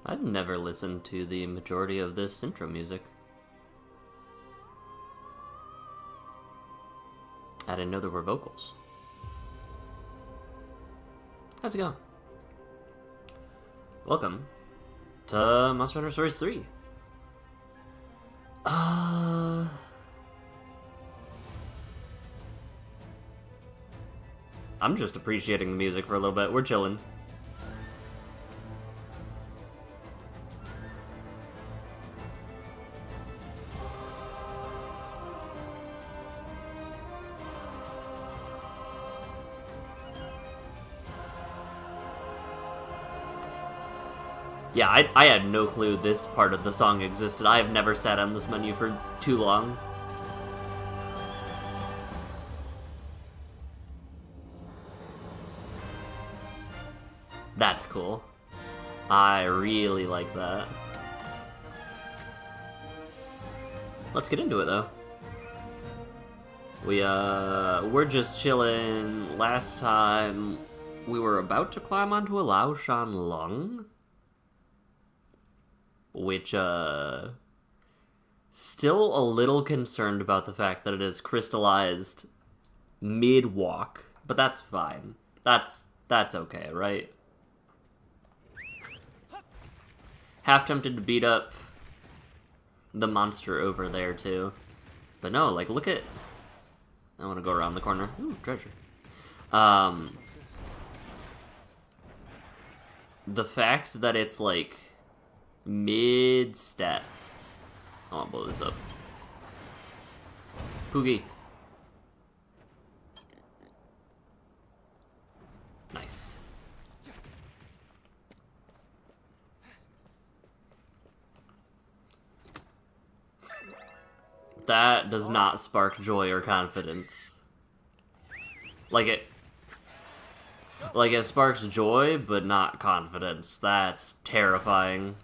I've never listened to the majority of this intro music. I didn't know there were vocals. How's it going? Welcome to Monster Hunter Stories 3. I'm just appreciating the music for a little bit. We're chilling. Yeah, I had no clue this part of the song existed. I have never sat on this menu for too long. That's cool. I really like that. Let's get into it, though. We're just chilling. Last time, we were about to climb onto a Lao Shan Lung. Which, still a little concerned about the fact that it is crystallized mid-walk. But that's fine. That's okay, right? Half tempted to beat up the monster over there, too. But no, like, look at... I want to go around the corner. Ooh, treasure. The fact that it's, like, mid-step. I want to blow this up. Poogie. Nice. That does not spark joy or confidence. Like it sparks joy, but not confidence. That's terrifying.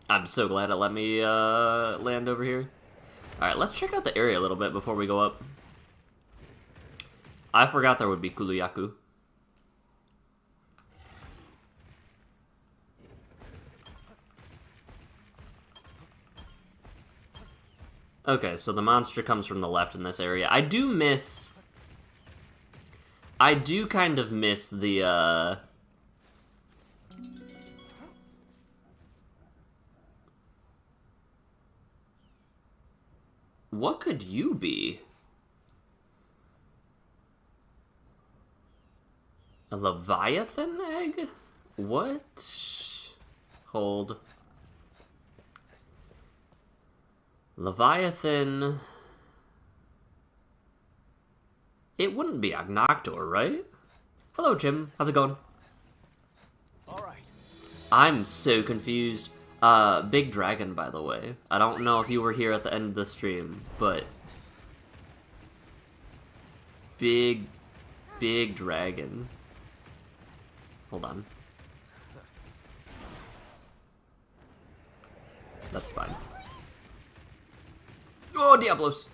I'm so glad it let me land over here. Alright, let's check out the area a little bit before we go up. I forgot there would be Kuluyaku. Okay, so the monster comes from the left in this area. I do kind of miss the, What could you be? A Leviathan egg? What? Hold. Leviathan... It wouldn't be Agnoctor, right? Hello, Jim. How's it going? Alright. I'm so confused. Big Dragon, by the way. I don't know if you were here at the end of the stream, but... Big Dragon. Hold on. That's fine. Oh, Diablos!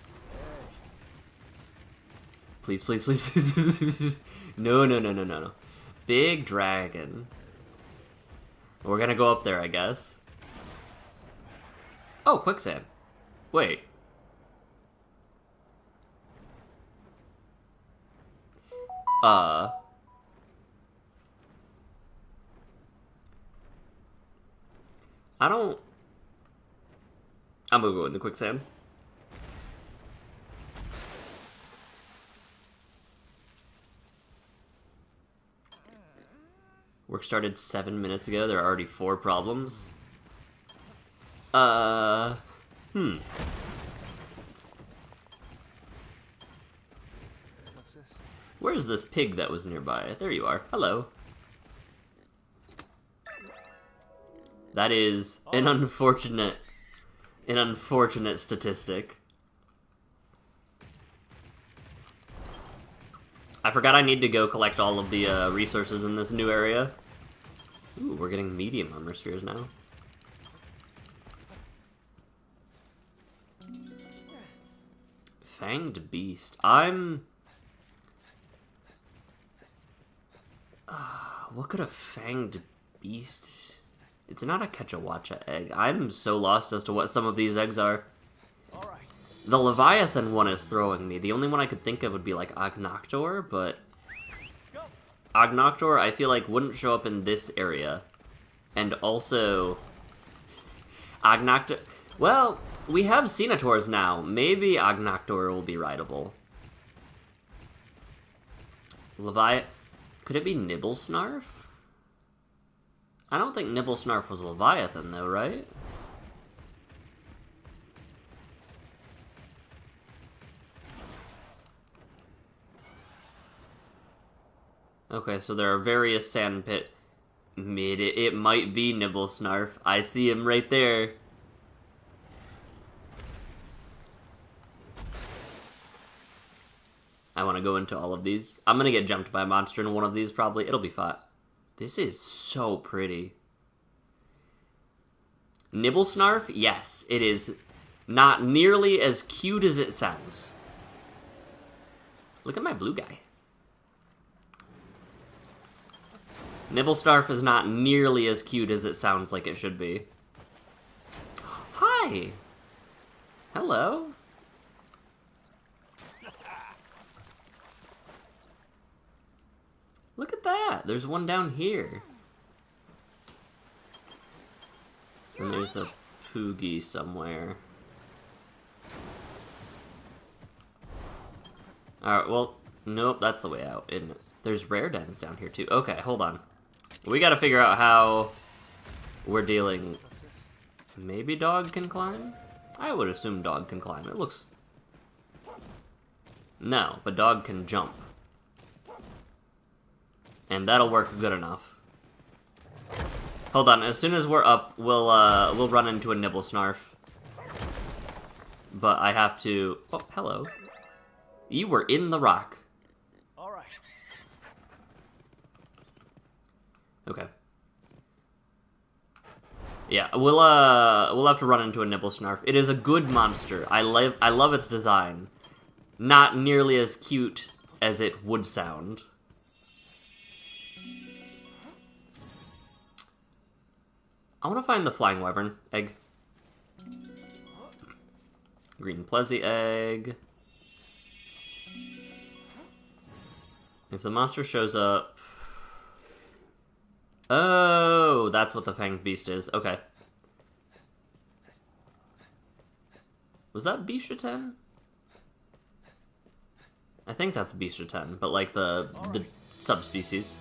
Please, please, please, please, please. No. Big Dragon. We're gonna go up there, I guess. Oh, quicksand. Wait. I don't... I'm gonna go in the quicksand. Work started 7 minutes ago. There are already 4 problems. What's this? Where's this pig that was nearby? There you are. Hello. That is an unfortunate statistic. I forgot I need to go collect all of the resources in this new area. Ooh, we're getting medium armor spheres now. Fanged Beast. What could a fanged beast... It's not a Quechua egg. I'm so lost as to what some of these eggs are. All right. The Leviathan one is throwing me. The only one I could think of would be like Agnoctor, but... Go. Agnoctor, I feel like, wouldn't show up in this area. And also... Agnoctor... Well, we have Senators now. Maybe Agnoctor will be rideable. Could it be Nibblesnarf? I don't think Nibblesnarf was Leviathan, though, right? Okay, so there are various sandpit... It might be Nibblesnarf. I see him right there. I want to go into all of these. I'm gonna get jumped by a monster in one of these, probably. It'll be fine. This is so pretty. Nibblesnarf? Yes, it is not nearly as cute as it sounds. Look at my blue guy. Nibblesnarf is not nearly as cute as it sounds like it should be. Hi! Hello? Look at that! There's one down here. And there's a Poogie somewhere. Alright, well, nope, that's the way out, isn't it? There's rare dens down here, too. Okay, hold on. We gotta figure out how we're dealing. What's this? Maybe dog can climb? I would assume dog can climb. It looks... No, but dog can jump. And that'll work good enough. Hold on, as soon as we're up, we'll run into a Nibblesnarf. But I have to... Oh, hello. You were in the rock. All right. Okay. Yeah, we'll have to run into a Nibblesnarf. It is a good monster. I love its design. Not nearly as cute as it would sound. I want to find the Flying Wyvern egg. Green Plezzy egg. If the monster shows up... Oh, that's what the Fanged Beast is. Okay. Was that Bishaten? I think that's Bishaten, but like the subspecies.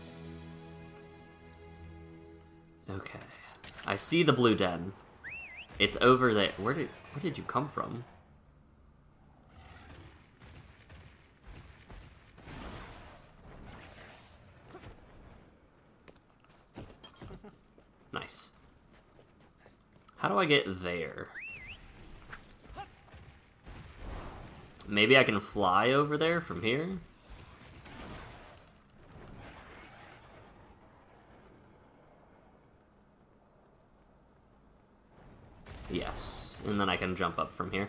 Okay. I see the blue den. It's over there. Where did you come from? Nice. How do I get there? Maybe I can fly over there from here? Yes, and then I can jump up from here.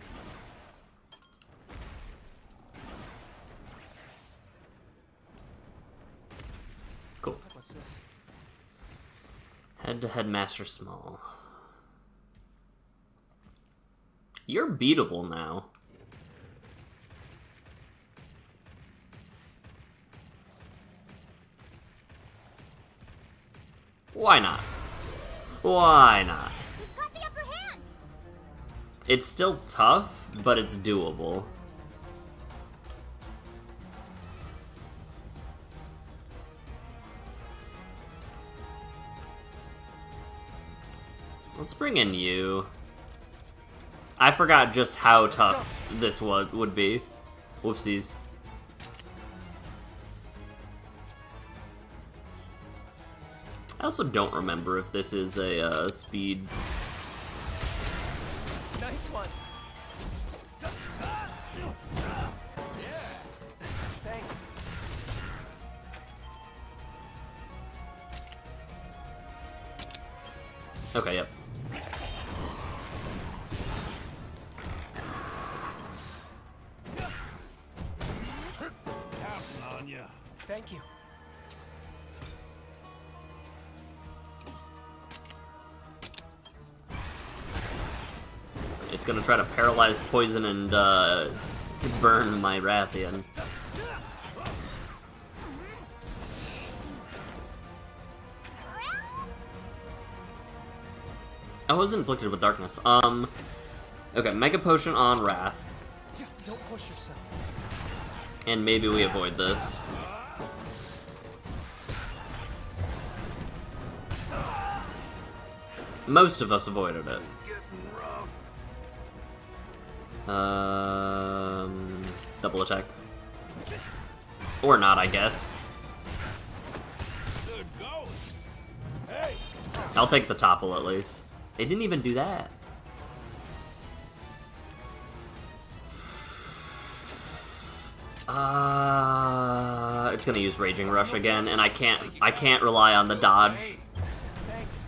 Cool. What's this? Head-to-head Master Small. You're beatable now. Why not? Why not? We've got the upper hand. It's still tough, but it's doable. Let's bring in you. I forgot just how tough this would be. Whoopsies. I also don't remember if this is a speed. Nice one. Thanks. Okay, yep. Thank you. gonna try to paralyze, poison, and burn my Rathian. I was inflicted with darkness. Okay, Mega Potion on Wrath. Don't push yourself. And maybe we avoid this. Most of us avoided it. Double attack. Or not, I guess. I'll take the topple at least. It didn't even do that. It's gonna use Raging Rush again, and I can't rely on the dodge. Thanks.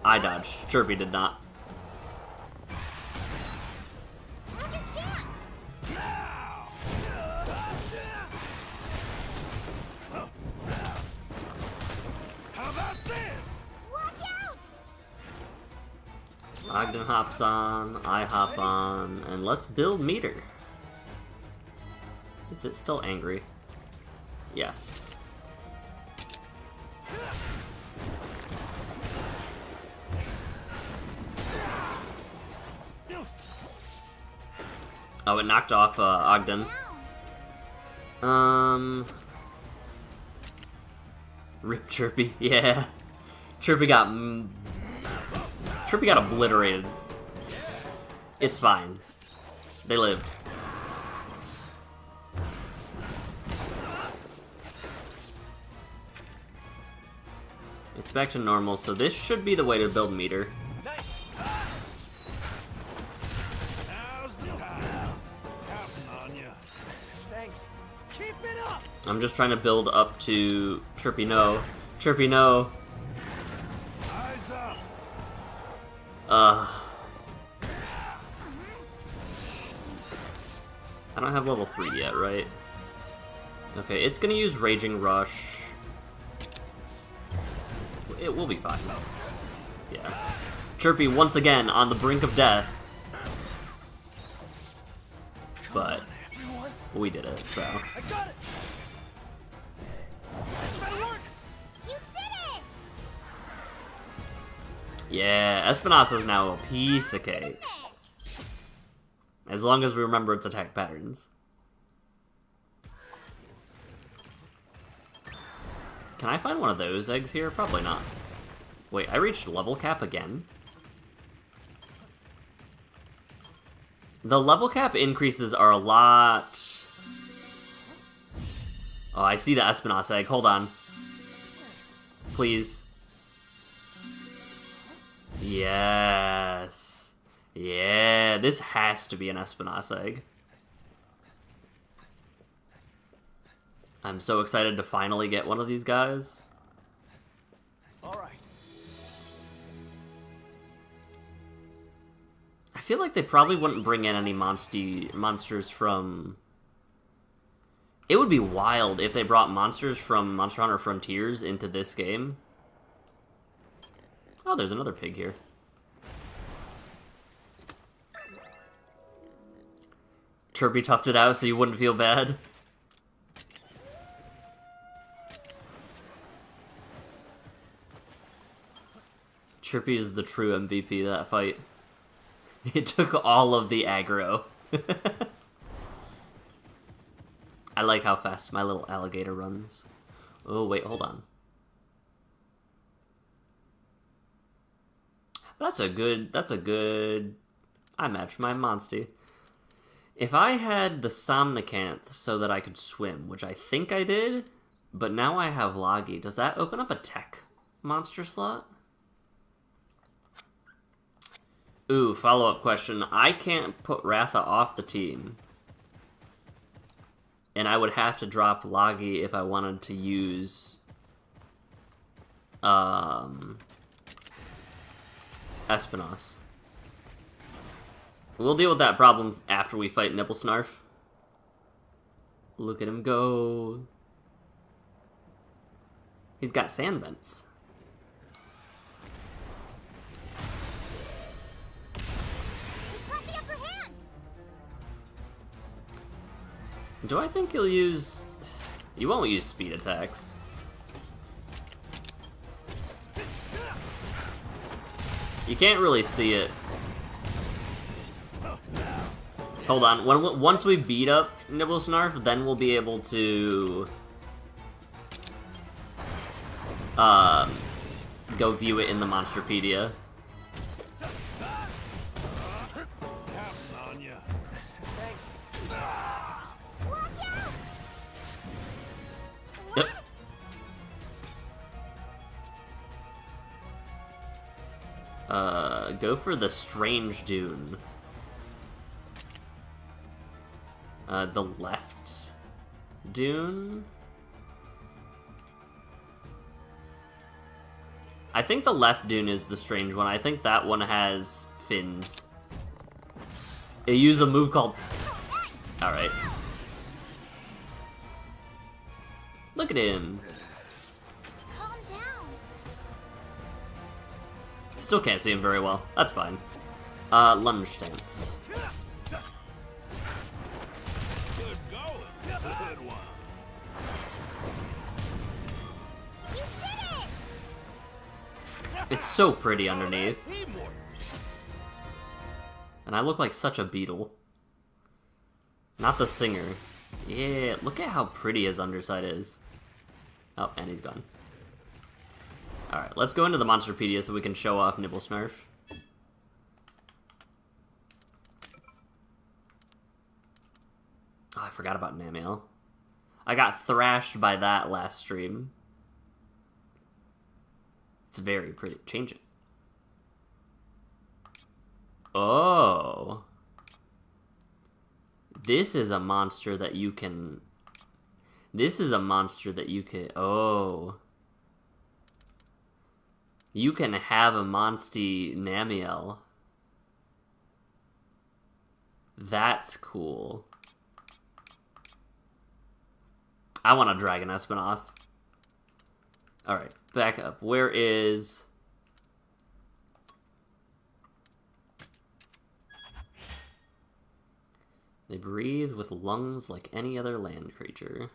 I dodged. Chirpy did not. Now's your chance. How about this? Watch out. Ogden hops on, I hop on, and let's build meter. Is it still angry? Yes. Oh, it knocked off Ogden. Rip Chirpy, yeah. Chirpy got obliterated. It's fine. They lived. It's back to normal, so this should be the way to build meter. Nice. Now's the time. Counting on you. Thanks. Keep it up. I'm just trying to build up to Chirpy no. Chirpy no. Eyes up. I don't have level 3 yet, right? Okay, it's gonna use Raging Rush. It will be fine. Yeah. Chirpy once again on the brink of death. But we did it, so. I got it. This better work. You did it. Yeah, Espinasa's now a piece of cake. Next. As long as we remember its attack patterns. Can I find one of those eggs here? Probably not. Wait, I reached level cap again? The level cap increases are a lot... Oh, I see the Espinasse egg. Hold on. Please. Yes. Yeah, this has to be an Espinasse egg. I'm so excited to finally get one of these guys. All right. I feel like they probably wouldn't bring in any monsters from... It would be wild if they brought monsters from Monster Hunter Frontiers into this game. Oh, there's another pig here. Chirpy toughed it out so you wouldn't feel bad. Chirpy is the true MVP of that fight. It took all of the aggro. I like how fast my little alligator runs. Oh, wait, hold on. That's a good... I matched my Monstie. If I had the Somnicanth so that I could swim, which I think I did, but now I have Logi, does that open up a tech monster slot? Ooh, follow-up question. I can't put Ratha off the team. And I would have to drop Logi if I wanted to use... Espinos. We'll deal with that problem after we fight Nibblesnarf. Look at him go. He's got sand vents. Do I think he'll use... You won't use speed attacks. You can't really see it. Hold on. Once we beat up Nibblesnarf, then we'll be able to... go view it in the Monsterpedia. Counting on ya. Thanks. Watch out! Yep. Go for the Strange Dune. The left dune? I think the left dune is the strange one. I think that one has fins. It used a move called... Alright. Look at him. Calm down. Still can't see him very well. That's fine. Lunge stance. Good going. Good one. You did it! It's so pretty underneath. Teamwork. And I look like such a beetle. Not the singer. Yeah, look at how pretty his underside is. Oh, and he's gone. Alright, let's go into the Monsterpedia so we can show off Nibblesnarf. Oh, I forgot about Namiel. I got thrashed by that last stream. It's very pretty. Change it. Oh. This is a monster that you can... This is a monster that you can... Oh. You can have a Monsty Namiel. That's cool. I want a Dragon Espinos. Alright, back up. Where is... They breathe with lungs like any other land creature.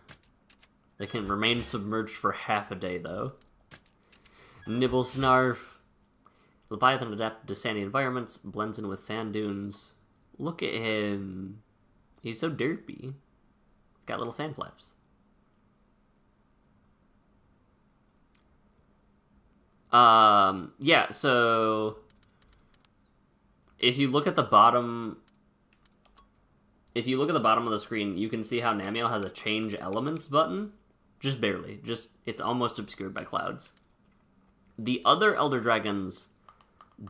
They can remain submerged for half a day, though. Nibblesnarf. Leviathan adapted to sandy environments, blends in with sand dunes. Look at him. He's so derpy. He's got little sand flaps. Yeah, so... If you look at the bottom... If you look at the bottom of the screen, you can see how Namiel has a change elements button. Just barely. Just, it's almost obscured by clouds. The other Elder Dragons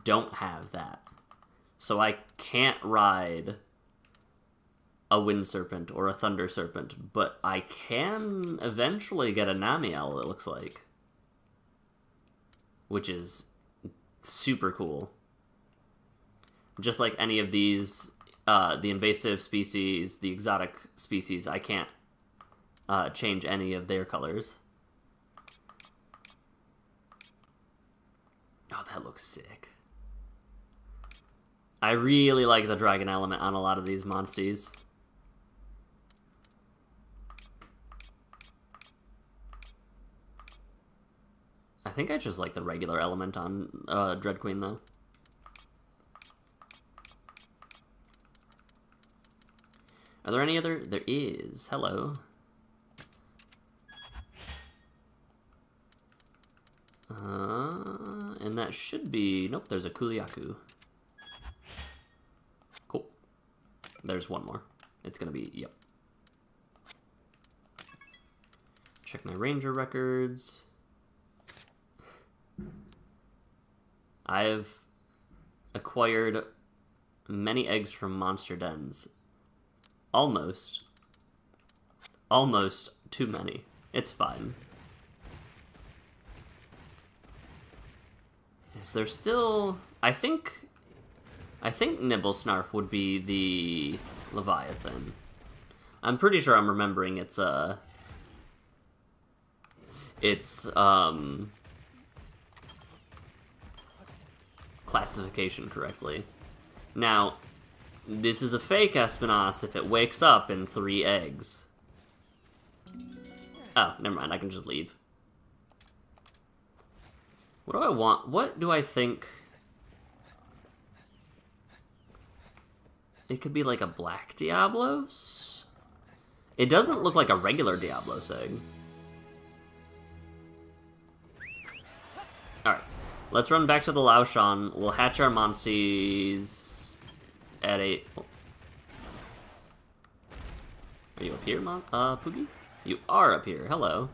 don't have that. So I can't ride a Wind Serpent or a Thunder Serpent, but I can eventually get a Namiel, it looks like. Which is super cool. Just like any of these, the invasive species, the exotic species, I can't change any of their colors. Oh, that looks sick. I really like the dragon element on a lot of these monsties. I think I just like the regular element on Dread Queen, though. Are there any other? There is. Hello. And that should be... Nope, there's a Kuliaku. Cool. There's one more. It's gonna be... Yep. Check my ranger records. I've acquired many eggs from monster dens. Almost too many. It's fine. Is there still... I think Nibblesnarf would be the Leviathan. I'm pretty sure I'm remembering its classification correctly. Now, this is a fake Espinos if it wakes up in 3 eggs. Oh, never mind. I can just leave. What do I want? What do I think? It could be like a black Diablos? It doesn't look like a regular Diablos egg. Alright. Let's run back to the Laoshan. We'll hatch our Monsees at 8. Oh. Are you up here, Poogie? You are up here. Hello.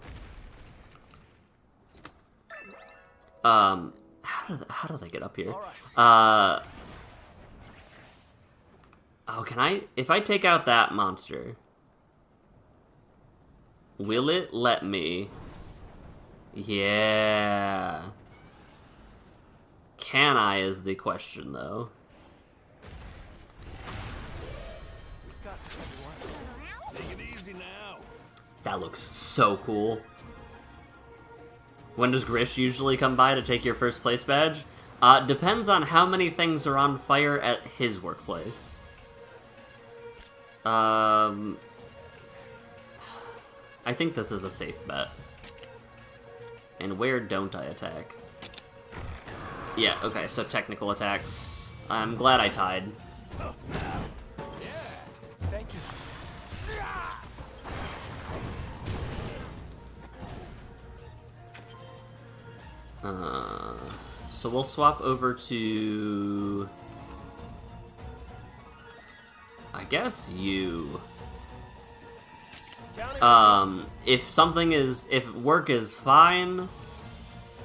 How do they get up here? Oh, can I? If I take out that monster, will it let me? Yeah. Can I is the question, though. Take it easy now. That looks so cool. When does Grish usually come by to take your first place badge? Depends on how many things are on fire at his workplace. I think this is a safe bet. And where don't I attack? Yeah, okay, so technical attacks. I'm glad I tied. Thank you. So we'll swap over to... I guess you. If work is fine,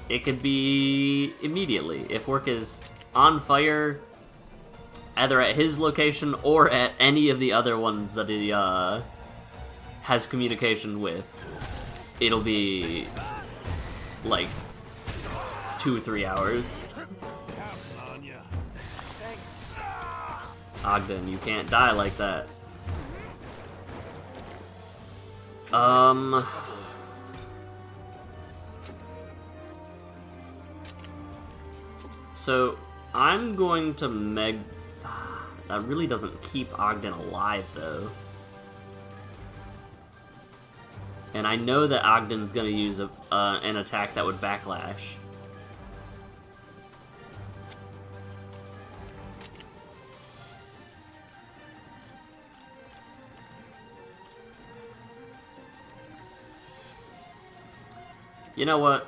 it could be immediately. If work is on fire, either at his location or at any of the other ones that he has communication with, it'll be like 2 or 3 hours. Thanks. Ogden, you can't die like that. So, I'm going to that really doesn't keep Ogden alive, though. And I know that Ogden's gonna use an attack that would backlash. You know what?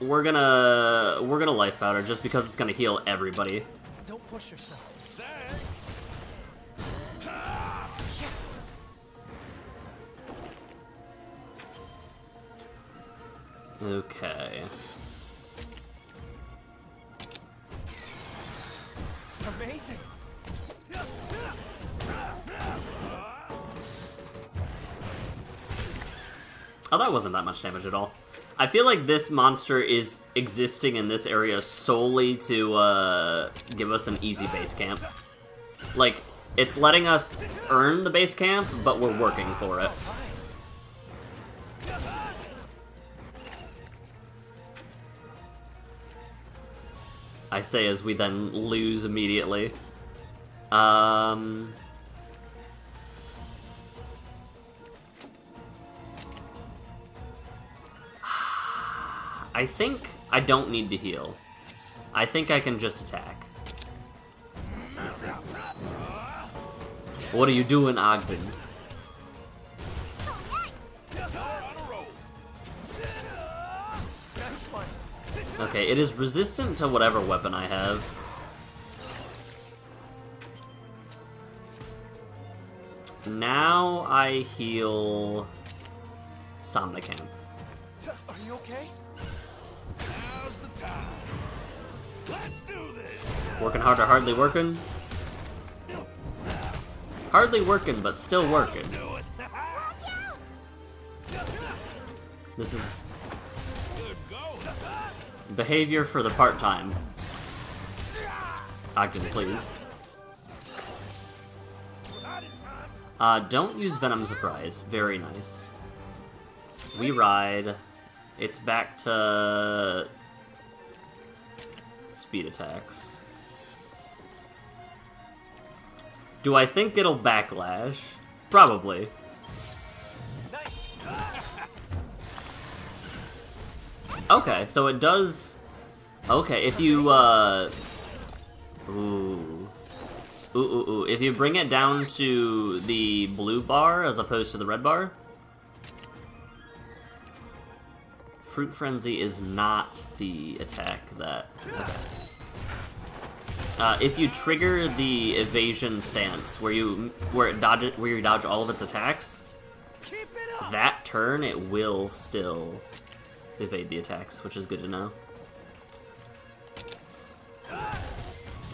We're gonna life powder just because it's gonna heal everybody. Don't push yourself. Thanks. Yes. Okay. Amazing. Oh, that wasn't that much damage at all. I feel like this monster is existing in this area solely to give us an easy base camp. Like, it's letting us earn the base camp, but we're working for it. I say as we then lose immediately. I think I don't need to heal. I think I can just attack. What are you doing, Ogden? Okay, it is resistant to whatever weapon I have. Now I heal Somnicamp. Are you okay? Now's the time. Let's do this. Working hard or hardly working? Hardly working, but still working. Do it. Watch out! This is Good go. behavior for the part-time. Ogden, please. Don't use Venom Surprise. Very nice. We ride. It's back to speed attacks. Do I think it'll backlash? Probably. Nice. Okay, so it does... Okay, if you, Ooh. Ooh. If you bring it down to the blue bar as opposed to the red bar... Fruit Frenzy is not the attack that... Okay. If you trigger the evasion stance, where you dodge all of its attacks, that turn it will still evade the attacks, which is good to know.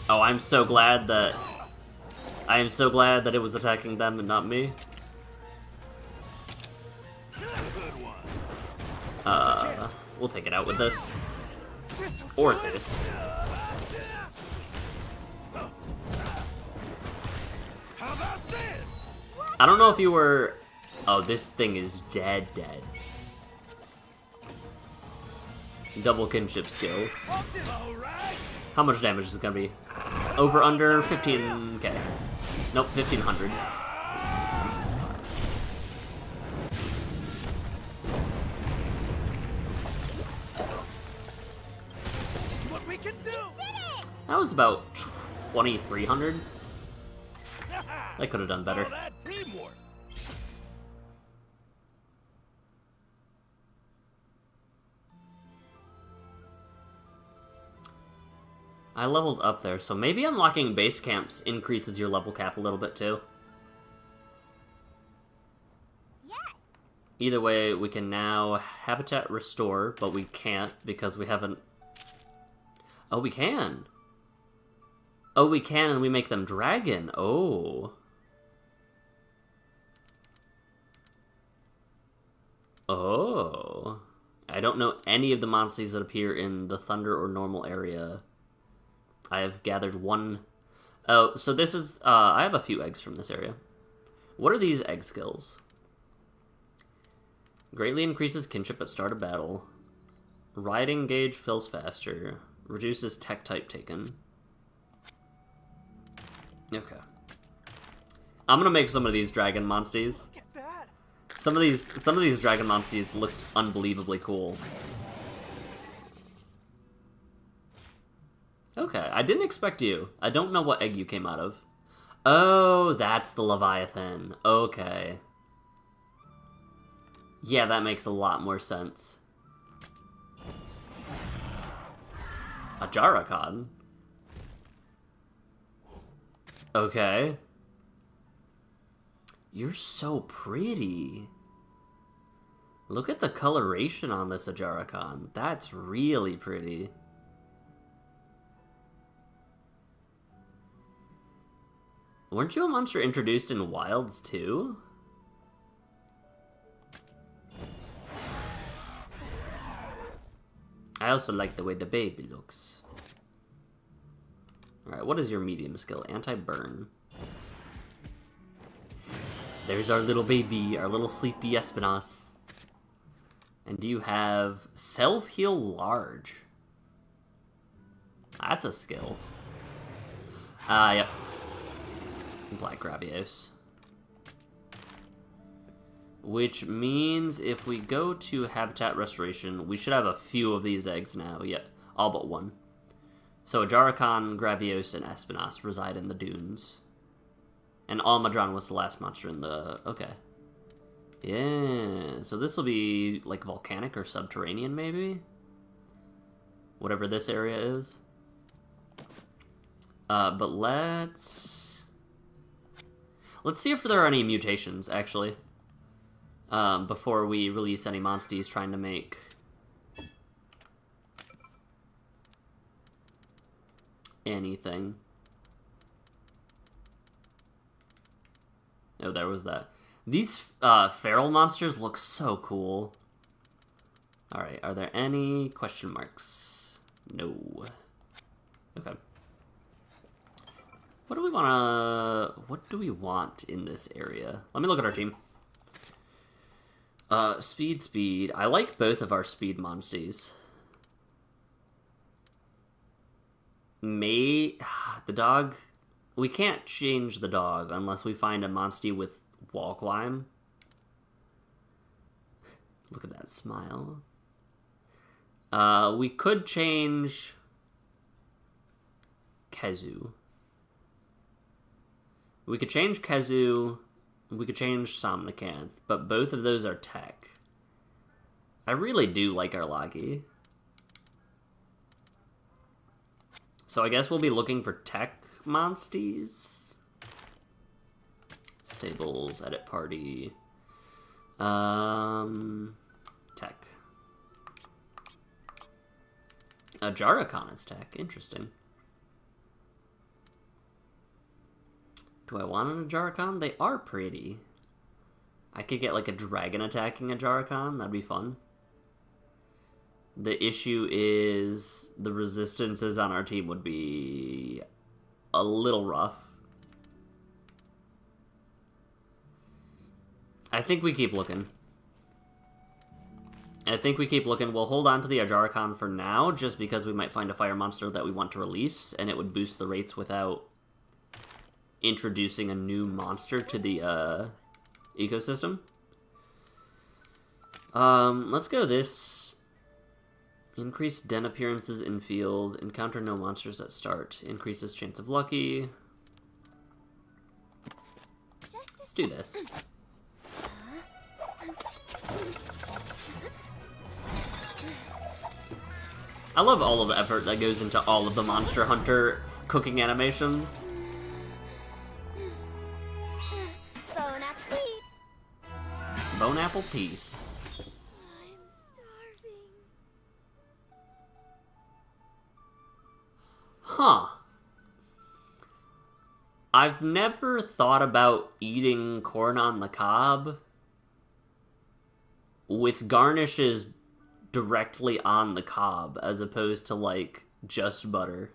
Oh, I'm so glad that it was attacking them and not me. We'll take it out with this. Or this. I don't know if you were... Oh, this thing is dead. Double kinship skill. How much damage is it gonna be? Over, under, 15k. Nope, 1500. What we can do? That was about 2300. I could have done better. All that teamwork. I leveled up there, so maybe unlocking base camps increases your level cap a little bit too. Yes. Either way, we can now habitat restore, but we can't because we haven't... Oh, we can! Oh, we can, and we make them dragon. Oh. Oh. I don't know any of the monsters that appear in the thunder or normal area. I have gathered one... Oh, so this is... I have a few eggs from this area. What are these egg skills? Greatly increases kinship at start of battle. Riding gauge fills faster. Reduces tech type taken. Okay. I'm gonna make some of these dragon monsters. Look at that. Some of these dragon monsters looked unbelievably cool. Okay, I didn't expect you. I don't know what egg you came out of. Oh, that's the Leviathan. Okay. Yeah, that makes a lot more sense. A Jarrakon? Okay. You're so pretty. Look at the coloration on this Ajaracon. That's really pretty. Weren't you a monster introduced in Wilds too? I also like the way the baby looks. Alright, what is your medium skill? Anti-burn. There's our little baby, our little sleepy Espinas. And do you have self-heal large? That's a skill. Yep. Black Gravios. Which means if we go to Habitat Restoration, we should have a few of these eggs now. Yeah, all but one. So Ajaracon, Gravios, and Espinas reside in the dunes. And Almadron was the last monster in the... Okay. Yeah, so this will be like volcanic or subterranean maybe? Whatever this area is. But let's see if there are any mutations, actually. Before we release any monsters trying to make... anything. Oh, there was that. These feral monsters look so cool. Alright, are there any question marks? No. Okay. What do we want in this area? Let me look at our team. Speed. I like both of our speed monsters. The dog... We can't change the dog unless we find a monster with wall climb. Look at that smile. We could change Kezu. We could change Kezu. We could change Somnicanth, but both of those are tech. I really do like our Lagi. So I guess we'll be looking for tech monsties. Stables, edit party. Tech. A Jarrakan is tech. Interesting. Do I want an Jarrakan? They are pretty. I could get like a dragon attacking a Jarrakan. That'd be fun. The issue is the resistances on our team would be a little rough. I think we keep looking. We'll hold on to the Ajarakan for now, just because we might find a fire monster that we want to release, and it would boost the rates without introducing a new monster to the ecosystem. Let's go this. Increase den appearances in field. Encounter no monsters at start. Increases chance of lucky. Let's do this. I love all of the effort that goes into all of the Monster Hunter cooking animations. Bone appetit. Bone apple teeth. I'm starving. Huh. I've never thought about eating corn on the cob with garnishes directly on the cob as opposed to like just butter.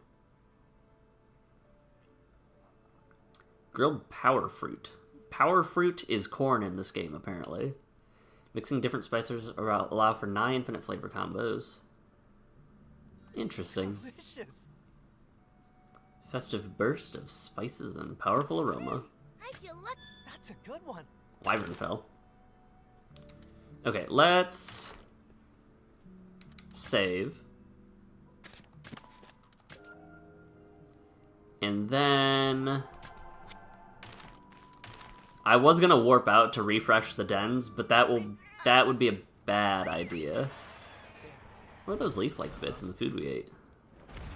Grilled power fruit. Power fruit is corn in this game, apparently. Mixing different spices allow for nigh infinite flavor combos. Interesting. Delicious. Festive burst of spices and powerful aroma. I feel lucky. That's a good one. Wyvernfell. Okay, let's save. And then I was gonna warp out to refresh the dens, but that would be a bad idea. What are those leaf-like bits in the food we ate?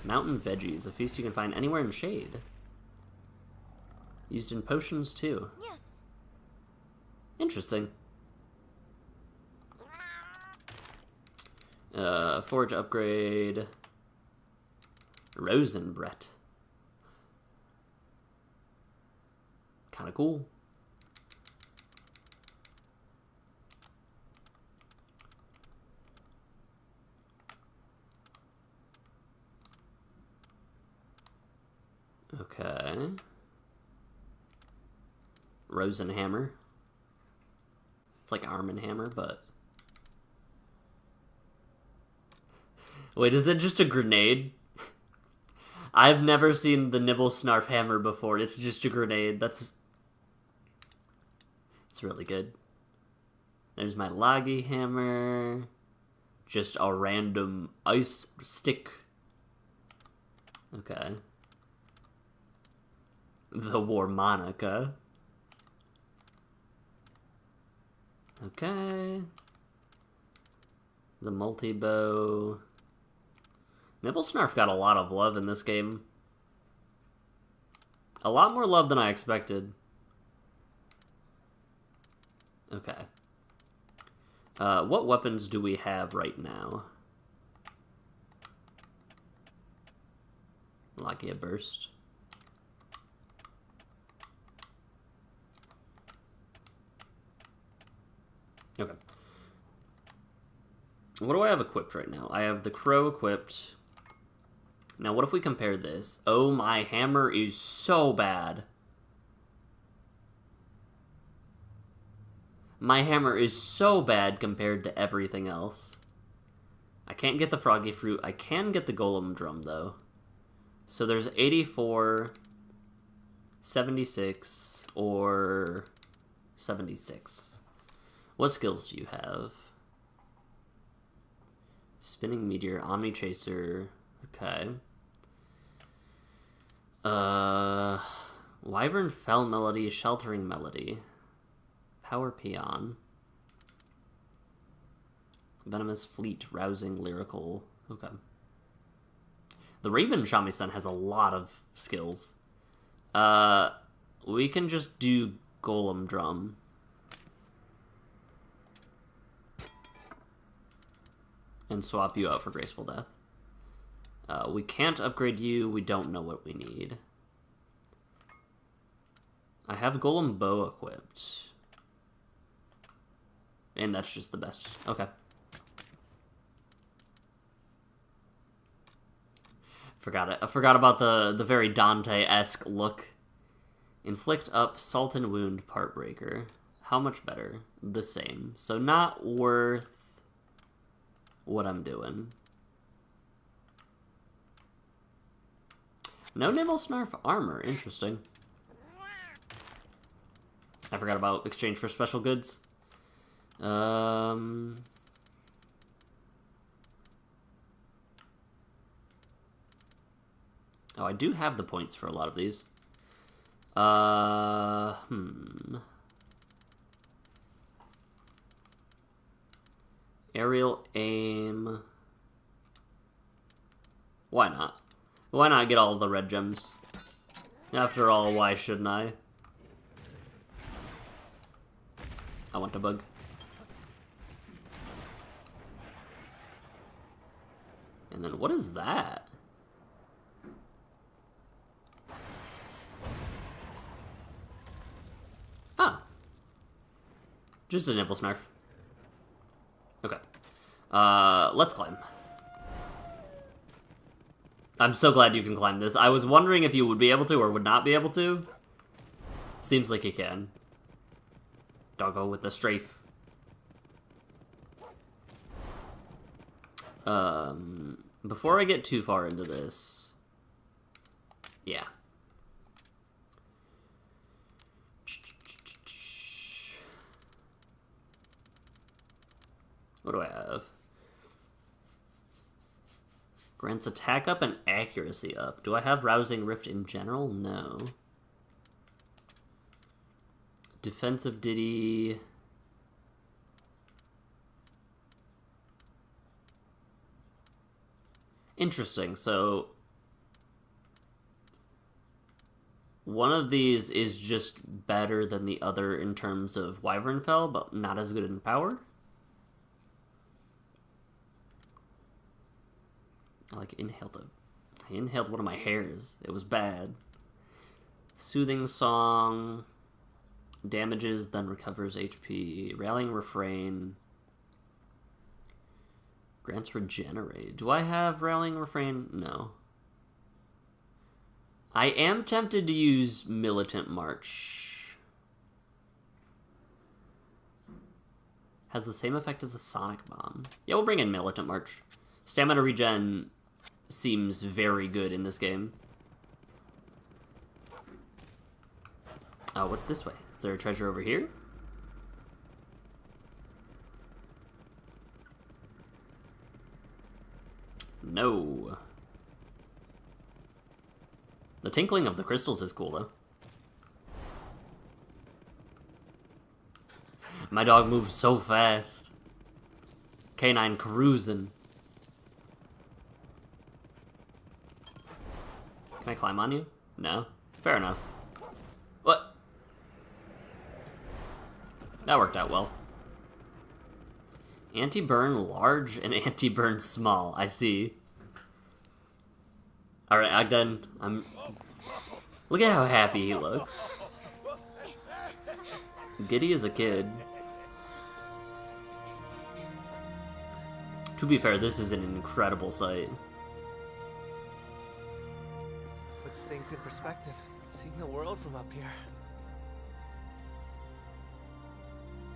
Mountain veggies, a feast you can find anywhere in shade. Used in potions too. Yes. Interesting. Forge upgrade. Rosenbrett. Kinda cool. Okay. Rosenhammer. It's like Arm and Hammer, but... Wait, is it just a grenade? I've never seen the Nibble Snarf Hammer before. It's just a grenade. It's really good. There's my Lagi Hammer. Just a random ice stick. Okay. The Warmonica. Okay. The multi-bow. Nibblesnarf got a lot of love in this game. A lot more love than I expected. Okay. What weapons do we have right now? Lagia Burst. Okay. What do I have equipped right now? I have the Crow equipped. Now, what if we compare this? Oh, my hammer is so bad. My hammer is so bad compared to everything else. I can't get the Froggy Fruit. I can get the Golem Drum, though. So there's 84, 76, or 76. What skills do you have? Spinning Meteor, Omni Chaser. Okay. Wyvern Fell Melody, Sheltering Melody. Power Peon. Venomous Fleet, Rousing, Lyrical. Okay. The Raven Shamisen has a lot of skills. We can just do Golem Drum. And swap you out for Graceful Death. We can't upgrade you. We don't know what we need. I have Golem Bow equipped. And that's just the best. Okay. Forgot it. I forgot about the very Dante-esque look. Inflict up, Salt and Wound, Part Breaker. How much better? The same. So not worth what I'm doing. No Nibble Snarf armor. Interesting. I forgot about exchange for special goods. Oh, I do have the points for a lot of these. Aerial aim. Why not? Why not get all the red gems? After all, why shouldn't I? I want a bug. And then what is that? Ah. Just a Nibble Snarf. Okay. Let's climb. I'm so glad you can climb this. I was wondering if you would be able to or would not be able to. Seems like you can. Doggo with the strafe. Before I get too far into this... Yeah. What do I have? Grants attack up and accuracy up. Do I have Rousing Rift in general? No. Defensive Ditty. Interesting. So one of these is just better than the other in terms of Wyvern Fell, but not as good in power. I inhaled one of my hairs. It was bad. Soothing Song. Damages, then recovers HP. Rallying Refrain. Grants Regenerate. Do I have Rallying Refrain? No. I am tempted to use Militant March. Has the same effect as a Sonic Bomb. Yeah, we'll bring in Militant March. Stamina regen seems very good in this game. Oh, what's this way? Is there a treasure over here? No. The tinkling of the crystals is cool, though. My dog moves so fast. Canine cruising. Can I climb on you? No? Fair enough. What? That worked out well. Anti-burn large and anti-burn small. I see. Alright, Ogden. Look at how happy he looks. Giddy as a kid. To be fair, this is an incredible sight. Puts things in perspective. Seeing the world from up here.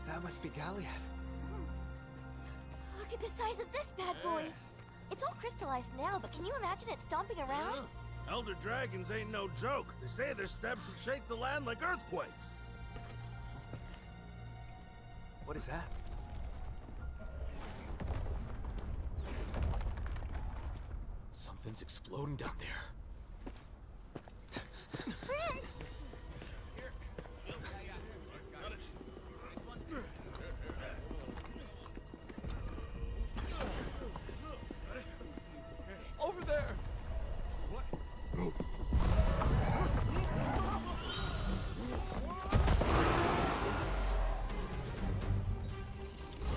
That must be Galliad. Look at the size of this bad boy. It's all crystallized now, but can you imagine it stomping around? Yeah. Elder dragons ain't no joke. They say their steps would shake the land like earthquakes. What is that? Something's exploding down there. Prince! Over there!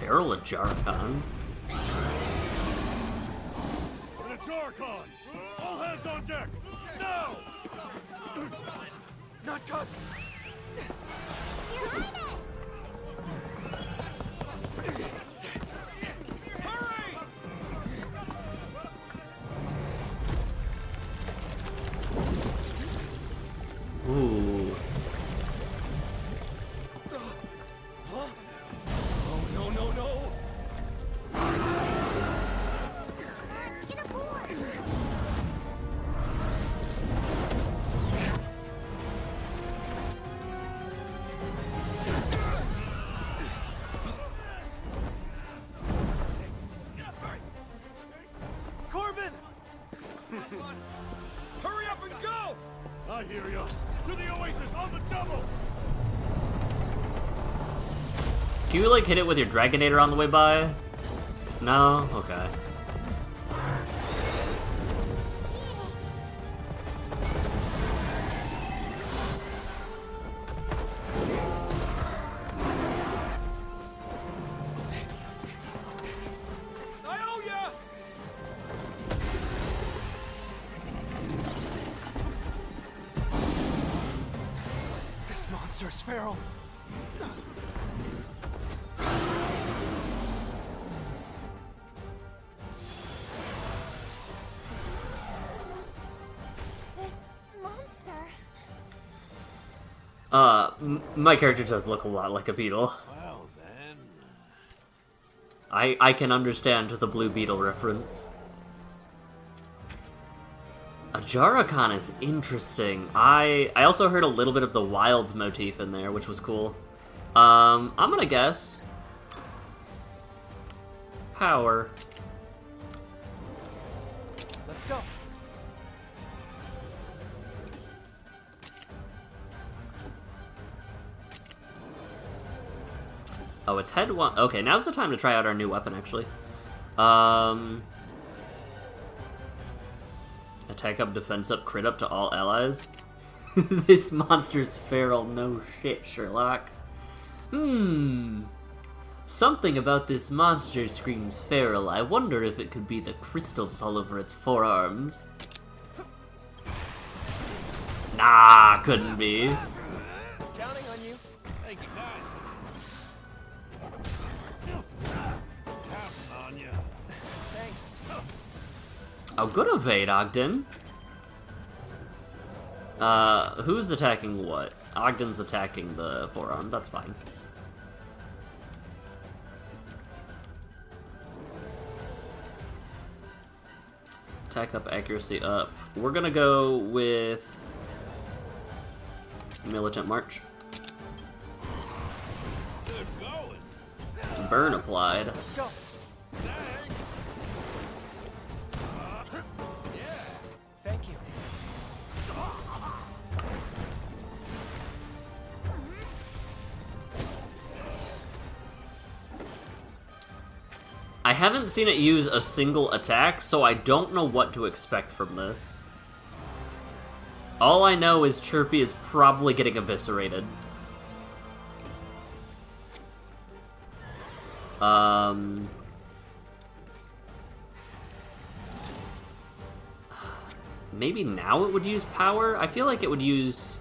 Feral Ajaracon? The Jarkon! All hands on deck! Now! Not good. Your Highness! Hurry! Ooh. Oh, no, no, no! Get aboard! Corbin! Hurry up and go! I hear ya. To the Oasis on the double! Can you, like, hit it with your Dragonator on the way by? No? Okay. I owe ya! This monster's feral. This monster. My character does look a lot like a beetle. Well then... I can understand the Blue Beetle reference. Ajaracon is interesting. I also heard a little bit of the Wilds motif in there, which was cool. I'm gonna guess... Power. Let's go. Oh, it's head one. Okay, now's the time to try out our new weapon, actually. Attack up, defense up, crit up to all allies. This monster's feral. No shit, Sherlock. Something about this monster screams feral. I wonder if it could be the crystals all over its forearms. Nah, couldn't be. Counting on you. Thank you, guys. Counting on ya. Thanks. Oh, good evade, Ogden. Who's attacking what? Ogden's attacking the forearm, that's fine. Attack up, accuracy up. We're gonna go with Militant March. Good going. Burn applied. Let's go. Thanks. Yeah. Thank you. I haven't seen it use a single attack, so I don't know what to expect from this. All I know is Chirpy is probably getting eviscerated. Maybe now it would use power? I feel like it would use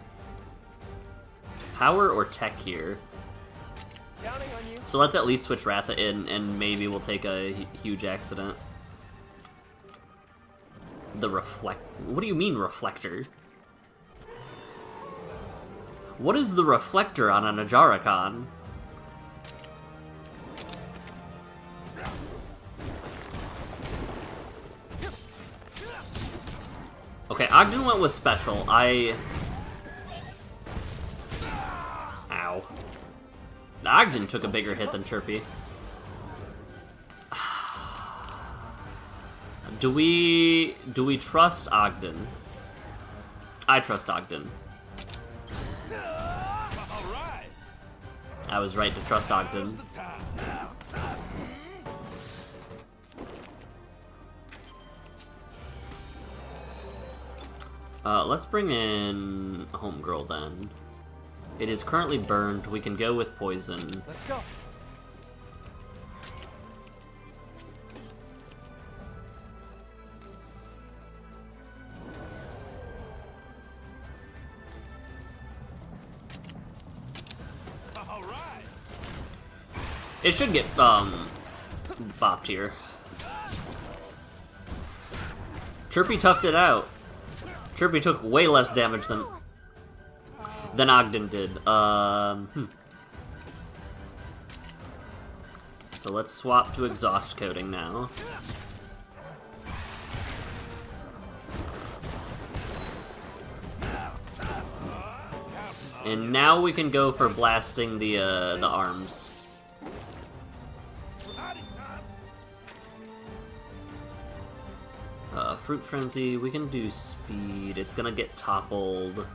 power or tech here. Counting on you. So let's at least switch Ratha in, and maybe we'll take a huge accident. The reflect... What do you mean, reflector? What is the reflector on an Ajaracon? Okay, Ogden went with special. Ow. Ogden took a bigger hit than Chirpy. Do we trust Ogden? I trust Ogden. All right. I was right to trust Ogden. The time now. Let's bring in Homegirl then. It is currently burned. We can go with poison. Let's go. All right. It should get, bopped here. Chirpy toughed it out. Chirpy took way less damage than Ogden did. So let's swap to exhaust coating now. And now we can go for blasting the arms. Fruit Frenzy, we can do speed. It's gonna get toppled.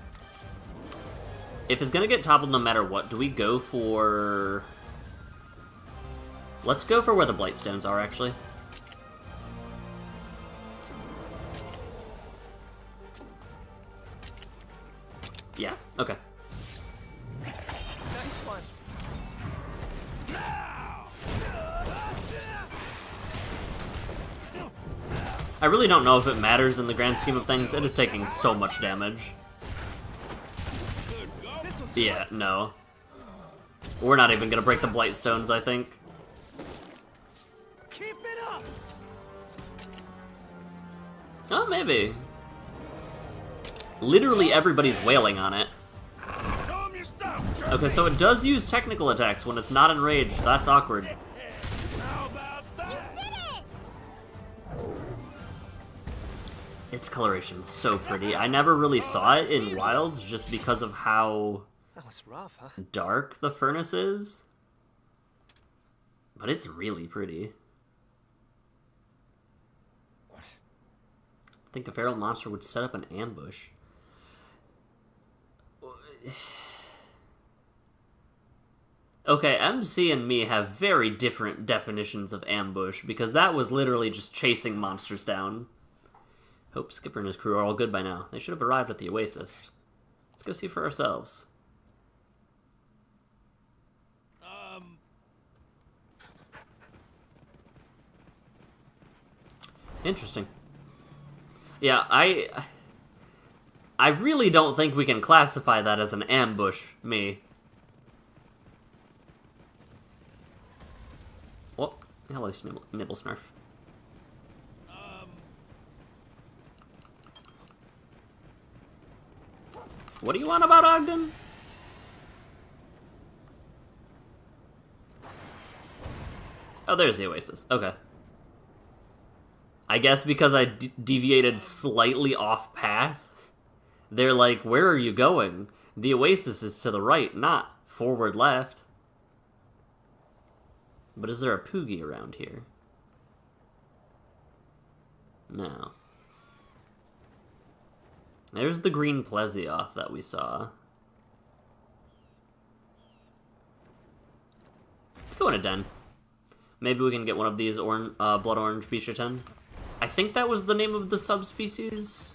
If it's gonna get toppled no matter what, do we go for... Let's go for where the Blightstones are, actually. Yeah, okay. Nice one. I really don't know if it matters in the grand scheme of things. It is taking so much damage. Yeah, no. We're not even gonna break the Blightstones, I think. Keep it up. Oh, maybe. Literally everybody's wailing on it. Show 'em your stuff. Chirpy. Okay, so it does use technical attacks when it's not enraged. That's awkward. How about that? Did it! Its coloration is so pretty. I never really saw it in Wilds just because of how That was rough, huh? dark the furnace is. But it's really pretty. I think a feral monster would set up an ambush. Okay, MC and me have very different definitions of ambush, because that was literally just chasing monsters down. Hope Skipper and his crew are all good by now. They should have arrived at the Oasis. Let's go see for ourselves. Interesting. Yeah, I really don't think we can classify that as an ambush, me. Oh, hello, Nibble Snarf. What do you want about Ogden? Oh, there's the Oasis. Okay. I guess because I deviated slightly off path, they're like, where are you going? The Oasis is to the right, not forward left. But is there a Poogie around here? No. There's the green Plesioth that we saw. Let's go in a den. Maybe we can get one of these blood orange Bishaten. I think that was the name of the subspecies.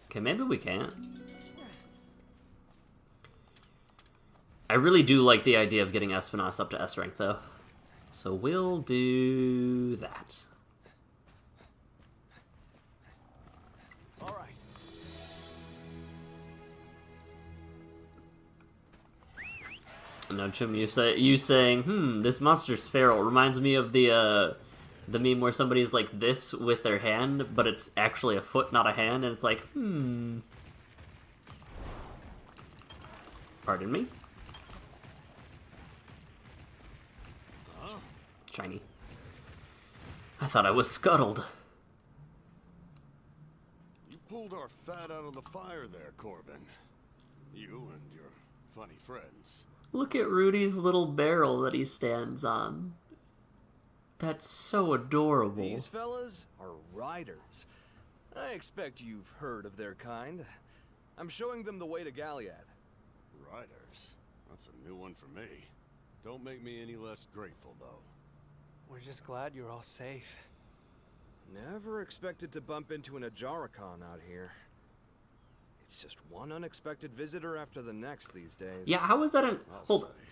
Okay, maybe we can't. I really do like the idea of getting Espinos up to S rank, though. So we'll do that. All right. No, Chim, you saying, this monster's feral reminds me of the meme where somebody's like this with their hand, but it's actually a foot, not a hand, and it's like, Pardon me? Shiny. I thought I was scuttled. You pulled our fat out of the fire there, Corbin. You and your funny friends. Look at Rudy's little barrel that he stands on. That's so adorable. These fellas are riders. I expect you've heard of their kind. I'm showing them the way to Galliad. Riders? That's a new one for me. Don't make me any less grateful, though. We're just glad you're all safe. Never expected to bump into an Ajaricon out here. It's just one unexpected visitor after the next these days. Yeah, how is that an... I'll Hold... say.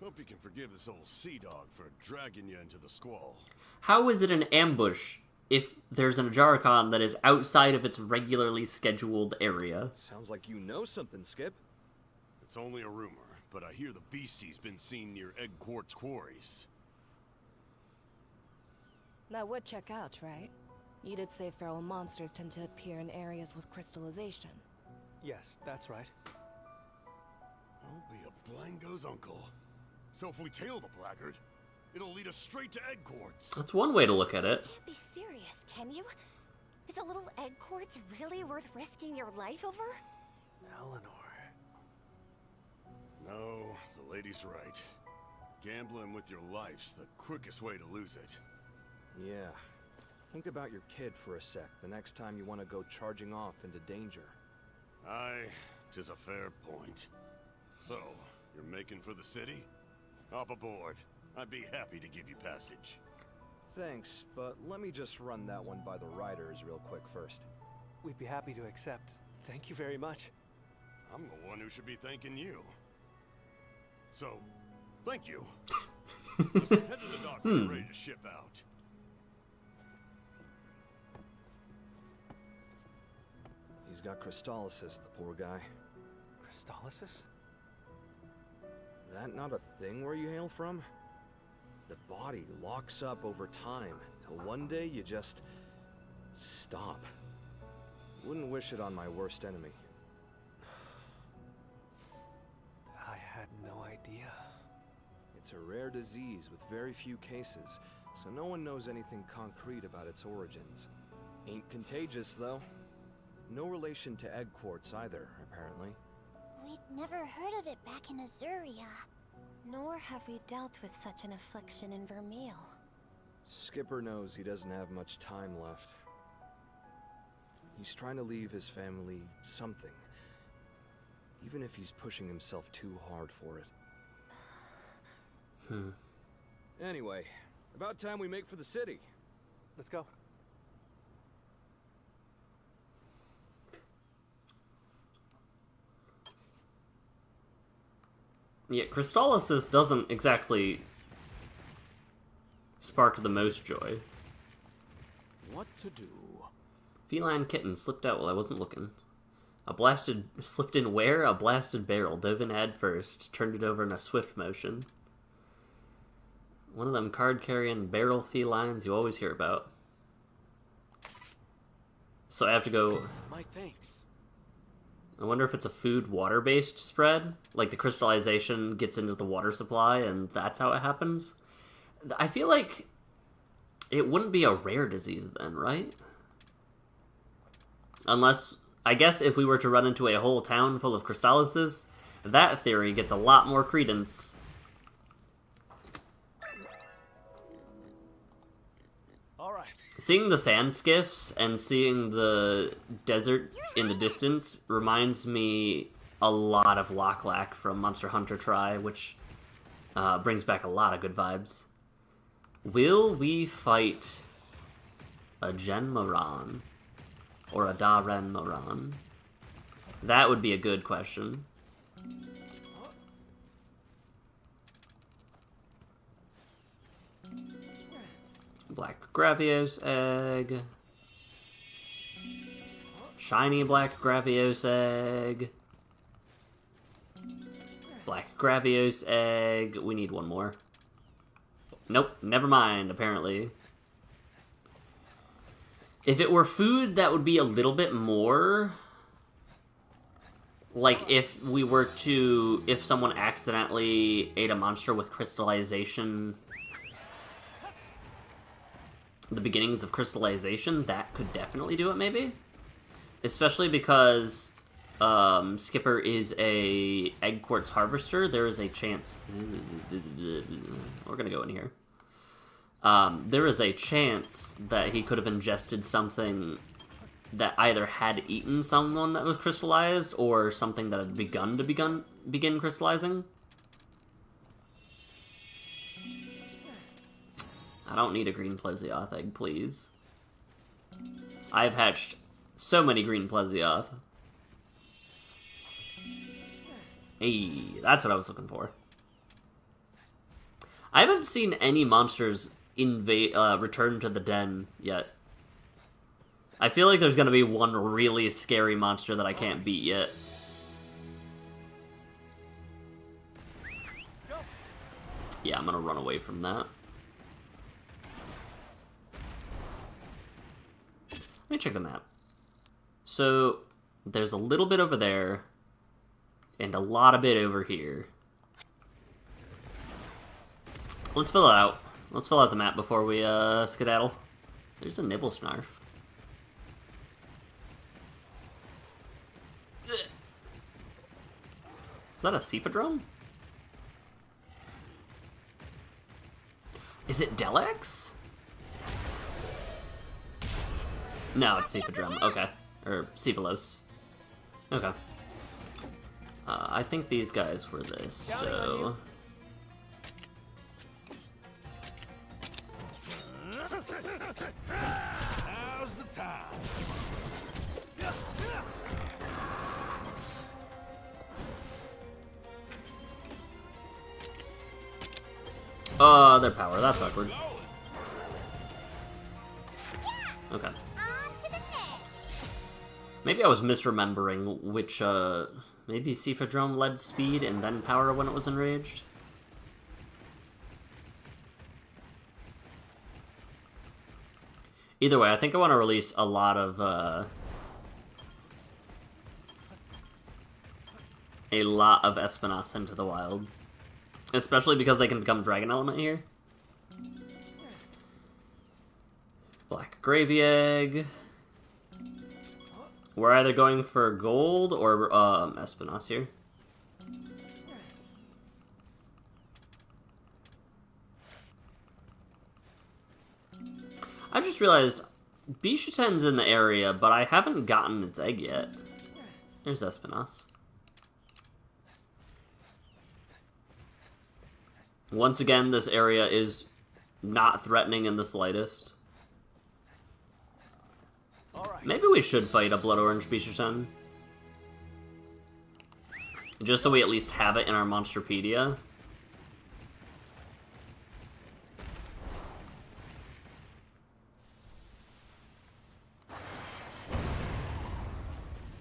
Hope you can forgive this old sea dog for dragging you into the squall. How is it an ambush if there's an Ajaricon that is outside of its regularly scheduled area? Sounds like you know something, Skip. It's only a rumor, but I hear the beastie's been seen near Egg Quartz quarries. That would check out, right? You did say feral monsters tend to appear in areas with crystallization. Yes, that's right. I'll be a Blango's uncle. So if we tail the blackguard, it'll lead us straight to Egg Quartz. That's one way to look at it. Can't be serious, can you? Is a little egg quartz really worth risking your life over? Eleanor. No, the lady's right. Gambling with your life's the quickest way to lose it. Yeah. Think about your kid for a sec the next time you want to go charging off into danger. Aye, 'tis a fair point. So, you're making for the city? Hop aboard. I'd be happy to give you passage. Thanks, but let me just run that one by the riders real quick first. We'd be happy to accept. Thank you very much. I'm the one who should be thanking you. So, thank you. Just head to the docks when you're ready to ship out. He's got crystallysis, the poor guy. Crystallysis? That not a thing where you hail from? The body locks up over time, till one day you just... stop. Wouldn't wish it on my worst enemy. I had no idea. It's a rare disease with very few cases, so no one knows anything concrete about its origins. Ain't contagious, though. No relation to egg quartz either, apparently. We'd never heard of it back in Azuria. Nor have we dealt with such an affliction in Vermeil. Skipper knows he doesn't have much time left. He's trying to leave his family something. Even if he's pushing himself too hard for it. Anyway, about time we make for the city. Let's go. Yeah, crystallysis doesn't exactly spark the most joy. What to do? Feline kitten slipped out while I wasn't looking. Slipped in where? A blasted barrel. Dove in head first. Turned it over in a swift motion. One of them card-carrying barrel felines you always hear about. So I have to go... My thanks. I wonder if it's a food-water-based spread? Like the crystallization gets into the water supply and that's how it happens? I feel like it wouldn't be a rare disease then, right? Unless, I guess if we were to run into a whole town full of crystallysis, that theory gets a lot more credence. All right. Seeing the sand skiffs and seeing the desert in the distance reminds me a lot of Locklack from Monster Hunter Tri, which brings back a lot of good vibes. Will we fight a Genmaron or a Darenmaron? That would be a good question. Black Gravios egg. Shiny Black Gravios egg. Black Gravios egg. We need one more. Nope, never mind, apparently. If it were food, that would be a little bit more... Like, if we were to... If someone accidentally ate a monster with crystallization... The beginnings of crystallization, that could definitely do it, maybe? Especially because Skipper is a egg quartz harvester, there is a chance... We're gonna go in here. There is a chance that he could have ingested something that either had eaten someone that was crystallized, or something that had begin crystallizing. I don't need a green Plesioth egg, please. I've hatched so many green Plesioth. Hey, that's what I was looking for. I haven't seen any monsters return to the den yet. I feel like there's gonna be one really scary monster that I can't beat yet. Yeah, I'm gonna run away from that. Let me check the map. So, there's a little bit over there, and a lot of bit over here. Let's fill it out. Let's fill out the map before we skedaddle. There's a nibble snarf. Is that a Cephadrome? Is it Delex? No, it's Cephadrome. Okay. Or Cephalos. Okay. I think these guys were this, so... Now's the time. Their power. That's awkward. Okay. On to the next. Maybe I was misremembering which, maybe Cephadrome led speed and then power when it was enraged? Either way, I think I want to release a lot of, Espinas into the wild. Especially because they can become Dragon Element here. Black Gravy Egg. We're either going for gold or Espinas here. I just realized Bishaten's in the area, but I haven't gotten its egg yet. There's Espinas. Once again, this area is not threatening in the slightest. Maybe we should fight a Blood Orange Bishaten. Just so we at least have it in our Monsterpedia.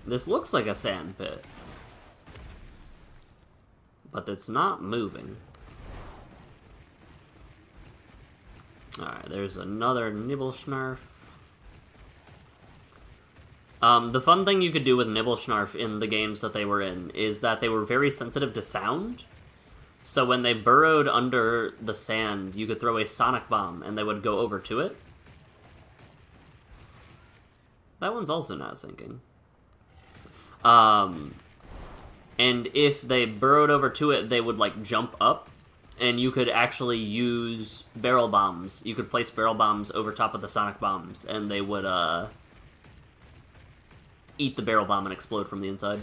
This looks like a sand pit. But it's not moving. Alright, there's another Nibblesnarf. The fun thing you could do with Nibblesnarf in the games that they were in is that they were very sensitive to sound. So when they burrowed under the sand, you could throw a Sonic Bomb and they would go over to it. That one's also not sinking. And if they burrowed over to it, they would, like, jump up. And you could actually use barrel bombs. You could place barrel bombs over top of the Sonic Bombs, and they would, eat the barrel bomb and explode from the inside.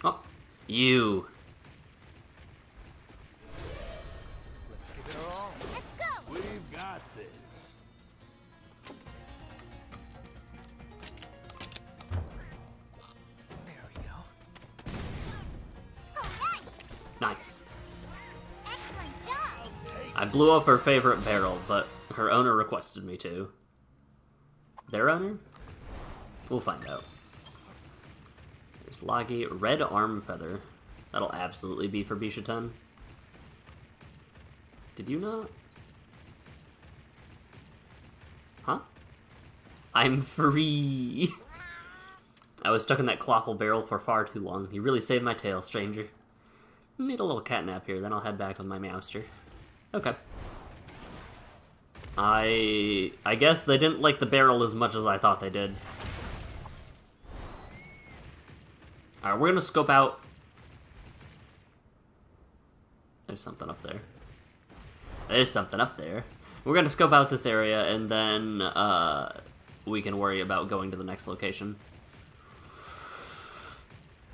Oh, you. Let's give it our all. Let's go. We've got this. There we go. All right. Nice. Excellent job. I blew up her favorite barrel, but her owner requested me to. Their owner? We'll find out. There's Loggy. Red Arm Feather. That'll absolutely be for Bishaten. Did you not? Huh? I'm free! I was stuck in that clawful barrel for far too long. You really saved my tail, stranger. Need a little cat nap here, then I'll head back with my Meowster. Okay. I guess they didn't like the barrel as much as I thought they did. Alright, we're gonna scope out... There's something up there. There's something up there. We're gonna scope out this area, and then, we can worry about going to the next location.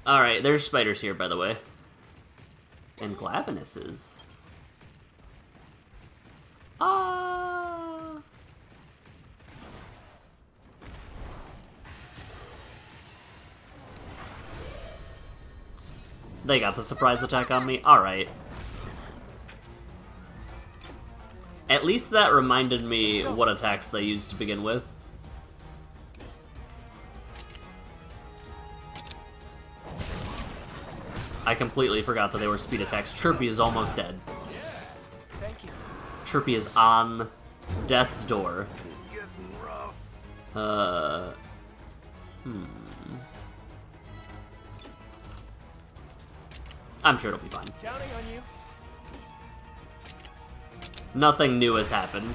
Alright, there's spiders here, by the way. And Glavenuses. Ah! They got the surprise attack on me? Alright. At least that reminded me what attacks they used to begin with. I completely forgot that they were speed attacks. Chirpy is almost dead. Thank you. Chirpy is on death's door. Getting rough. I'm sure it'll be fine. Counting on you. Nothing new has happened.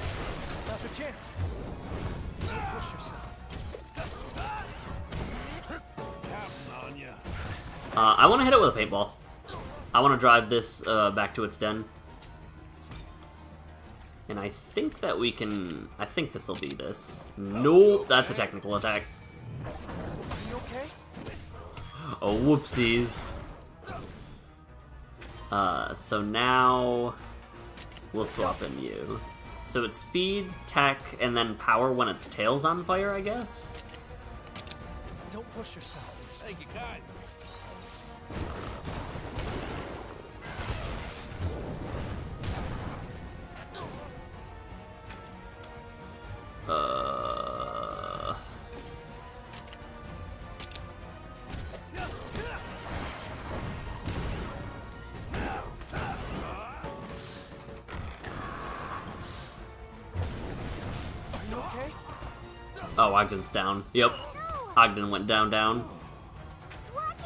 Now's your chance. Don't push yourself. Counting on you. I want to hit it with a paintball. I want to drive this back to its den. And I think that we can... I think this will be this. Nope, that's a technical attack. Are you okay? Oh, whoopsies. So now... We'll swap in you. So it's speed, tech, and then power when its tail's on fire, I guess? Don't push yourself. Thank you, kind. Are you okay? Oh, Ogden's down. Yep. Ogden went down. Watch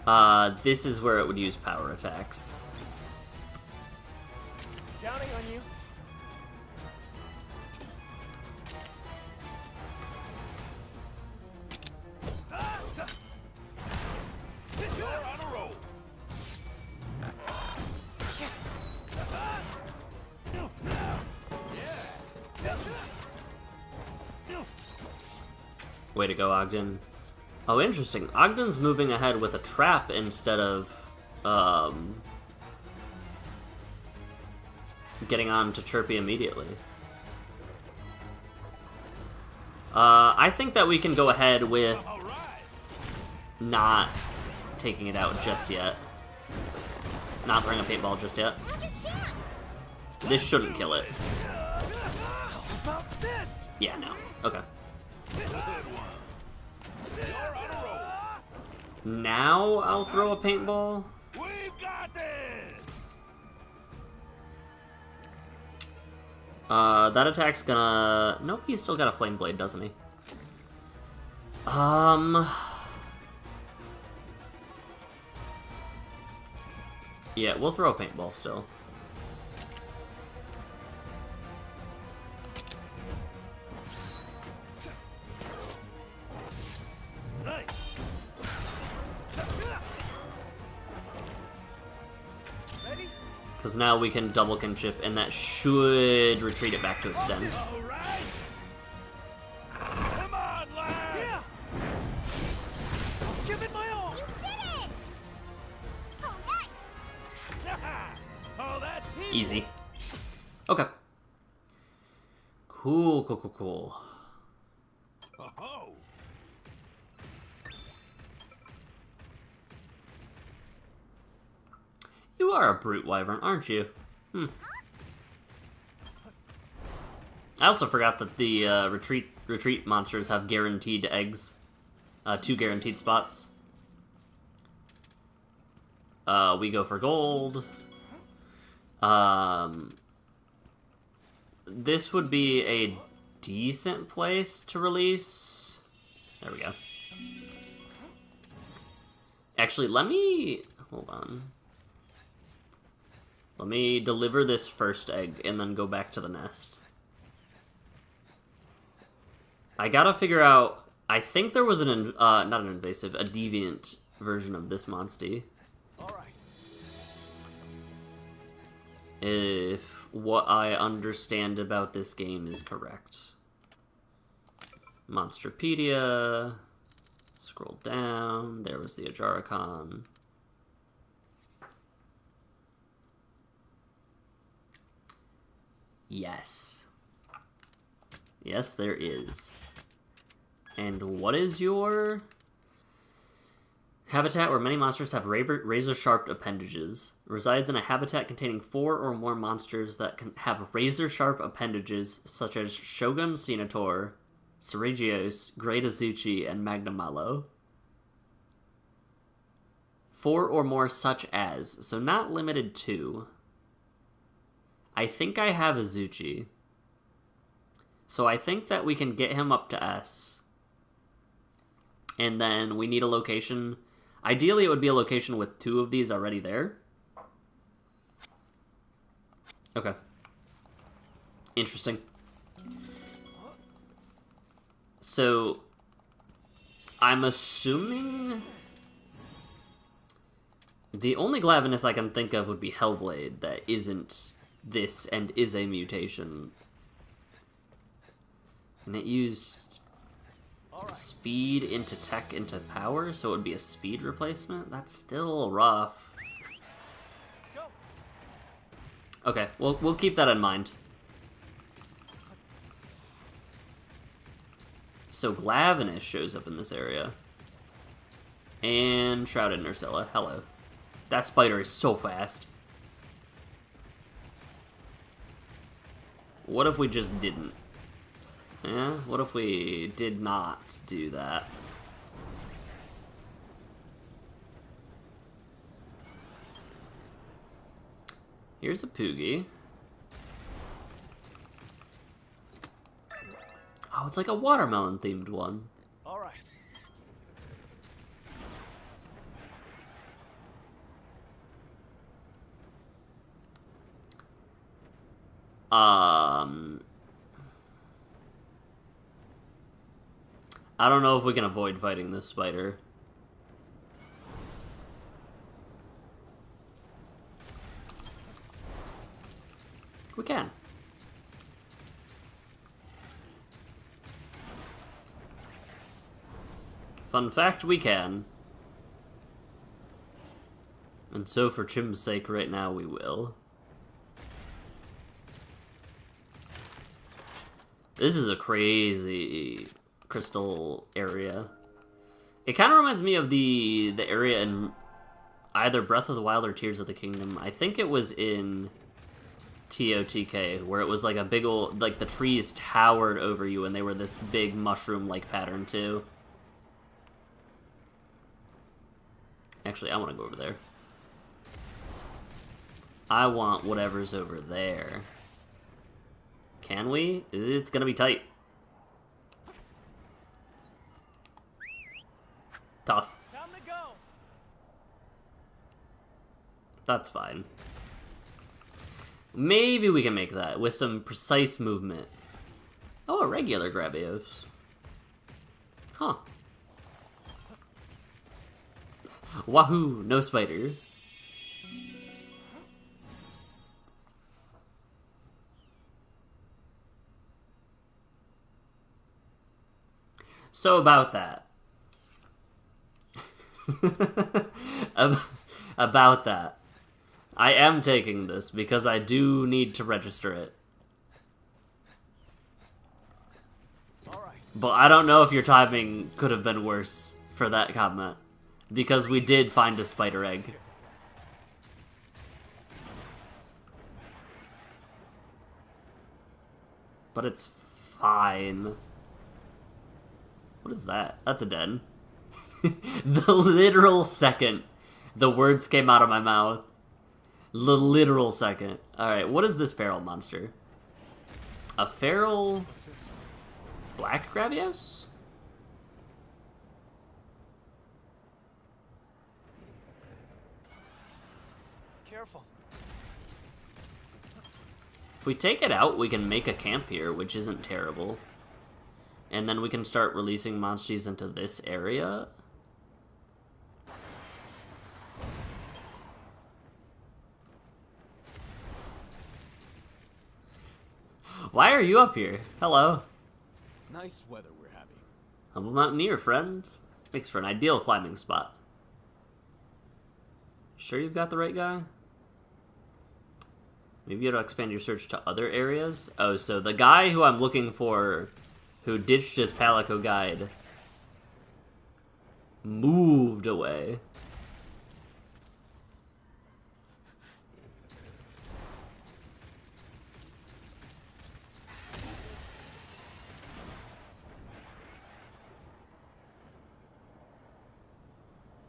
out! This is where it would use power attacks. Counting on you. You're on a roll. Yes. Way to go, Ogden. Oh, interesting. Ogden's moving ahead with a trap instead of, getting on to Chirpy immediately. I think that we can go ahead with All right. not taking it out just yet. Not throwing a paintball just yet. Now's your chance! This shouldn't kill it. How about this? Yeah, no. Okay. Good one. You're on a roll. Now I'll throw a paintball. We've got this. That attack's gonna... Nope, he's still got a flame blade, doesn't he? Yeah, we'll throw a paintball still. Nice. Ready? Because now we can double kinship, and that should retreat it back to its den. All right. Come on, lad. Yeah. Give it my all. You did it! Oh, nice! Oh, that's Easy. Okay. Cool. Oh. You are a brute wyvern, aren't you? I also forgot that the retreat monsters have guaranteed eggs. 2 guaranteed spots. We go for gold. This would be a decent place to release. There we go. Actually, let me... Hold on. Let me deliver this first egg and then go back to the nest. I gotta figure out... I think there was not an invasive, a deviant version of this monster. All right. If what I understand about this game is correct. Monsterpedia. Scroll down. There was the Ajaricon. Yes. Yes, there is. And what is your habitat where many monsters have razor-sharp appendages? Resides in a habitat containing 4 or more monsters that can have razor-sharp appendages, such as Shogun Senator, Saragios, Great Azuchi, and Magnamalo. 4 or more such as, so not limited to. I think I have Azuchi. So I think that we can get him up to S. And then we need a location. Ideally, it would be a location with 2 of these already there. Okay. Interesting. So, I'm assuming the only Glavenus I can think of would be Hellblade that isn't this and is a mutation. And it used speed into tech into power, so it would be a speed replacement? That's still rough. Okay, we'll keep that in mind. So Glavenus shows up in this area. And Shrouded Nursella. Hello. That spider is so fast. What if we just didn't? Yeah, what if we did not do that? Here's a Poogie. Oh, it's like a watermelon themed one. All right. I don't know if we can avoid fighting this spider. We can. Fun fact, we can. And so for Chim's sake right now, we will. This is a crazy crystal area. It kind of reminds me of the area in either Breath of the Wild or Tears of the Kingdom. I think it was in TOTK, where it was like a big old, like the trees towered over you and they were this big mushroom-like pattern too. Actually, I want to go over there. I want whatever's over there. Can we? It's gonna be tight. Tough. Time to go. That's fine. Maybe we can make that with some precise movement. Oh, a regular Grabios. Huh. Wahoo, no spider. So about that. About that. I am taking this because I do need to register it. All right. But I don't know if your timing could have been worse for that comment. Because we did find a spider egg. But it's fine. What is that? That's a den. The literal second the words came out of my mouth. The literal second. Alright, what is this feral monster? A feral black Gravios? Careful. If we take it out, we can make a camp here, which isn't terrible. And then we can start releasing monsters into this area. Why are you up here? Hello. Nice weather we're having. Humble mountaineer, friend. Makes for an ideal climbing spot. Sure you've got the right guy? Maybe you ought to expand your search to other areas? Oh, so the guy who I'm looking for, who ditched his Palico guide, moved away.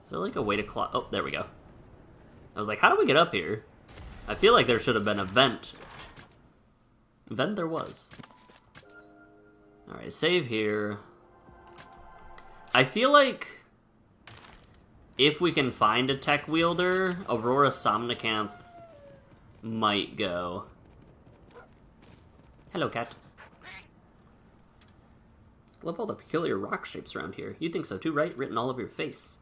Is there like a way to climb? Oh, there we go. I was like, how do we get up here? I feel like there should have been a vent. Vent there was. Alright, save here. I feel like if we can find a tech wielder, Aurora Somnicanth might go. Hello, cat. Love all the peculiar rock shapes around here. You think so too, right? Written all over your face.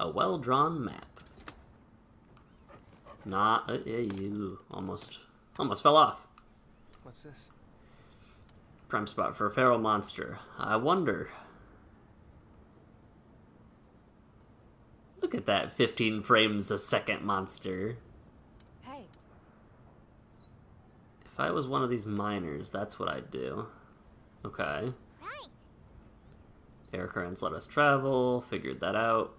A well-drawn map. Not you almost fell off. What's this? Prime spot for a feral monster. I wonder. Look at that 15 frames a second monster. Hey, If I was one of these miners, that's what I'd do. Okay. Right. Air currents let us travel. Figured that out.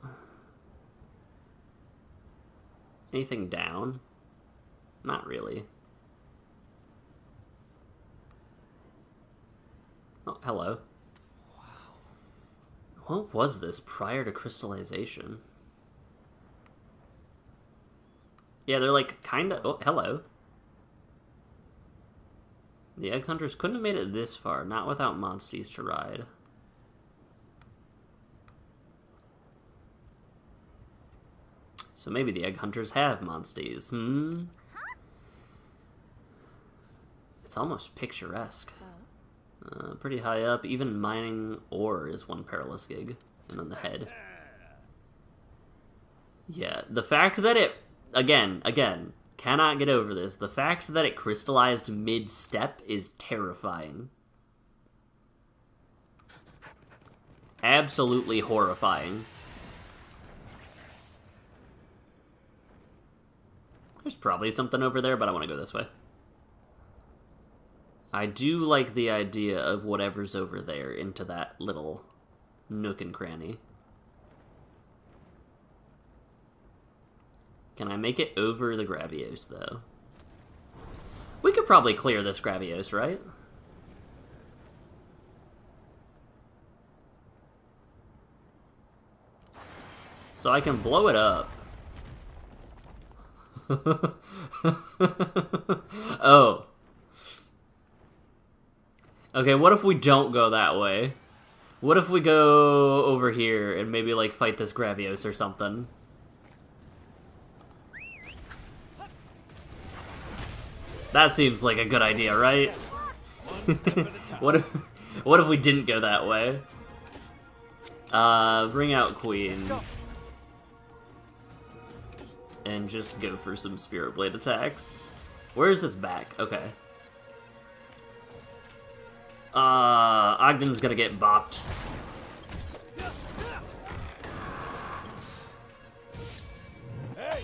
Anything down? Not really. Oh, hello. Wow. What was this prior to crystallization? Yeah, they're like kinda... Oh, hello. The Egg Hunters couldn't have made it this far, not without monsties to ride. So maybe the Egg Hunters have monsties, hmm? It's almost picturesque. Pretty high up, even mining ore is one perilous gig. And on the head. Yeah, the fact that it... Again, cannot get over this. The fact that it crystallized mid-step is terrifying. Absolutely horrifying. There's probably something over there, but I want to go this way. I do like the idea of whatever's over there into that little nook and cranny. Can I make it over the Gravios, though? We could probably clear this Gravios, right? So I can blow it up. Oh. Okay, what if we don't go that way? What if we go over here and maybe, like, fight this Gravios or something? That seems like a good idea, right? What if we didn't go that way? Bring out Queen. And just go for some Spirit Blade attacks. Where's its back? Okay. Ogden's gonna get bopped. Hey!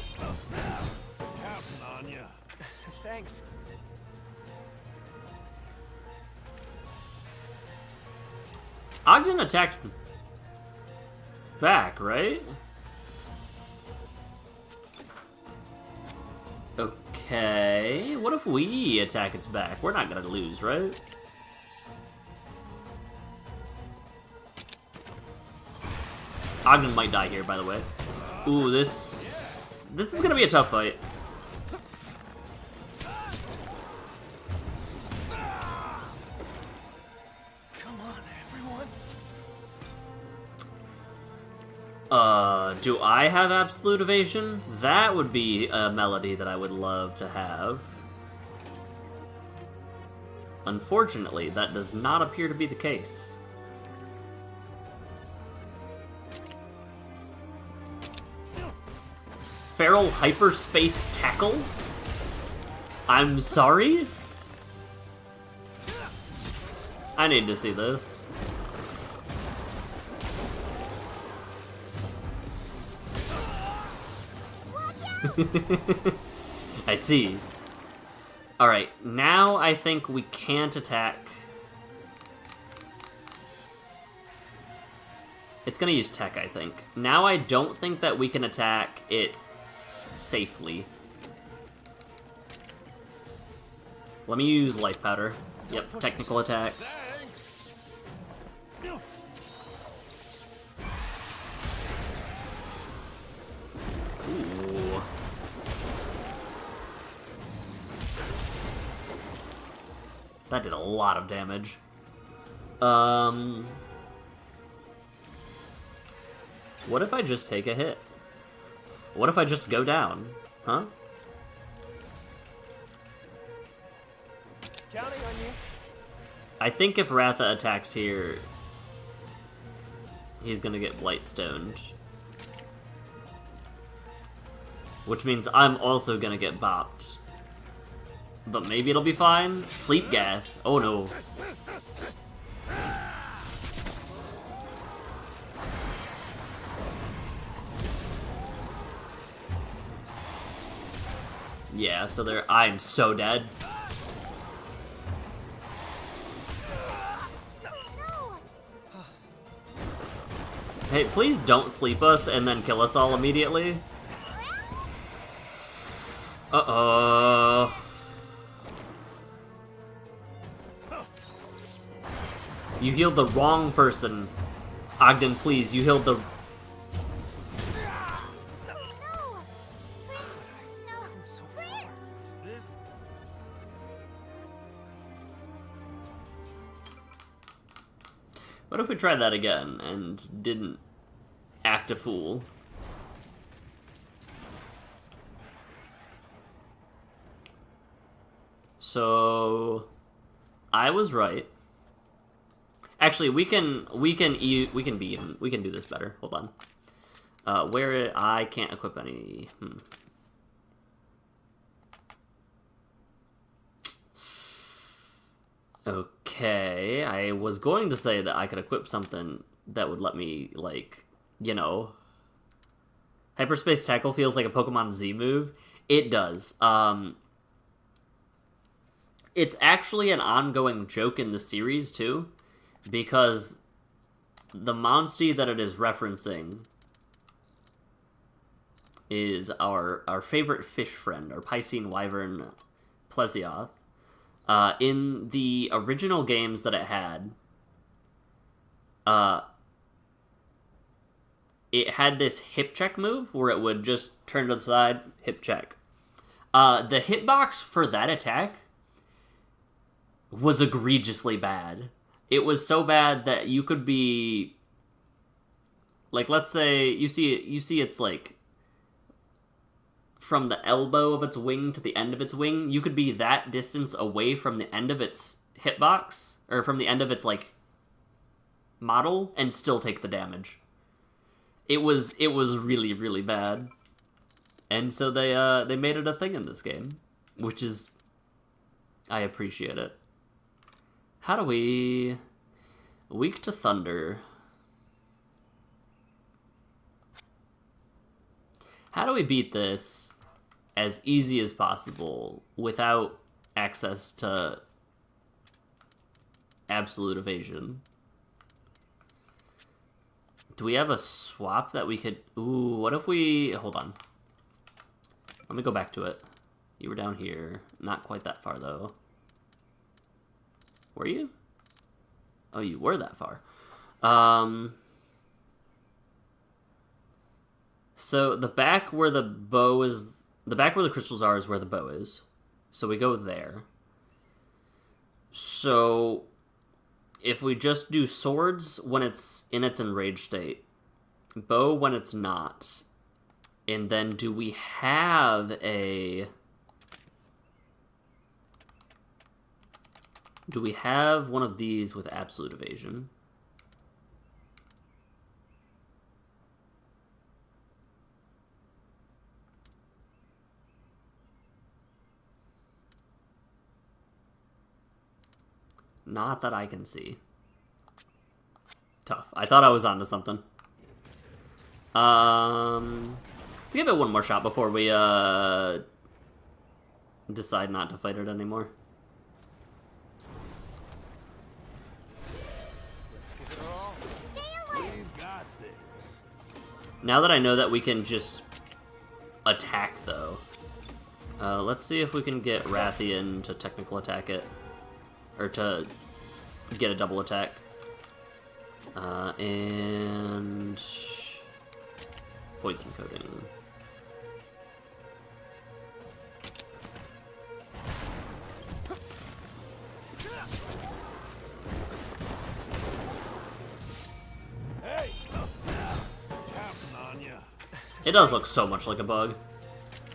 Counting on ya. Thanks. Ogden attacked the back, right? Okay, what if we attack its back? We're not gonna lose, right? Ogden might die here, by the way. Ooh, this is gonna be a tough fight. Come on, everyone. Do I have absolute evasion? That would be a melody that I would love to have. Unfortunately, that does not appear to be the case. Feral hyperspace tackle? I'm sorry? I need to see this. I see. Alright, now I think we can't attack. It's gonna use tech, I think. Now I don't think that we can attack it safely. Let me use life powder. Yep, technical attacks. Ooh. That did a lot of damage. What if I just take a hit? What if I just go down? Huh? Counting on you. I think if Ratha attacks here, he's gonna get Blightstoned. Which means I'm also gonna get bopped. But maybe it'll be fine. Sleep gas. Oh no. Yeah, so I'm so dead. Hey, please don't sleep us and then kill us all immediately. Uh-oh. You healed the wrong person. Ogden, please, you healed the... What if we tried that again and didn't act a fool? So I was right. Actually, we can do this better. Hold on. Where I can't equip any. Okay, I was going to say that I could equip something that would let me, like, you know... Hyperspace Tackle feels like a Pokemon Z move. It does. It's actually an ongoing joke in the series, too, because the Monstie that it is referencing is our favorite fish friend, our Piscine Wyvern Plesioth. In the original games that it had this hip check move where it would just turn to the side, hip check. The hitbox for that attack was egregiously bad. It was so bad that you could be... Like, let's say you see it's like from the elbow of its wing to the end of its wing, you could be that distance away from the end of its hitbox, or from the end of its, like, model, and still take the damage. It was really, really bad. And so they made it a thing in this game, which is... I appreciate it. How do we... Weak to Thunder. How do we beat this as easy as possible without access to absolute evasion? Do we have a swap that we could... Ooh, what if we... Hold on. Let me go back to it. You were down here. Not quite that far, though. Were you? Oh, you were that far. So the back where the bow is... The back where the crystals are is where the bow is. So we go there. So if we just do swords when it's in its enraged state, bow when it's not, and then do we have a... Do we have one of these with absolute evasion? Not that I can see. Tough. I thought I was onto something. Let's give it one more shot before we, decide not to fight it anymore. Let's give it our all. We've got this. Now that I know that we can just attack, though, let's see if we can get Rathian to technical attack it. Or to get a double attack. And poison coating. Hey! Counting on ya. It does look so much like a bug.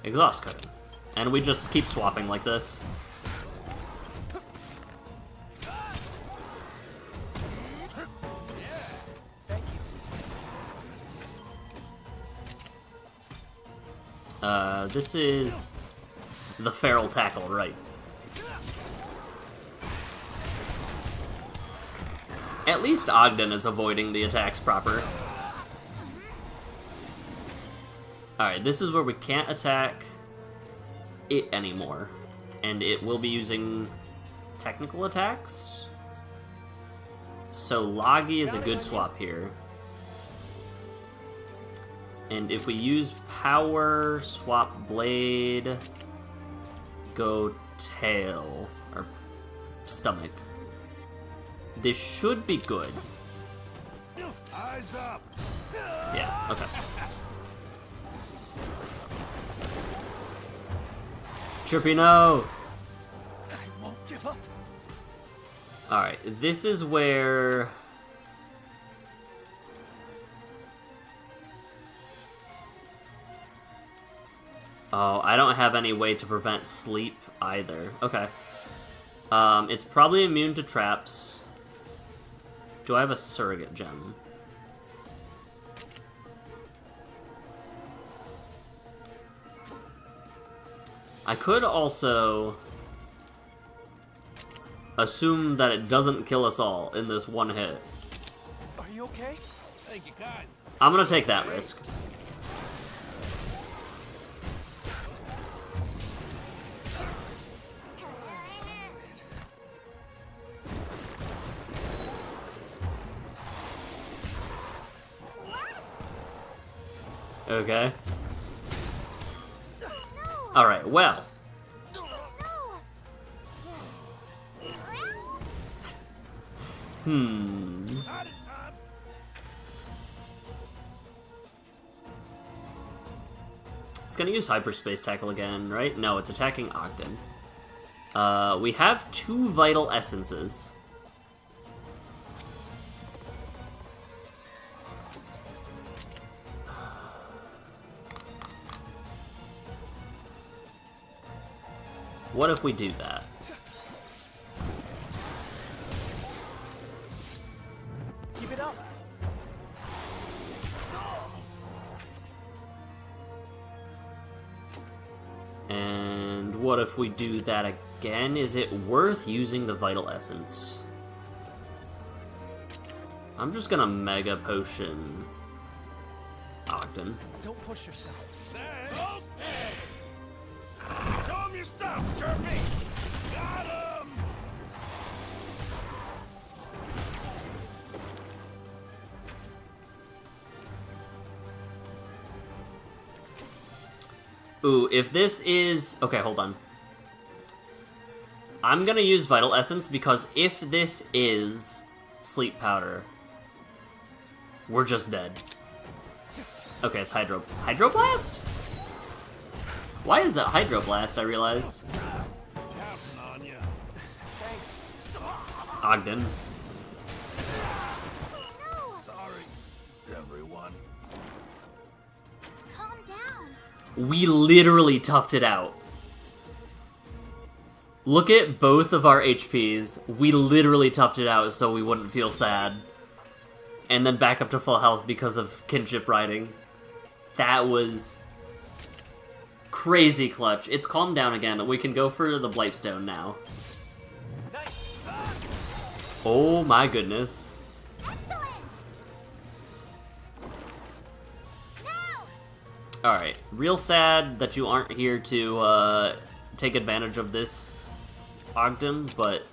Exhaust coating. And we just keep swapping like this. This is the feral tackle, right? At least Ogden is avoiding the attacks proper. Alright, this is where we can't attack it anymore. And it will be using technical attacks. So Loggy is a good swap here. And if we use power, swap blade, go tail, or stomach, this should be good. Eyes up. Yeah, okay. Trippy, no! I won't give up. Alright, this is where... Oh, I don't have any way to prevent sleep either. Okay. It's probably immune to traps. Do I have a surrogate gem? I could also assume that it doesn't kill us all in this one hit. Are you okay? Thank you, kind. I'm gonna take that risk. Okay. Alright, well. Not in time. It's gonna use hyperspace tackle again, right? No, it's attacking Ogden. We have 2 vital essences. What if we do that? Keep it up. And what if we do that again? Is it worth using the vital essence? I'm just gonna mega potion Ogden. Don't push yourself. Thanks. Okay. Show him your stuff, Chirpy. Got him. Ooh, if this is... Okay, hold on. I'm gonna use Vital Essence because if this is Sleep Powder, we're just dead. Okay, it's Hydroblast? Why is it Hydroblast, I realized? Counting on you. Thanks. Ogden. Sorry, everyone. Calm down. We literally toughed it out. Look at both of our HPs. We literally toughed it out so we wouldn't feel sad. And then back up to full health because of kinship riding. That was crazy clutch. It's calmed down again. We can go for the Blightstone now. Nice. Oh my goodness. Excellent! Now! Alright, real sad that you aren't here to take advantage of this Ogden, but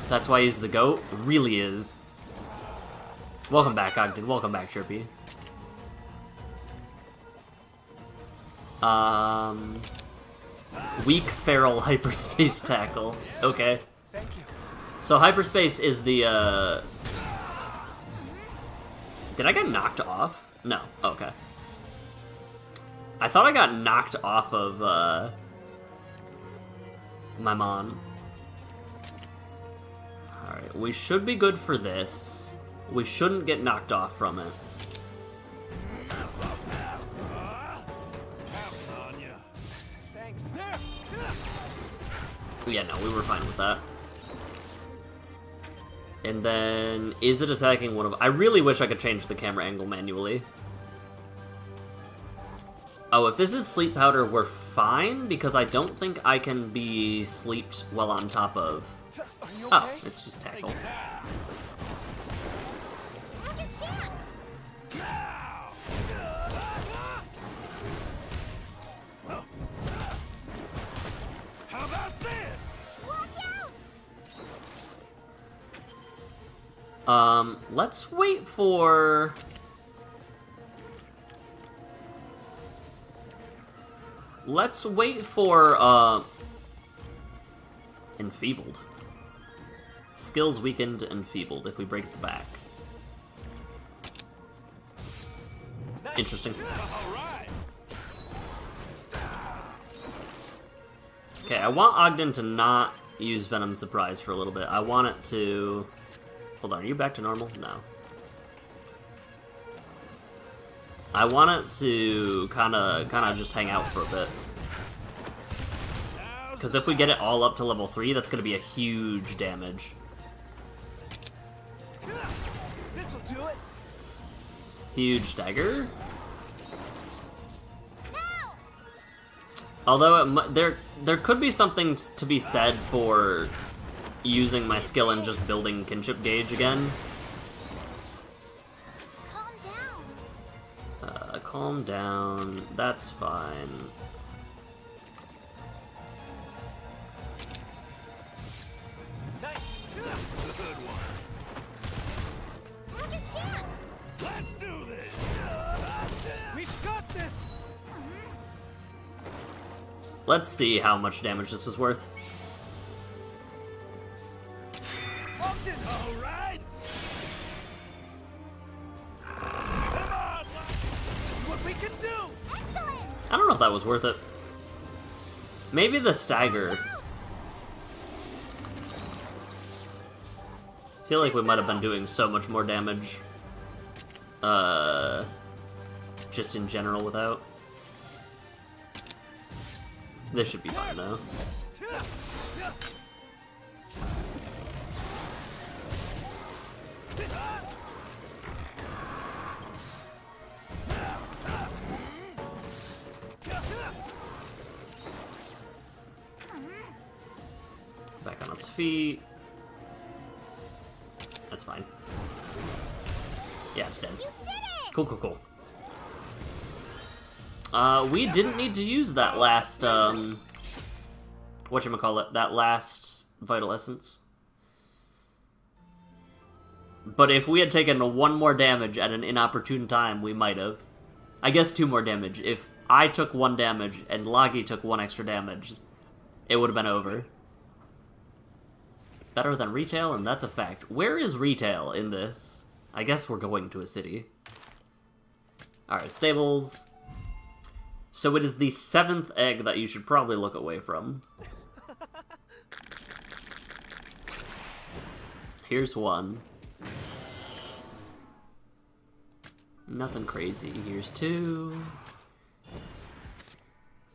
that's why he's the GOAT. Really is. Welcome back, Ogden. Welcome back, Chirpy. Weak feral hyperspace tackle. Okay. Thank you. So hyperspace is the Did I get knocked off? No. Okay. I thought I got knocked off of my mon. Alright, we should be good for this. We shouldn't get knocked off from it. Counting on ya. Thanks. Yeah, no, we were fine with that. And then, is it attacking one of... I really wish I could change the camera angle manually. Oh, if this is sleep powder, we're fine, because I don't think I can be sleeped while on top of... Are you okay? Oh, it's just tackle. Now's your chance! How about this? Watch out! Let's wait for... Let's wait for, Enfeebled. Skills weakened, enfeebled, if we break its back. Nice. Interesting. All right. Okay, I want Ogden to not use Venom Surprise for a little bit. I want it to... Hold on, are you back to normal? No. I want it to kind of just hang out for a bit. Because if we get it all up to level 3, that's going to be a huge damage. This'll do it. Huge stagger. Now! Although there could be something to be said for using my skill and just building kinship gauge again. Calm down. Calm down. That's fine. Nice. Good one. Now's your chance! Let's do this. We've got this. Let's see how much damage this is worth. Ogden. All right. Come on. See what we can do. Excellent! I don't know if that was worth it. Maybe the stagger. Out! I feel like we might have been doing so much more damage. Just in general without. This should be fine though. Back on its feet. That's fine. Yeah, it's dead. You did it! Cool, cool, cool. We didn't need to use that last, whatchamacallit, that last Vital Essence. But if we had taken one more damage at an inopportune time, we might have. I guess 2 more damage. If I took 1 damage and Lagi took 1 extra damage, it would have been over. Better than retail, and that's a fact. Where is retail in this? I guess we're going to a city. Alright, stables. So it is the 7th egg that you should probably look away from. Here's 1. Nothing crazy. Here's 2.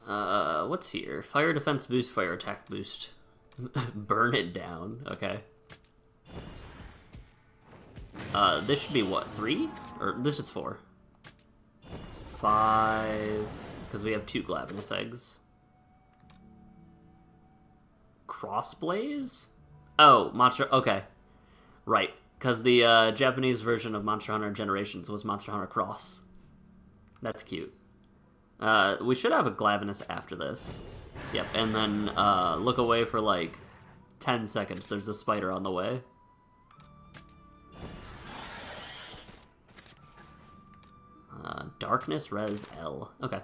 What's here? Fire defense boost, fire attack boost. Burn it down. Okay. This should be what, 3? Or this is 4. 5. Because we have 2 Glavenus eggs. Crossblaze? Oh, Monster... Okay. Right. Because the Japanese version of Monster Hunter Generations was Monster Hunter Cross. That's cute. We should have a Glavenus after this. Yep, and then look away for like 10 seconds. There's a spider on the way. Darkness Res L. Okay.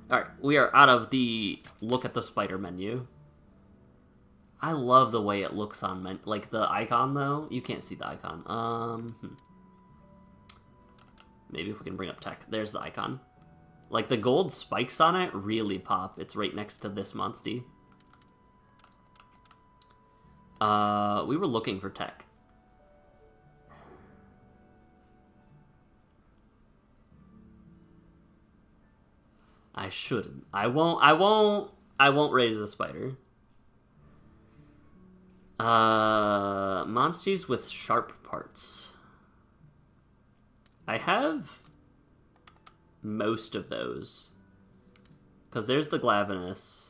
Alright, we are out of the look at the spider menu. I love the way it looks on like the icon though. You can't see the icon. Maybe if we can bring up tech. There's the icon. Like the gold spikes on it really pop. It's right next to this Monstie. We were looking for tech. I shouldn't. I won't raise a spider. Monsties with sharp parts. I have most of those. Because there's the Glavenus.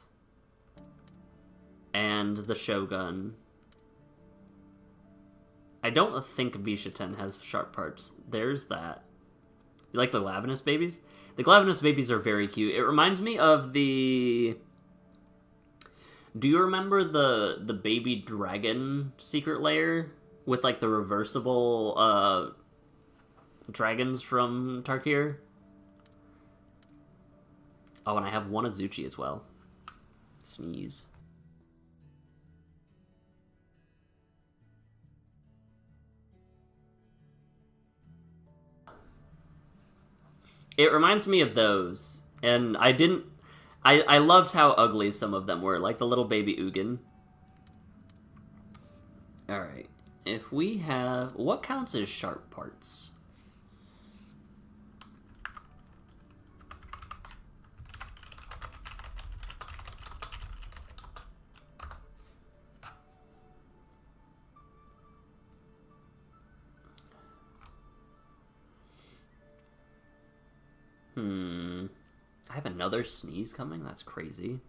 And the Shogun. I don't think Bishaten has sharp parts. There's that. You like the Glavenus babies? The Glavenus babies are very cute. It reminds me of the... Do you remember the baby dragon secret lair? With, like, the reversible, dragons from Tarkir? Oh, and I have one Azuchi as well. Sneeze. It reminds me of those. And I loved how ugly some of them were, like the little baby Ugin. Alright. If we have... What counts as sharp parts? I have another sneeze coming? That's crazy.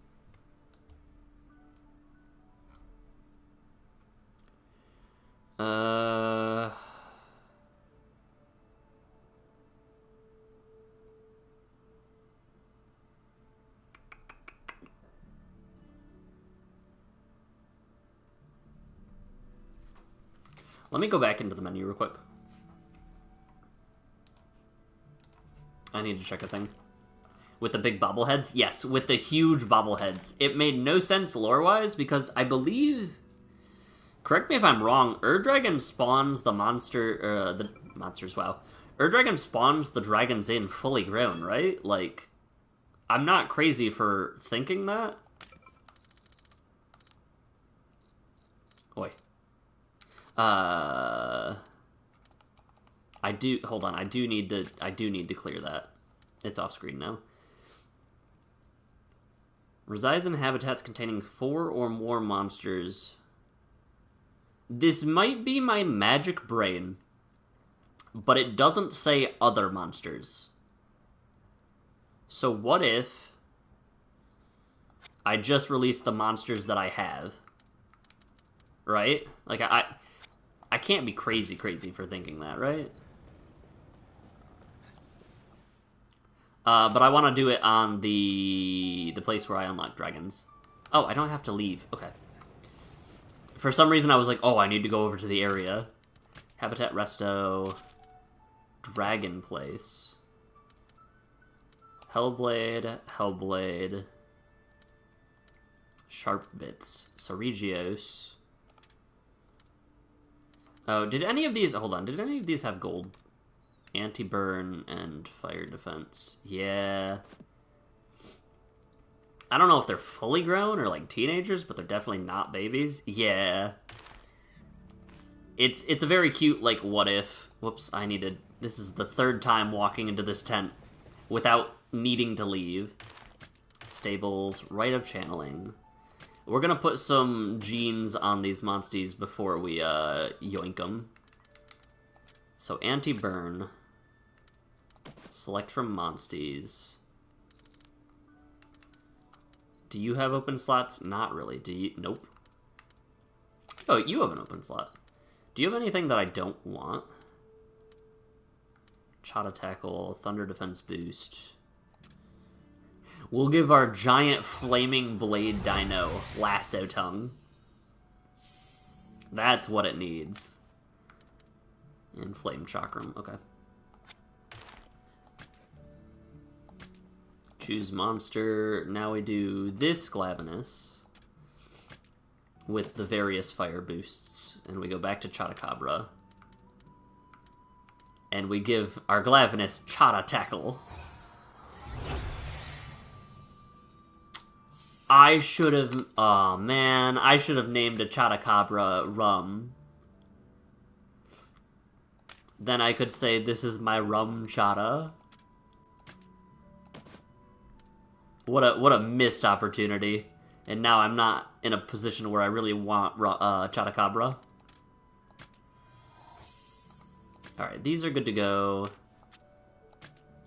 Let me go back into the menu real quick. I need to check a thing. With the big bobbleheads? Yes, with the huge bobbleheads. It made no sense lore-wise, because I believe... Correct me if I'm wrong, Ur-Dragon spawns the monster... the monsters, wow. Ur-Dragon spawns the dragons in fully grown, right? Like, I'm not crazy for thinking that. Oi. Hold on, I do need to clear that. It's off screen now. Resides in habitats containing 4 or more monsters. This might be my magic brain, but it doesn't say other monsters. So what if I just release the monsters that I have? Right? Like, I can't be crazy for thinking that, right? But I want to do it on the place where I unlock dragons. Oh, I don't have to leave. Okay. For some reason, I was like, oh, I need to go over to the area. Habitat Resto. Dragon Place. Hellblade. Sharp Bits. Ceregios. Oh, did any of these... Hold on. Did any of these have gold? Anti-burn and fire defense. Yeah. I don't know if they're fully grown or like teenagers, but they're definitely not babies. Yeah. It's a very cute, like, what if... Whoops, this is the 3rd time walking into this tent without needing to leave. Stables, Rite of Channeling. We're gonna put some genes on these monsties before we, yoink them. So, anti-burn. Select from monsties. Do you have open slots? Not really. Do you? Nope. Oh, you have an open slot. Do you have anything that I don't want? Chata Tackle, Thunder Defense Boost. We'll give our giant flaming blade dino Lasso Tongue. That's what it needs. And Flame Chakram, okay. Choose monster. Now we do this Glavenus with the various fire boosts. And we go back to Chatacabra. And we give our Glavenus Chata Tackle. I should have... Oh, man. I should have named a Chatacabra Rum. Then I could say, this is my Rum Chata. What a missed opportunity. And now I'm not in a position where I really want Chatacabra. Alright, these are good to go.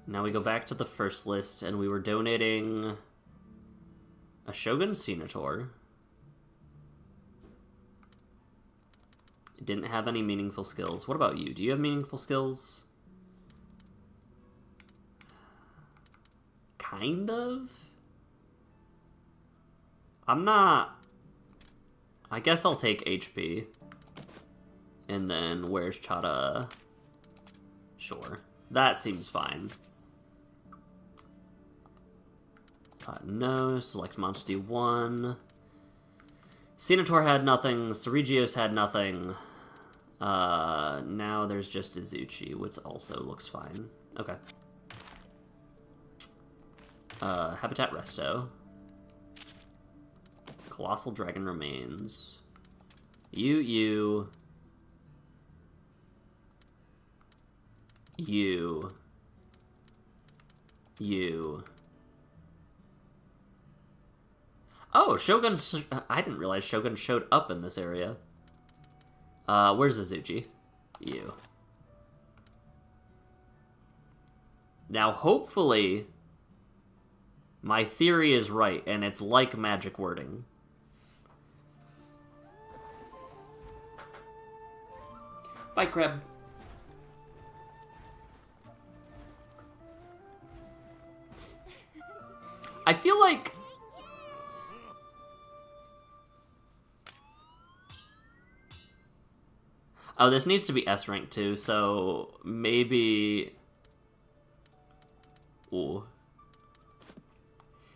Now we go back to the first list, and we were donating a Shogun Senator. It didn't have any meaningful skills. What about you? Do you have meaningful skills? Kind of? I'm not... I guess I'll take HP. And then, where's Chata? Sure. That seems fine. No, select monster D1. Senator had nothing, Ceregios had nothing. Now there's just Izuchi, which also looks fine. Okay. Habitat Resto. Colossal Dragon Remains. You. Oh, Shogun... I didn't realize Shogun showed up in this area. Where's Izuchi? You. Now, hopefully, my theory is right, and it's like magic wording. Bye, Crab. I feel like... Oh, this needs to be S rank too, so maybe... Ooh.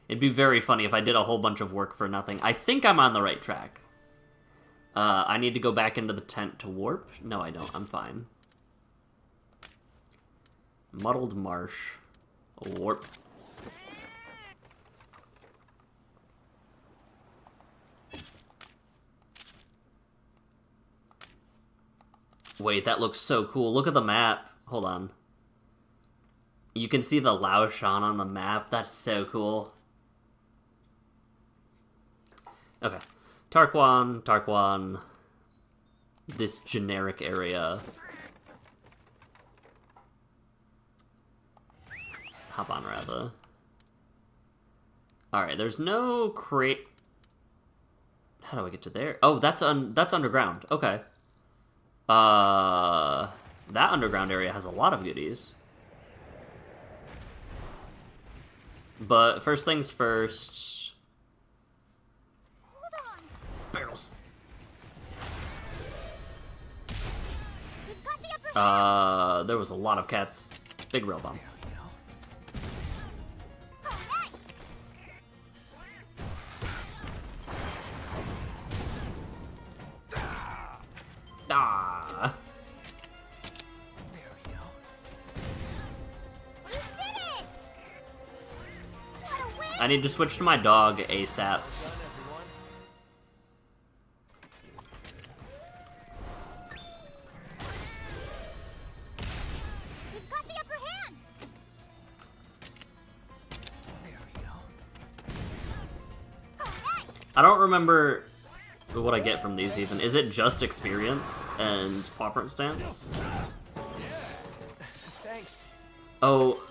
It'd be very funny if I did a whole bunch of work for nothing. I think I'm on the right track. I need to go back into the tent to warp? No, I don't. I'm fine. Muddled Marsh. Warp. Wait, that looks so cool. Look at the map. Hold on. You can see the Lao Shan on the map. That's so cool. Okay. Tarquan. This generic area. Hop on, rather. Alright, there's no crate... How do I get to there? Oh, that's underground. Okay. That underground area has a lot of goodies. But first things first... Hold on. Barrels. We've got the upper hand. There was a lot of cats. Big rail bomb. Ah. You did it! What a win! I need to switch to my dog ASAP. We've got the upper hand. I don't remember what I get from these even. Is it just experience and paw print stamps? Thanks. Oh,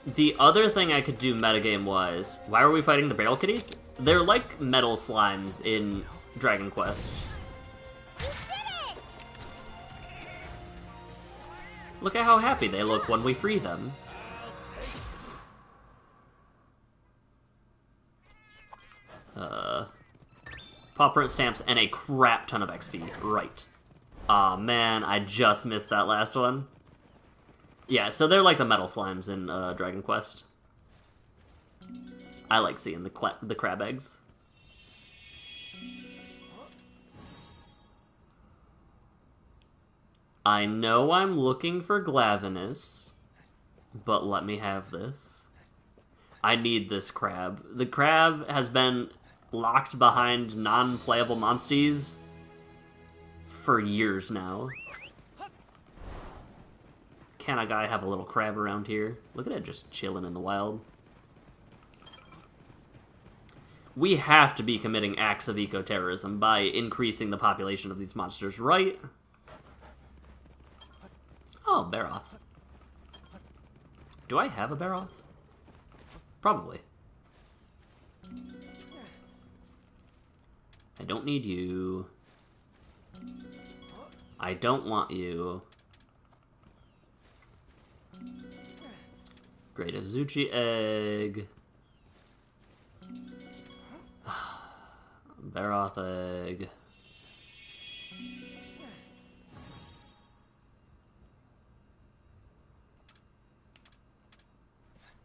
the other thing I could do metagame-wise... Why are we fighting the barrel kitties? They're like metal slimes in Dragon Quest. Look at how happy they look when we free them. Paw print stamps and a crap ton of XP. Right. Aw, man, I just missed that last one. Yeah, so they're like the metal slimes in Dragon Quest. I like seeing the crab eggs. I know I'm looking for Glavenus, but let me have this. I need this crab. The crab has been locked behind non-playable monsties for years now. Can a guy have a little crab around here? Look at it just chilling in the wild. We have to be committing acts of eco-terrorism by increasing the population of these monsters, right? Oh, Baroth. Do I have a Baroth? Probably. I don't need you. I don't want you. Great Azuchi egg. Baroth egg.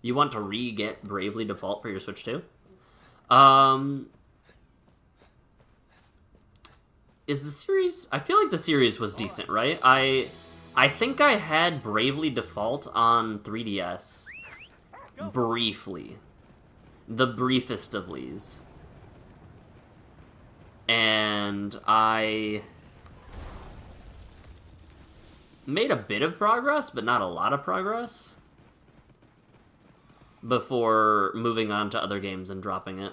You want to re-get Bravely Default for your Switch too? Is the series... I feel like the series was decent, right? I think I had Bravely Default on 3DS. Briefly. The briefest of these. And I made a bit of progress, but not a lot of progress, before moving on to other games and dropping it.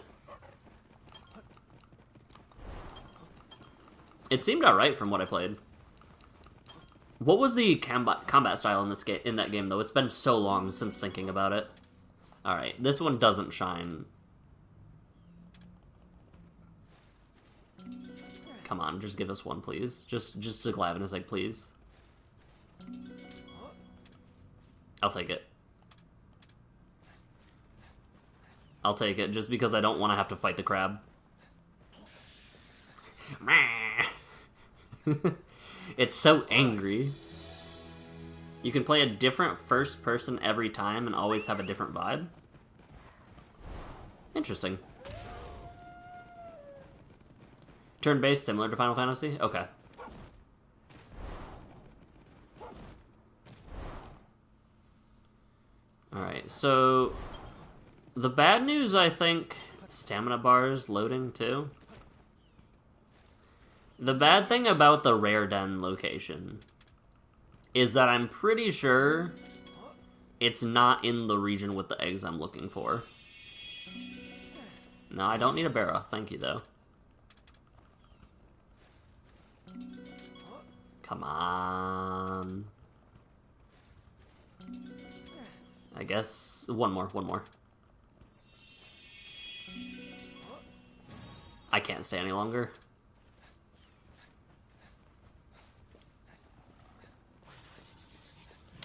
It seemed alright from what I played. What was the combat style in that game, though? It's been so long since thinking about it. Alright, this one doesn't shine. Come on, just give us one, please. Just a Glavenus egg, please. I'll take it. I'll take it, just because I don't want to have to fight the crab. It's so angry. You can play a different first person every time and always have a different vibe. Interesting. Turn-based, similar to Final Fantasy? Okay. Alright, so... the bad news, I think... stamina bars loading, too. The bad thing about the Rare Den location is that I'm pretty sure it's not in the region with the eggs I'm looking for. No, I don't need a Barra. Thank you, though. Come on. I guess one more. I can't stay any longer.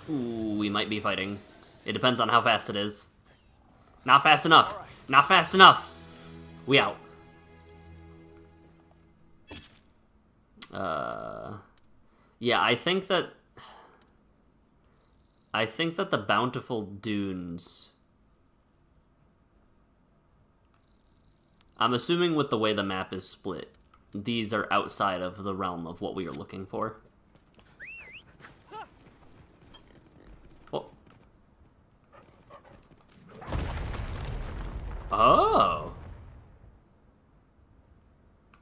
Ooh, we might be fighting. It depends on how fast it is. Not fast enough. Not fast enough. We out. Yeah, I think that the Bountiful Dunes... I'm assuming with the way the map is split, these are outside of the realm of what we are looking for. Oh. Oh.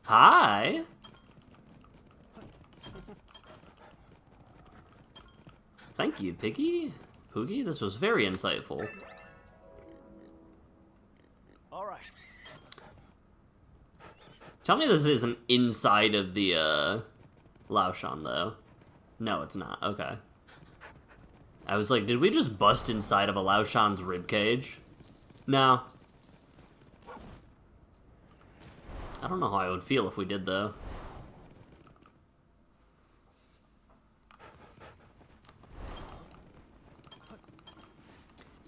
Hi. Thank you, Piggy. Poogie, this was very insightful. All right. Tell me this isn't inside of the, Laoshan, though. No, it's not. Okay. I was like, did we just bust inside of a Laoshan's ribcage? No. I don't know how I would feel if we did, though.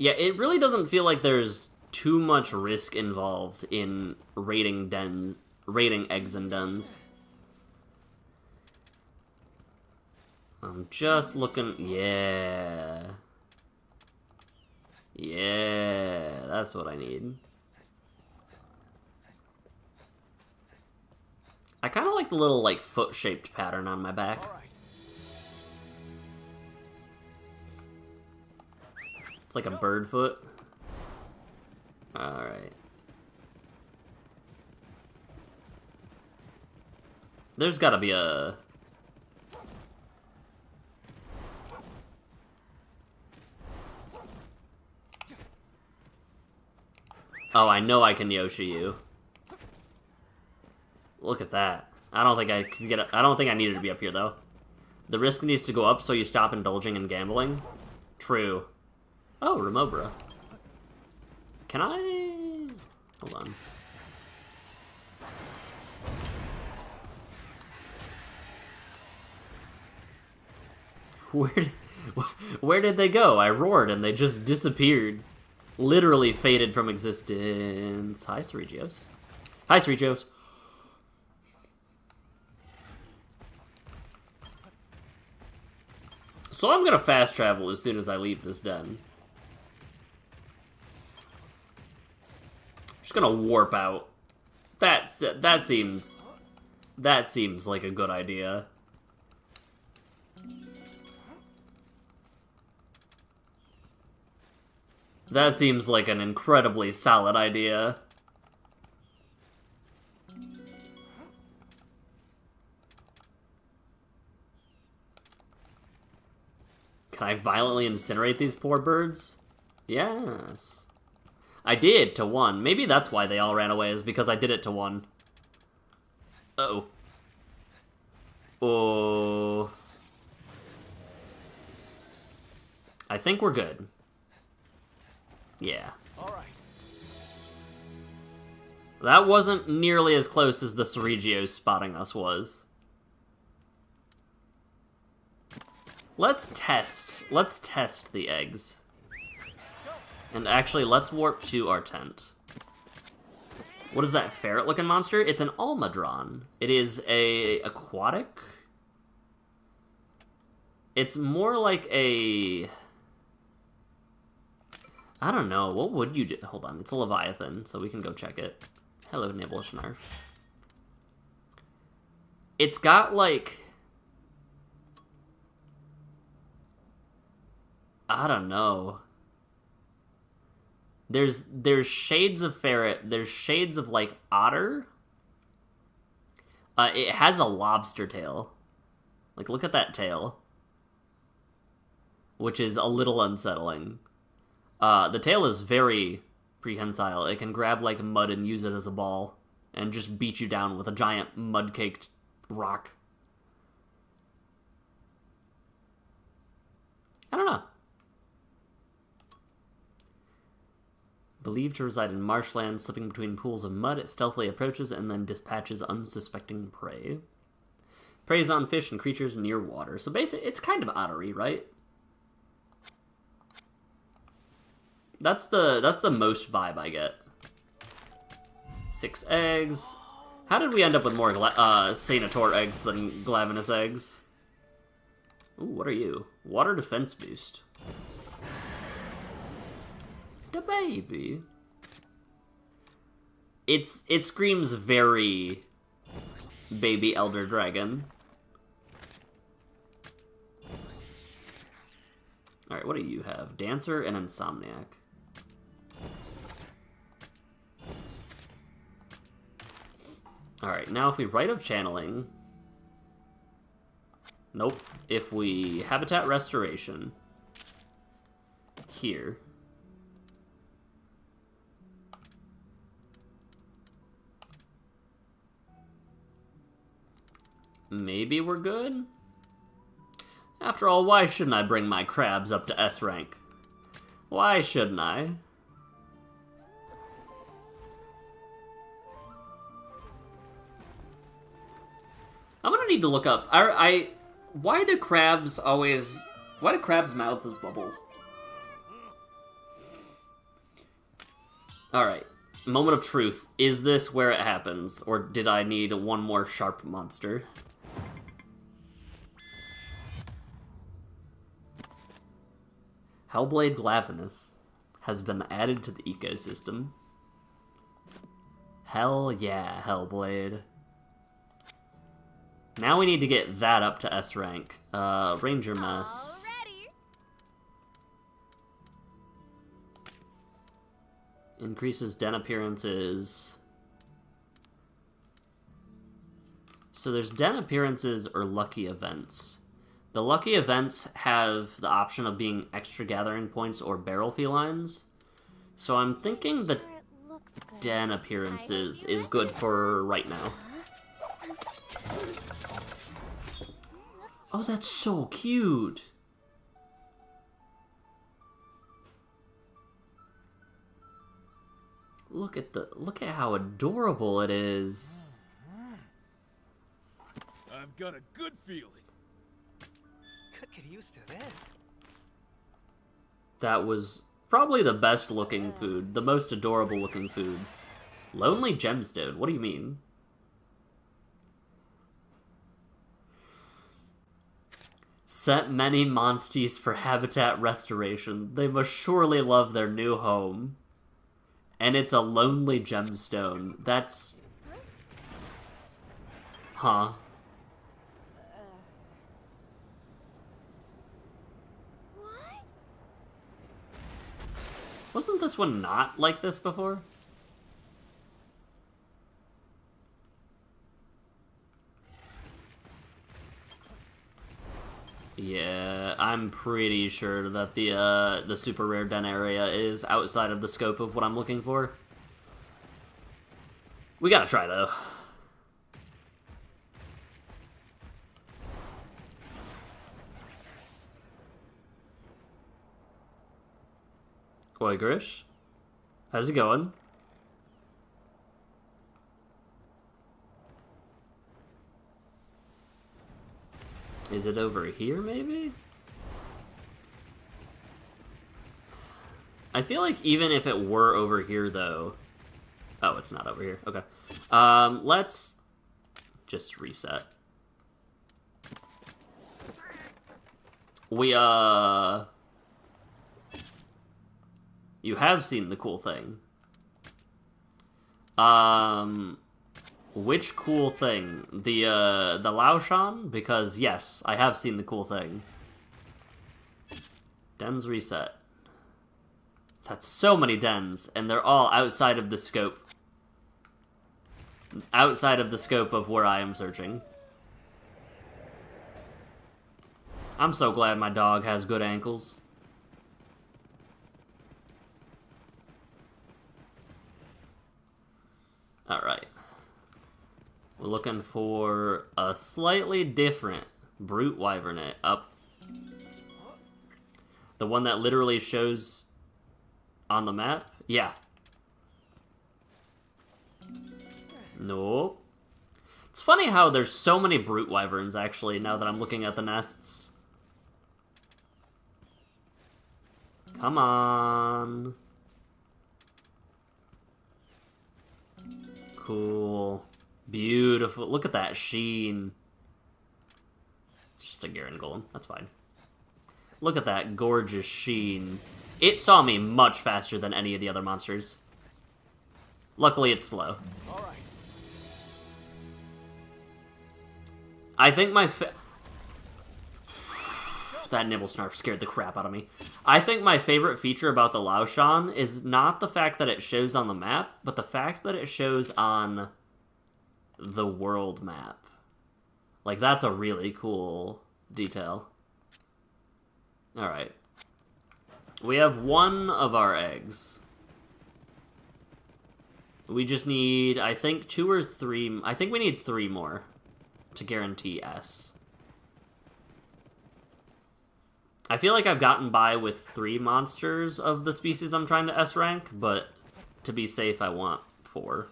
Yeah, it really doesn't feel like there's too much risk involved in raiding eggs and dens. I'm just looking... Yeah. Yeah, that's what I need. I kind of like the little, like, foot-shaped pattern on my back. All right. It's like a bird foot. Alright. There's gotta be a... Oh, I know I can Yoshi you. Look at that. I don't think I can get. I don't think I needed to be up here though. The risk needs to go up so you stop indulging in gambling. True. Oh, Remobra. Can I? Hold on. Where did they go? I roared and they just disappeared. Literally faded from existence. Hi, Ceregios. Hi, Ceregios. So I'm gonna fast travel as soon as I leave this den. Just gonna warp out. That seems like a good idea. That seems like an incredibly solid idea. Can I violently incinerate these poor birds? Yes. I did, to one. Maybe that's why they all ran away, is because I did it to one. Uh-oh. Oh. I think we're good. Yeah. All right. That wasn't nearly as close as the Ceregios spotting us was. Let's test the eggs. And actually, let's warp to our tent. What is that ferret-looking monster? It's an Almadron. It is a aquatic. It's more like a... I don't know. What would you do? Hold on. It's a Leviathan, so we can go check it. Hello, Nibblesnarf. It's got, like... I don't know. There's shades of ferret. There's shades of, like, otter. It has a lobster tail. Like, look at that tail. Which is a little unsettling. The tail is very prehensile. It can grab, like, mud and use it as a ball. And just beat you down with a giant mud-caked rock. I don't know. Believed to reside in marshlands, slipping between pools of mud, it stealthily approaches and then dispatches unsuspecting prey. Preys on fish and creatures near water. So basically, it's kind of ottery, right? That's the most vibe I get. 6 eggs. How did we end up with more Senator eggs than Glavenus eggs? Ooh, what are you? Water defense boost. The baby. It screams very baby elder dragon. Alright, what do you have? Dancer and Insomniac. Alright, now if we Rite of Channeling... Nope. If we Habitat Restoration... Here... Maybe we're good? After all, why shouldn't I bring my crabs up to S rank? Why shouldn't I? I'm gonna need to look up. Why do crabs mouths bubble? Alright. Moment of truth. Is this where it happens? Or did I need one more sharp monster? Hellblade Glavenus has been added to the ecosystem. Hell yeah, Hellblade. Now we need to get that up to S rank. Ranger Mess. Already. Increases den appearances. So there's den appearances or lucky events. The lucky events have the option of being extra gathering points or barrel felines. So I'm thinking the Sure it looks good. den appearances is good for right now. Oh, that's so cute. Look at how adorable it is. I've got a good feeling. Could get used to this. That was probably the best looking food, the most adorable looking food. Lonely Gemstone, what do you mean? Set many monsties for habitat restoration. They must surely love their new home. And it's a lonely gemstone. That's... Huh. What? Wasn't this one not like this before? Yeah, I'm pretty sure that the super rare den area is outside of the scope of what I'm looking for. We gotta try though. Oi, Grish. How's it going? Is it over here, maybe? I feel like even if it were over here, though... Oh, it's not over here. Okay. Let's just reset. We, You have seen the cool thing. Which cool thing? The Laoshan? Because, yes, I have seen the cool thing. Dens reset. That's so many dens, and they're all outside of the scope. Outside of the scope of where I am searching. I'm so glad my dog has good ankles. Alright. We're looking for a slightly different Brute Wyvernet up. The one that literally shows on the map? Yeah. Nope. It's funny how there's so many Brute Wyverns, actually, now that I'm looking at the nests. Come on. Cool. Beautiful. Look at that sheen. It's just a Garen Golem. That's fine. Look at that gorgeous sheen. It saw me much faster than any of the other monsters. Luckily, it's slow. All right. I think my that Nibble Snarf scared the crap out of me. I think my favorite feature about the Laoshan is not the fact that it shows on the map, but the fact that it shows on the world map. Like, that's a really cool detail. Alright. We have one of our eggs. We just need, I think, 2 or 3... I think we need 3 more to guarantee S. I feel like I've gotten by with 3 monsters of the species I'm trying to S rank, but to be safe, I want 4.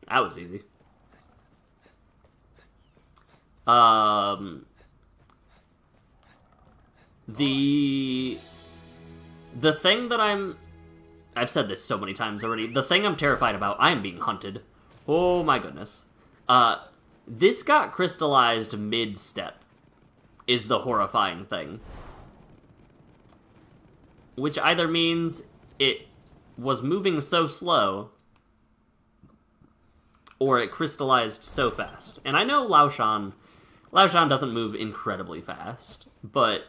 That was easy. The thing that I've said this so many times already. The thing I'm terrified about, I am being hunted. Oh my goodness. This got crystallized mid-step, is the horrifying thing. Which either means it was moving so slow, or it crystallized so fast. And I know Lao Shan doesn't move incredibly fast, but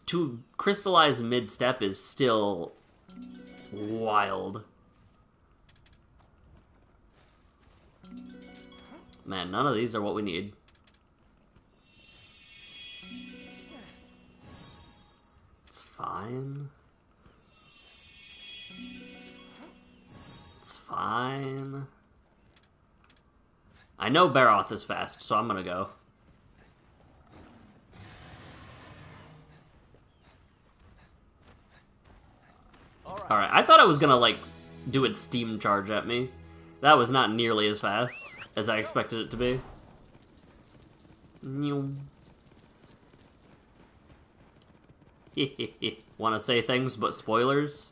to crystallize mid-step is still wild. Man, none of these are what we need. It's fine. It's fine. I know Baroth is fast, so I'm gonna go. Alright, I thought I was gonna, like, do its steam charge at me. That was not nearly as fast as I expected it to be. Wanna say things but spoilers?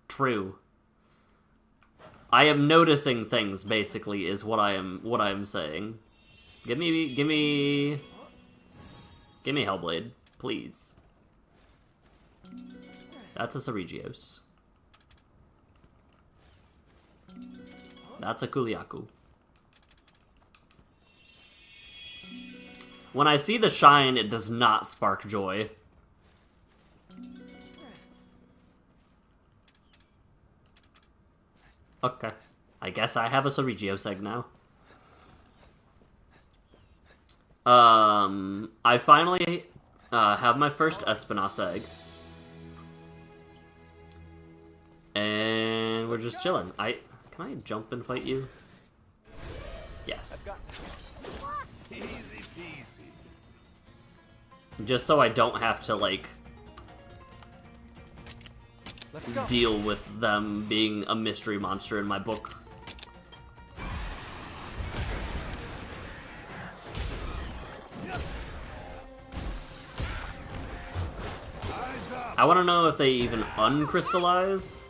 True. I am noticing things, basically, is what I am saying. Give me Hellblade, please. That's a Ceregios. That's a Kuliaku. When I see the shine, it does not spark joy. Okay. I guess I have a Ceregios egg now. I finally have my first Espinosa egg. And we're just chilling. Can I jump and fight you? Yes. Easy peasy. Just so I don't have to, like, Let's go. deal with them being a mystery monster in my book. Eyes up. I want to know if they even uncrystallize.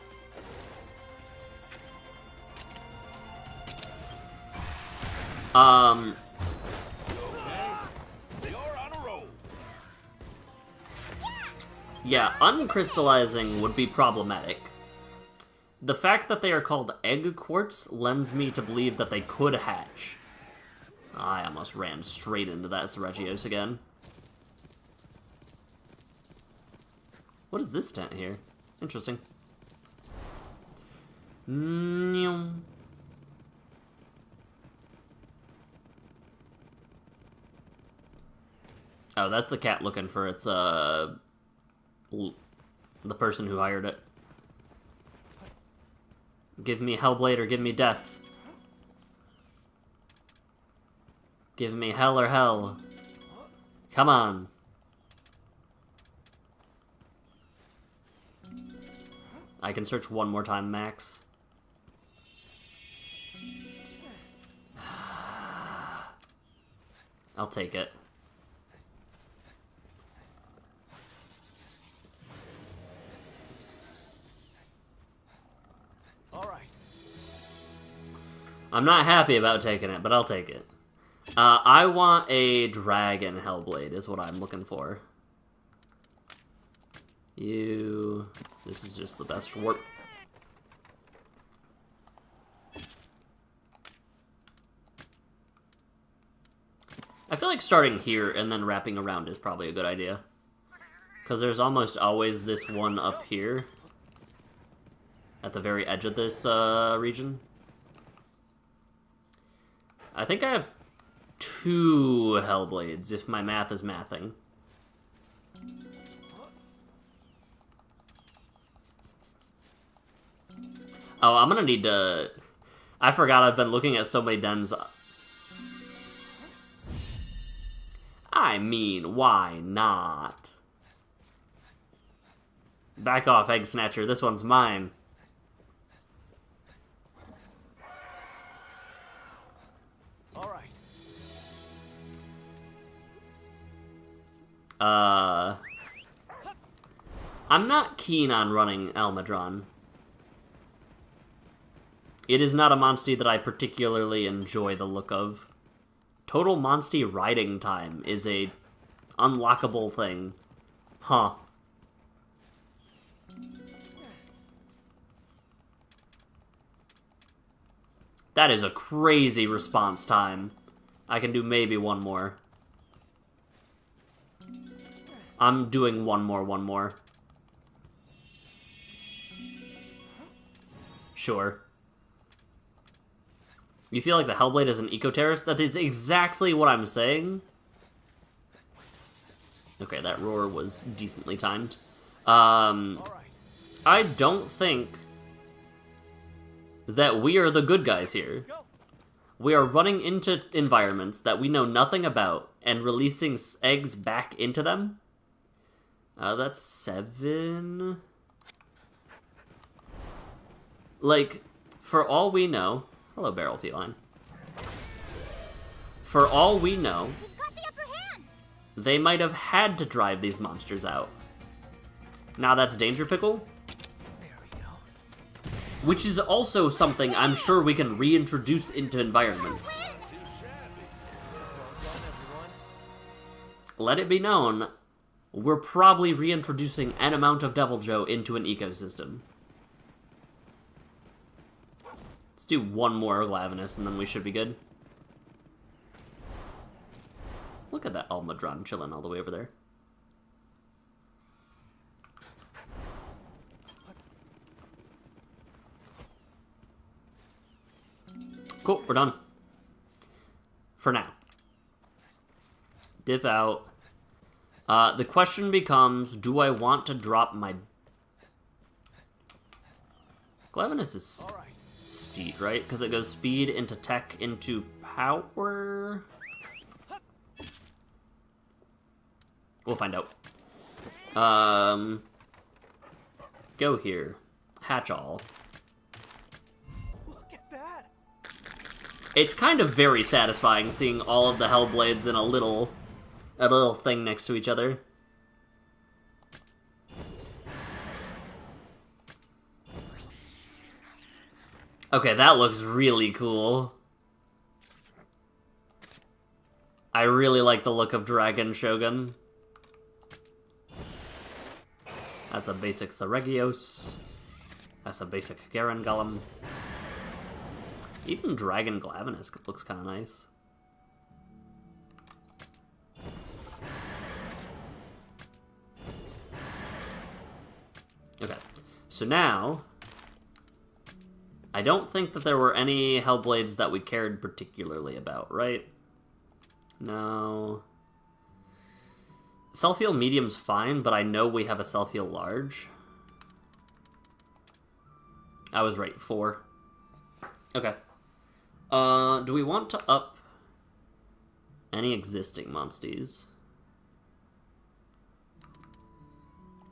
You're on a roll. Yeah, uncrystallizing would be problematic. The fact that they are called egg quartz lends me to believe that they could hatch. I almost ran straight into that Ceregios again. What is this tent here? Interesting. Oh, that's the cat looking for its, the person who hired it. Give me Hellblade or give me death. Give me hell or hell. Come on. I can search one more time, Max. I'll take it. I'm not happy about taking it, but I'll take it. I want a dragon Hellblade, is what I'm looking for. This is just the best warp. I feel like starting here and then wrapping around is probably a good idea. Because there's almost always this one up here. At the very edge of this region. I think I have 2 Hellblades, if my math is mathing. Oh, I'm gonna need to... I forgot I've been looking at so many dens. I mean, why not? Back off, Egg Snatcher. This one's mine. I'm not keen on running Almadron. It is not a monstie that I particularly enjoy the look of. Total monstie riding time is a unlockable thing. Huh. That is a crazy response time. I can do maybe one more. I'm doing one more. Sure. You feel like the Hellblade is an eco-terrorist? That is exactly what I'm saying. Okay, that roar was decently timed. I don't think that we are the good guys here. We are running into environments that we know nothing about and releasing eggs back into them. That's 7. Like, for all we know... Hello, Barrel Feline. For all we know, they might have had to drive these monsters out. Now that's Danger Pickle. There we go. Which is also something I'm sure we can reintroduce into environments. Well done, everyone. Let it be known, we're probably reintroducing an amount of Deviljho into an ecosystem. Let's do one more Glavenus and then we should be good. Look at that Almadron chilling all the way over there. Cool, we're done. For now. Dip out. The question becomes, do I want to drop my... Glavenus is speed, right? Because it goes speed into tech into power... We'll find out. Go here. Hatch all. Look at that. It's kind of very satisfying seeing all of the Hellblades in a little thing next to each other. Okay, that looks really cool. I really like the look of Dragon Shogun. That's a basic Seregios. That's a basic Garen Golem. Even Dragon Glavenus looks kind of nice. Okay, so now... I don't think that there were any Hellblades that we cared particularly about, right? No... Self-heal medium's fine, but I know we have a self-heal large. I was right, 4. Okay. Do we want to up any existing monsties?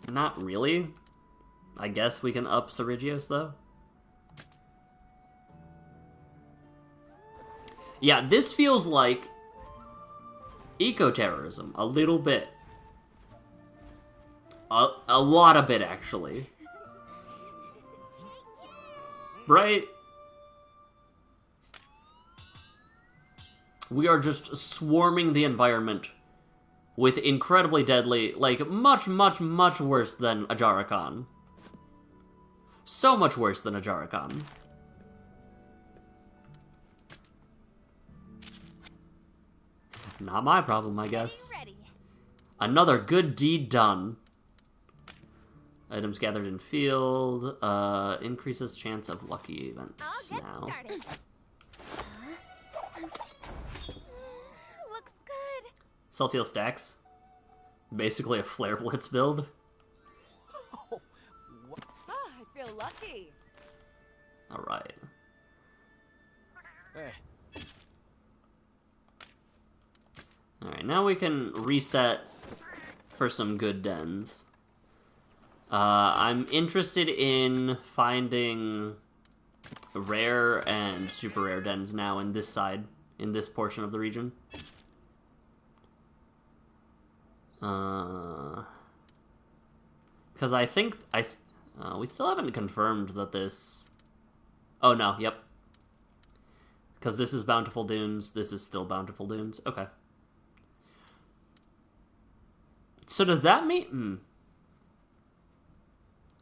Not really. I guess we can up Seregios, though. Yeah, this feels like eco-terrorism, a little bit. A lot of it, actually. Right? We are just swarming the environment with incredibly deadly, like, much, much, much worse than Ajarakan. So much worse than Ajarakan. Not my problem, I guess. Another good deed done. Items gathered in field. Increases chance of lucky events now. Looks good. Self-heal stacks. Basically a Flare Blitz build. Ah, I feel lucky. Alright. Hey, Alright, now we can reset for some good dens. I'm interested in finding rare and super rare dens now in this side, in this portion of the region. Because I think we still haven't confirmed that this... Oh, no, yep. Because this is Bountiful Dunes, this is still Bountiful Dunes. Okay. So does that mean...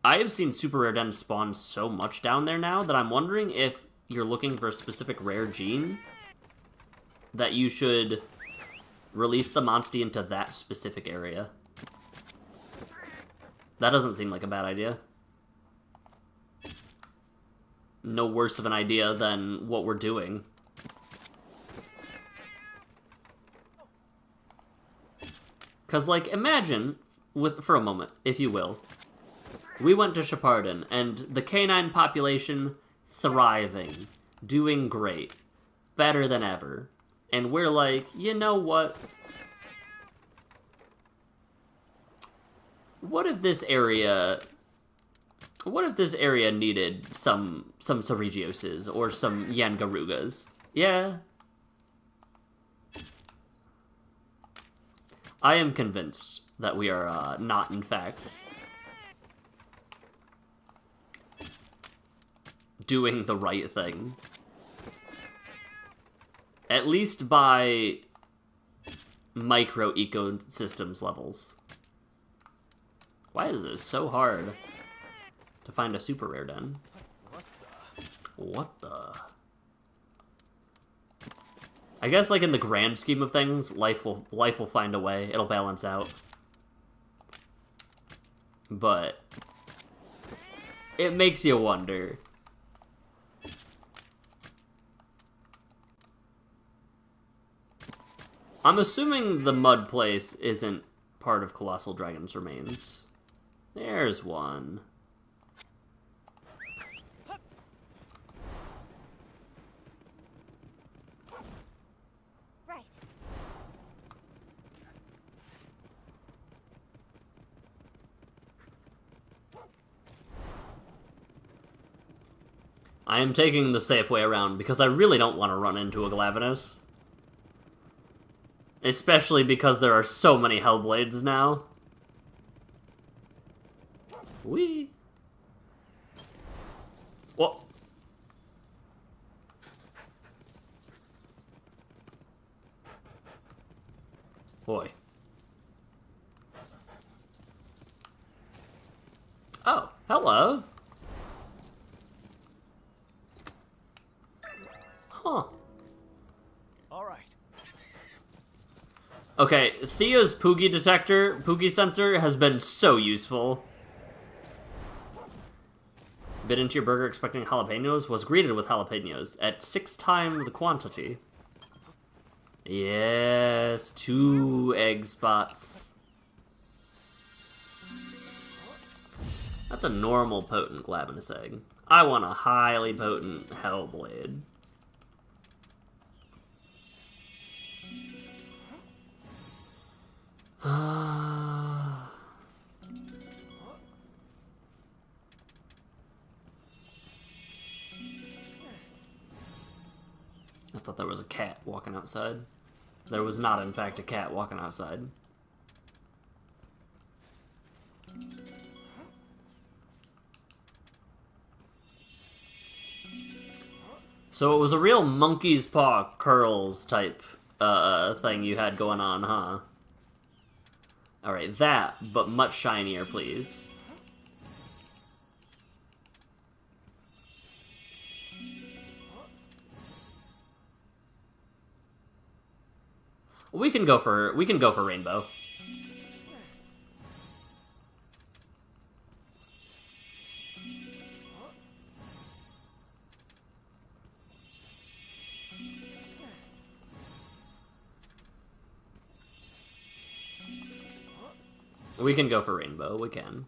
I have seen Super Rare Den spawn so much down there now that I'm wondering if you're looking for a specific rare gene, that you should release the Monstie into that specific area. That doesn't seem like a bad idea. No worse of an idea than what we're doing. Because, like, imagine, for a moment, if you will, we went to Shepardon, and the canine population thriving, doing great, better than ever. And we're like, you know what? What if this area needed some Ceregioses or some Yangarugas? Yeah. I am convinced that we are not, in fact, doing the right thing. At least by micro ecosystems levels. Why is this so hard to find a super rare den? What the? I guess, like, in the grand scheme of things, life will find a way. It'll balance out. But it makes you wonder. I'm assuming the mud place isn't part of Colossal Dragon's remains. There's one. Right. I am taking the safe way around because I really don't want to run into a Glavenus. Especially because there are so many Hellblades now. Whee! What? Boy. Oh, hello. Huh. All right. Okay, Thea's Poogie sensor has been so useful. Bit into your burger expecting jalapenos, was greeted with jalapenos at 6 times the quantity. Yes, 2 egg spots. That's a normal potent Glavenus egg. I want a highly potent Hellblade. I thought there was a cat walking outside. There was not, in fact, a cat walking outside. So it was a real monkey's paw curls type thing you had going on, huh? Alright, that, but much shinier, please. We can go for rainbow. We can go for rainbow, we can.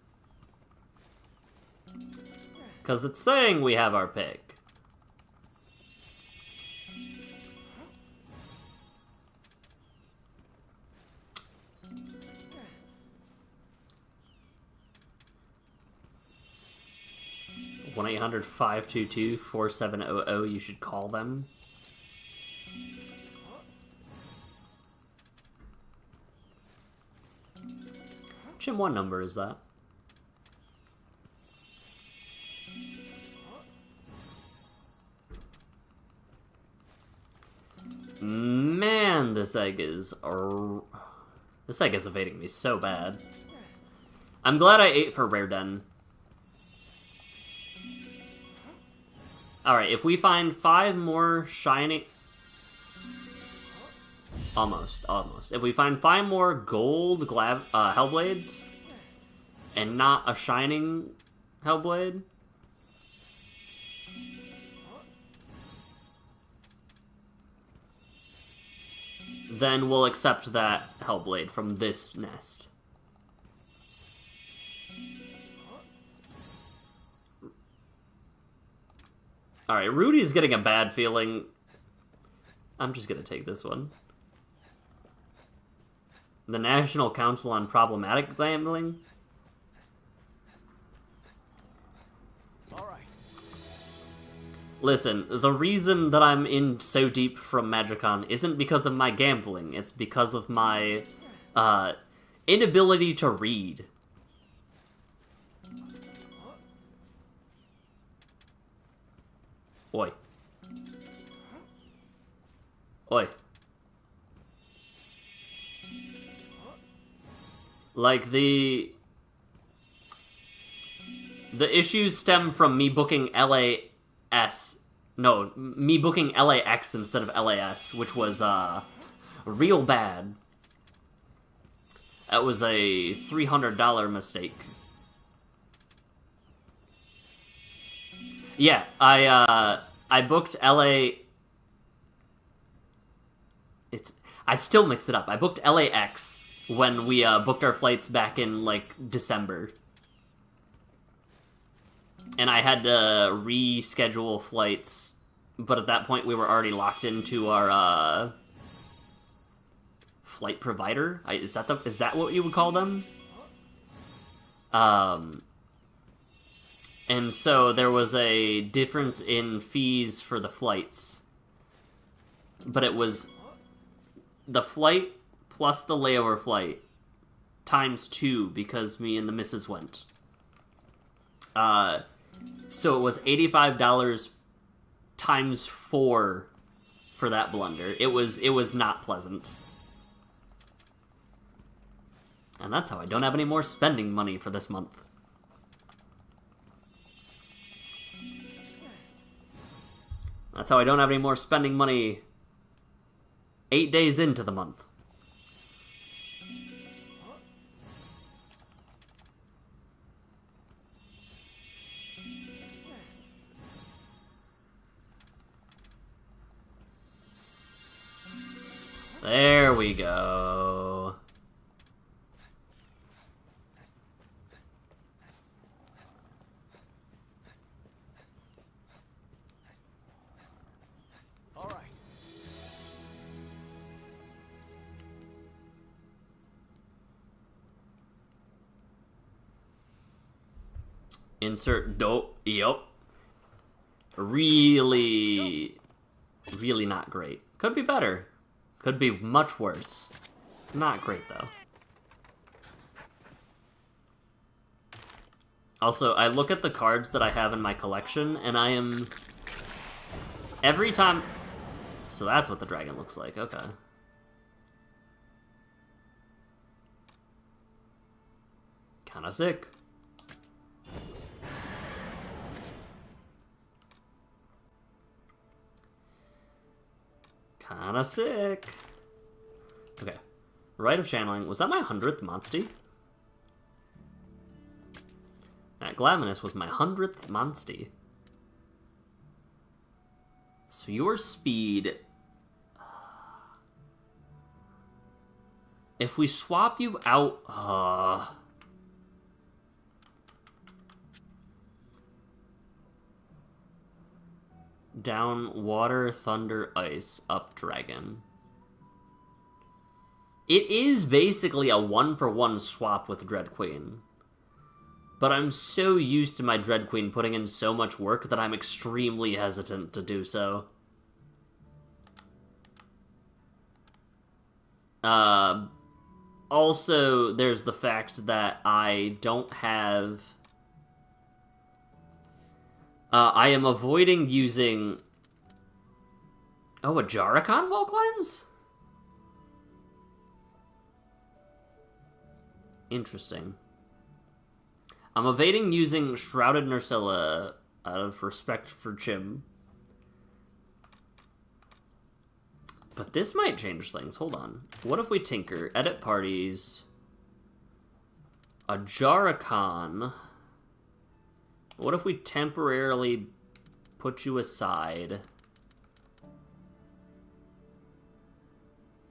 Because it's saying we have our pick. One 1-800-522-4700, you should call them. Chim, what number is that? Man, this egg is evading me so bad. I'm glad I ate for Rare Den. Alright, if we find 5 more shiny... Almost. If we find 5 more gold Hellblades, and not a shining Hellblade... then we'll accept that Hellblade from this nest. Alright, Rudy's getting a bad feeling. I'm just gonna take this one. The National Council on Problematic Gambling? Alright. Listen, the reason that I'm in so deep from Magicon isn't because of my gambling, it's because of my, inability to read. Oi. Oi. Like, the issues stem from me booking LAX instead of LAS, which was, real bad. That was a $300 mistake. Yeah, I booked LA... I still mix it up. I booked LAX when we, booked our flights back in, like, December. And I had to reschedule flights, but at that point we were already locked into our, flight provider? Is that what you would call them? And so there was a difference in fees for the flights. But it was the flight plus the layover flight times 2 because me and the missus went. So it was $85 times 4 for that blunder. It was not pleasant. And that's how I don't have any more spending money for this month. That's how I don't have any more spending money 8 days into the month. There we go. All right. Insert dope. Yep. Really not great. Could be better. Could be much worse. Not great, though. Also, I look at the cards that I have in my collection, and I am... Every time... So that's what the dragon looks like, okay. Kinda sick. Kinda sick. Okay. Rite of Channeling. Was that my 100th Monstie? That Glaminus was my 100th Monstie. So your speed... If we swap you out... Down, water, thunder, ice, up, dragon. It is basically a 1-for-1 swap with Dread Queen. But I'm so used to my Dread Queen putting in so much work that I'm extremely hesitant to do so. also, there's the fact that I don't have... I am avoiding using... Oh, a Jarrakan wall climbs? Interesting. I'm evading using Shrouded Nursilla out of respect for Chim. But this might change things. Hold on. What if we tinker? Edit parties. A Jarrakan. What if we temporarily put you aside?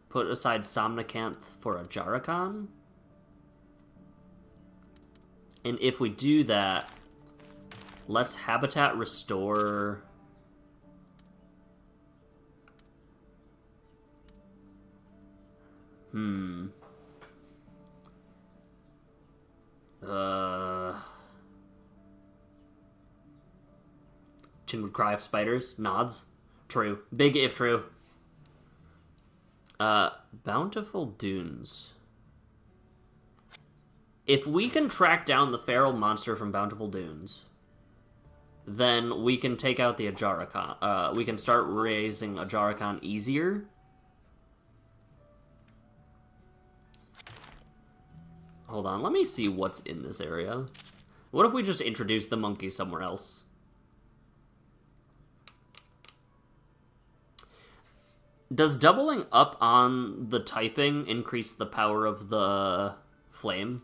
Put aside Somnicanth for a Jarrakan? And if we do that, let's habitat restore... Chin would cry of spiders. Nods. True. Big if true. Bountiful Dunes. If we can track down the feral monster from Bountiful Dunes, then we can take out the Ajarakan. We can start raising Ajarakan easier. Hold on, let me see what's in this area. What if we just introduce the monkey somewhere else? Does doubling up on the typing increase the power of the flame?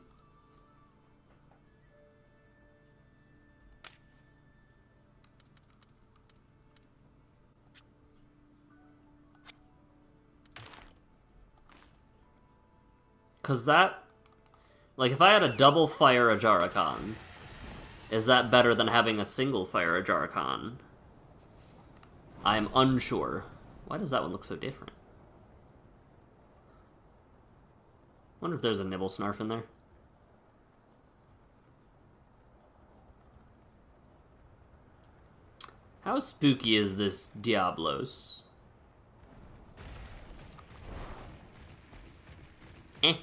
Because that... Like, if I had a double fire Ajarakan, is that better than having a single fire Ajarakan? I am unsure. Why does that one look so different? Wonder if there's a Nibble Snarf in there. How spooky is this Diablos? Eh.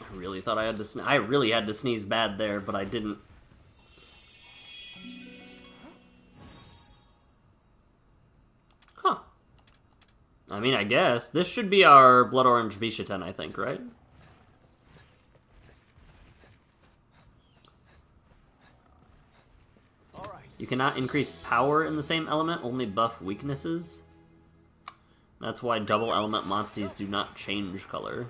I really thought I had to I really had to sneeze bad there, but I didn't. Huh. I mean, I guess. This should be our Blood Orange Bishaten, I think, right? You cannot increase power in the same element, only buff weaknesses. That's why double element monsters do not change color.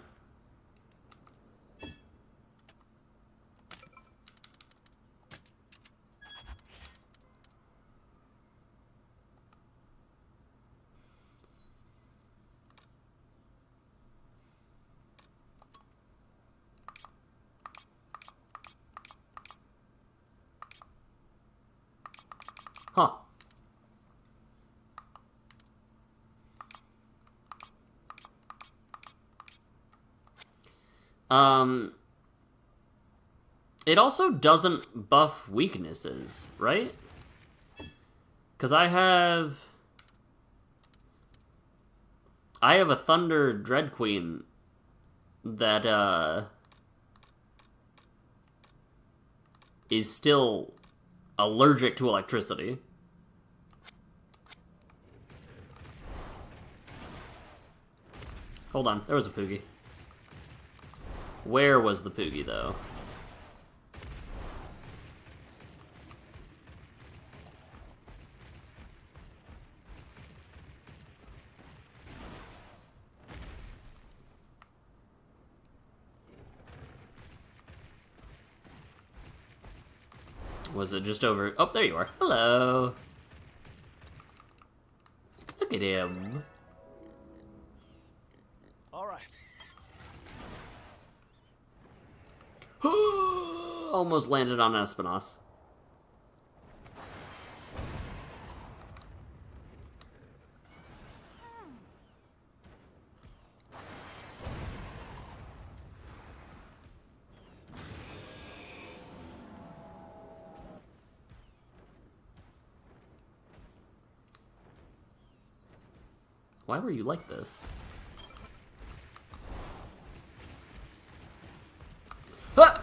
Huh. It also doesn't buff weaknesses, right? Because I have a Thunder Dread Queen that, is still allergic to electricity. Hold on, there was a Poogie. Where was the Poogie, though? Was it just over? Oh, there you are. Hello. Look at him. All right. Almost landed on Espinos. Why were you like this? Ah!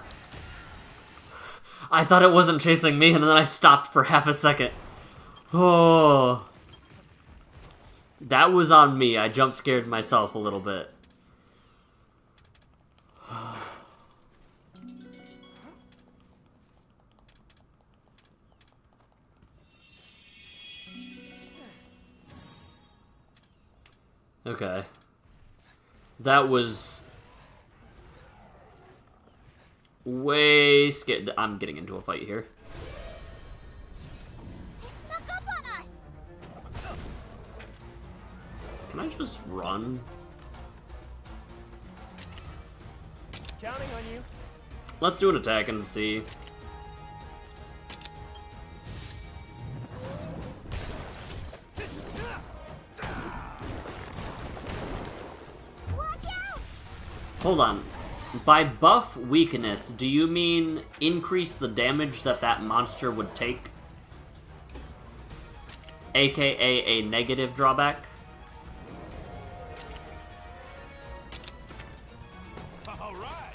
I thought it wasn't chasing me, and then I stopped for half a second. Oh. That was on me. I jump scared myself a little bit. Okay. That was way scared. I'm getting into a fight here. He snuck up on us. Can I just run? Counting on you. Let's do an attack and see. Watch out! Hold on. By buff weakness, do you mean increase the damage that that monster would take? AKA a negative drawback? All right.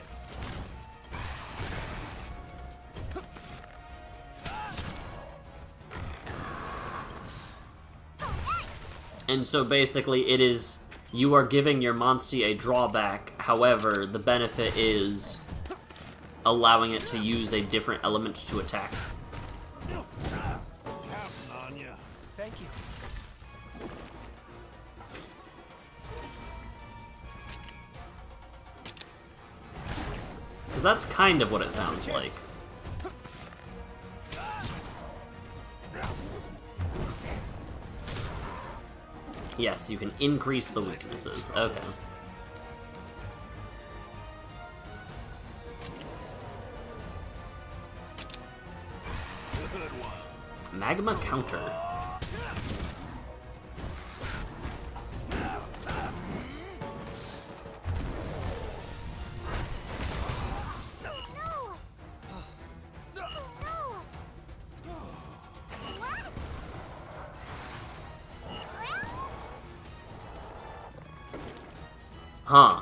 And so basically it is, you are giving your Monstie a drawback, however, the benefit is allowing it to use a different element to attack. Counting on you. Thank you. Because that's kind of what it sounds like. Yes, you can increase the weaknesses. Okay. Good one. Magma counter. No! No! What? Huh.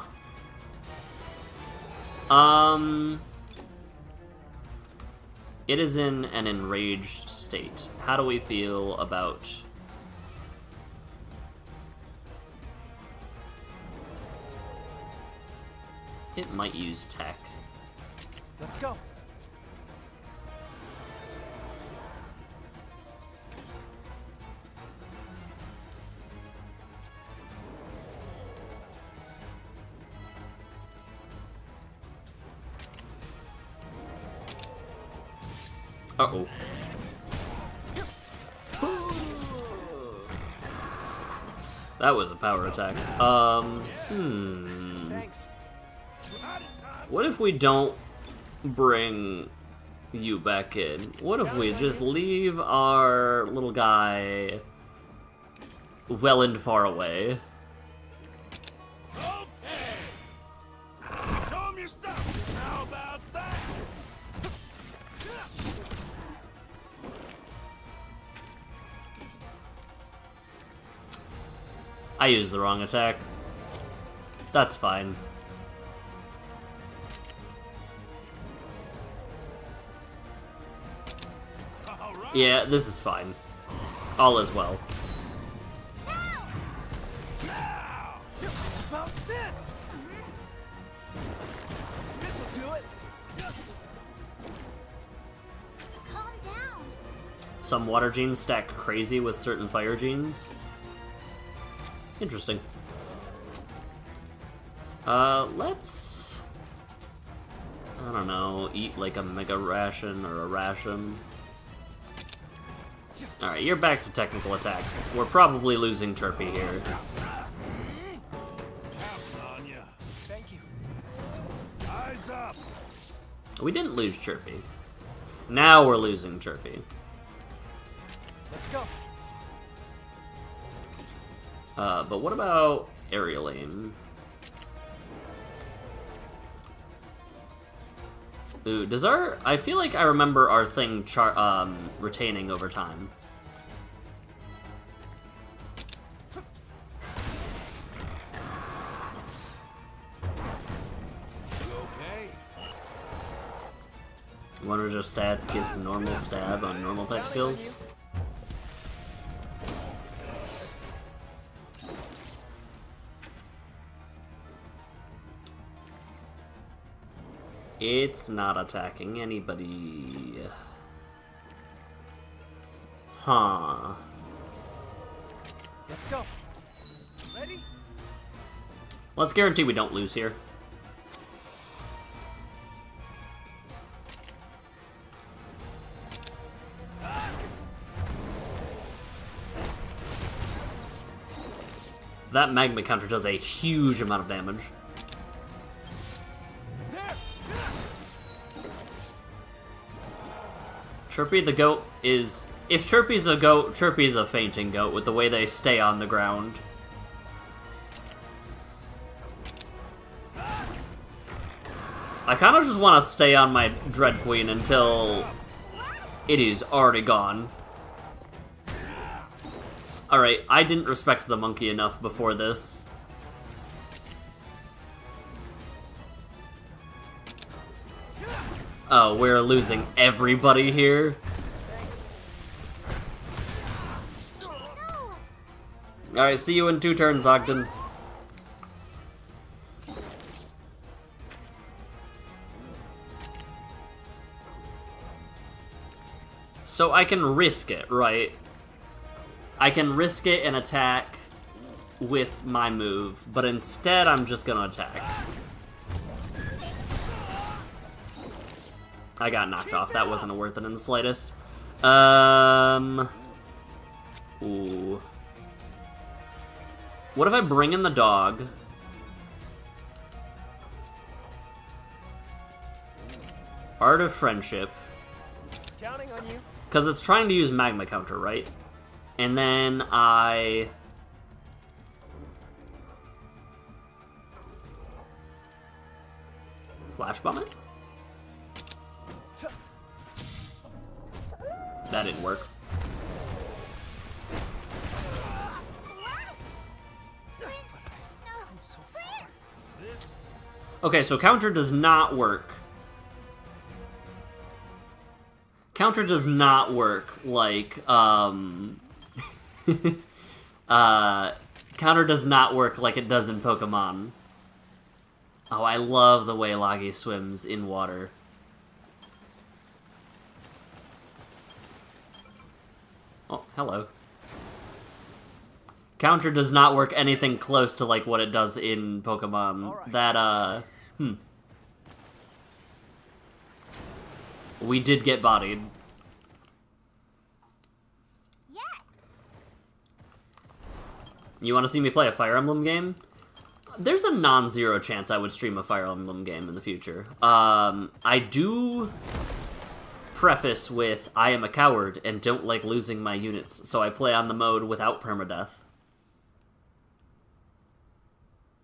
It is in an enraged state. How do we feel about... It might use tech. Let's go. Uh-oh. That was a power attack. Thanks. What if we don't bring you back in? What if we just leave our little guy well and far away? Okay. Show 'em your stuff. How about that? I used the wrong attack. That's fine. All right. Yeah, this is fine. All is well. Now. About this. This'll do it. Calm down. Some water genes stack crazy with certain fire genes. Interesting. Let's... I don't know, eat like a mega ration or a ration. Alright, you're back to technical attacks. We're probably losing Chirpy here. Counting on you. Thank you. Eyes up. We didn't lose Chirpy. Now we're losing Chirpy. Let's go. But what about aerial aim? Ooh, does our... I feel like I remember our thing retaining over time. One of your stats gives normal stab on normal type skills. It's not attacking anybody. Huh. Let's go. Ready? Let's guarantee we don't lose here. That magma counter does a huge amount of damage. Chirpy the goat is... If Chirpy's a goat, Chirpy's a fainting goat with the way they stay on the ground. I kind of just want to stay on my Dread Queen until it is already gone. Alright, I didn't respect the monkey enough before this. Oh, we're losing everybody here? Alright, see you in 2 turns, Ogden. So I can risk it, right? I can risk it and attack with my move, but instead I'm just gonna attack. I got knocked off. That wasn't worth it in the slightest. Ooh. What if I bring in the dog? Art of Friendship. Counting on you. Because it's trying to use magma counter, right? And then I... Flash bomb it? That didn't work. Okay, so counter does not work. Counter does not work like, counter does not work like it does in Pokemon. Oh, I love the way Lagi swims in water. Oh, hello. Counter does not work anything close to like what it does in Pokemon. Right. That, We did get bodied. Yes. You want to see me play a Fire Emblem game? There's a non-zero chance I would stream a Fire Emblem game in the future. I do preface with, I am a coward and don't like losing my units, so I play on the mode without permadeath.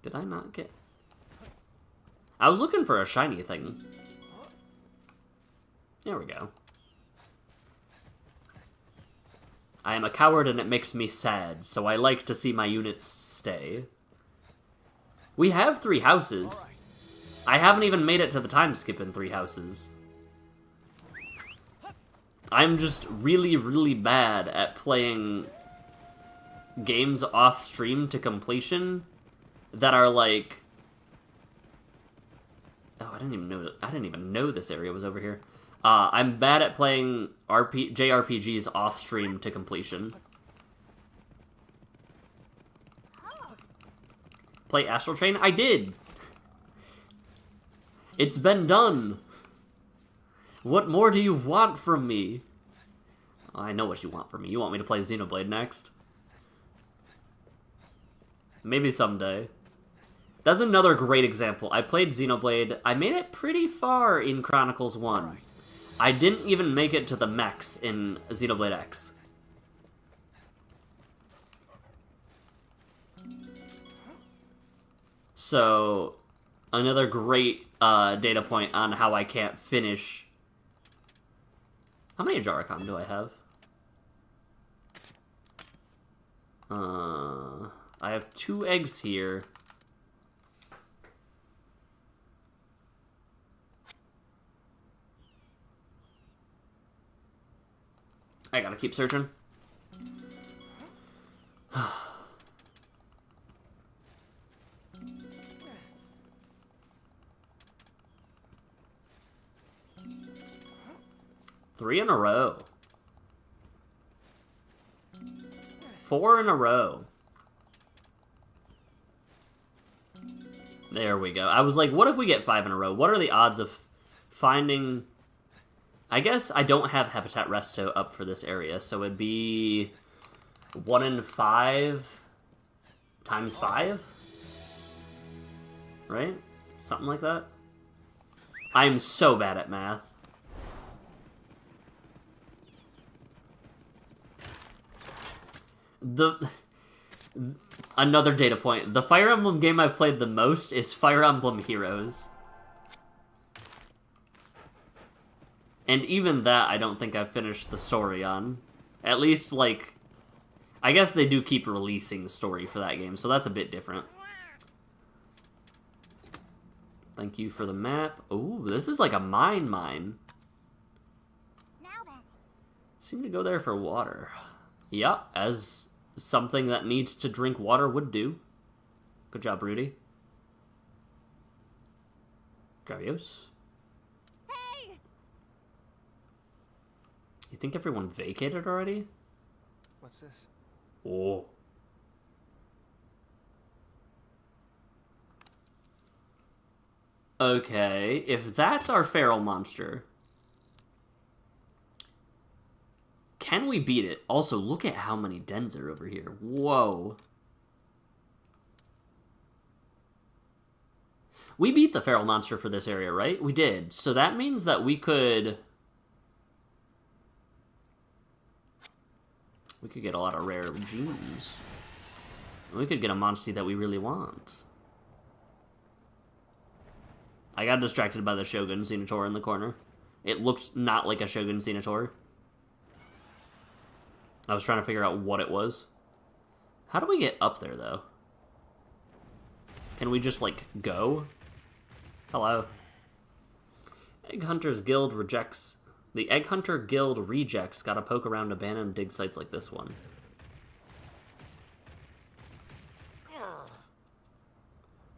Did I not get... I was looking for a shiny thing. There we go. I am a coward and it makes me sad, so I like to see my units stay. We have 3 houses. I haven't even made it to the time skip in 3 houses. I'm just really, really bad at playing games off stream to completion that are like... Oh, I didn't even know this area was over here. I'm bad at playing JRPGs off stream to completion. Play Astral Chain? I did! It's been done! What more do you want from me? I know what you want from me. You want me to play Xenoblade next? Maybe someday. That's another great example. I played Xenoblade. I made it pretty far in Chronicles 1. I didn't even make it to the mechs in Xenoblade X. So, another great data point on how I can't finish. How many Jaricom do I have? I have 2 eggs here. I gotta keep searching. Three in a row. 4 in a row. There we go. I was like, what if we get 5 in a row? What are the odds of finding... I guess I don't have Habitat Resto up for this area, so it'd be 1 in 5 times 5? Right? Something like that? I'm so bad at math. Another data point. The Fire Emblem game I've played the most is Fire Emblem Heroes. And even that, I don't think I've finished the story on. At least, like... I guess they do keep releasing the story for that game, so that's a bit different. Thank you for the map. Ooh, this is like a mine. Now then. Seem to go there for water. Yeah, as something that needs to drink water would do. Good job, Rudy. Gravios. Hey! You think everyone vacated already? What's this? Oh. Okay, if that's our feral monster, can we beat it? Also, look at how many dens are over here. Whoa. We beat the feral monster for this area, right? We did. So that means that we could get a lot of rare gems. We could get a monster that we really want. I got distracted by the Shogun Senator in the corner. It looked not like a Shogun Senator. I was trying to figure out what it was. How do we get up there, though? Can we just, like, go? Hello. Egg Hunters Guild rejects... The Egg Hunter Guild rejects gotta poke around abandoned dig sites like this one.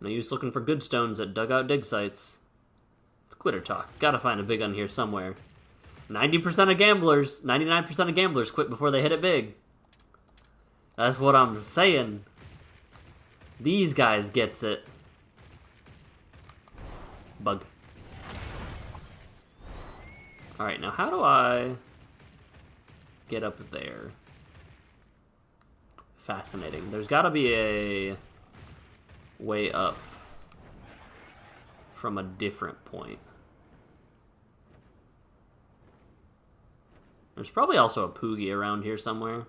No use looking for good stones at dugout dig sites. It's quitter talk. Gotta find a big one here somewhere. 90% of gamblers, 99% of gamblers quit before they hit it big. That's what I'm saying. These guys gets it. Bug. Alright, now how do I get up there? Fascinating. There's gotta be a way up from a different point. There's probably also a Poogie around here somewhere.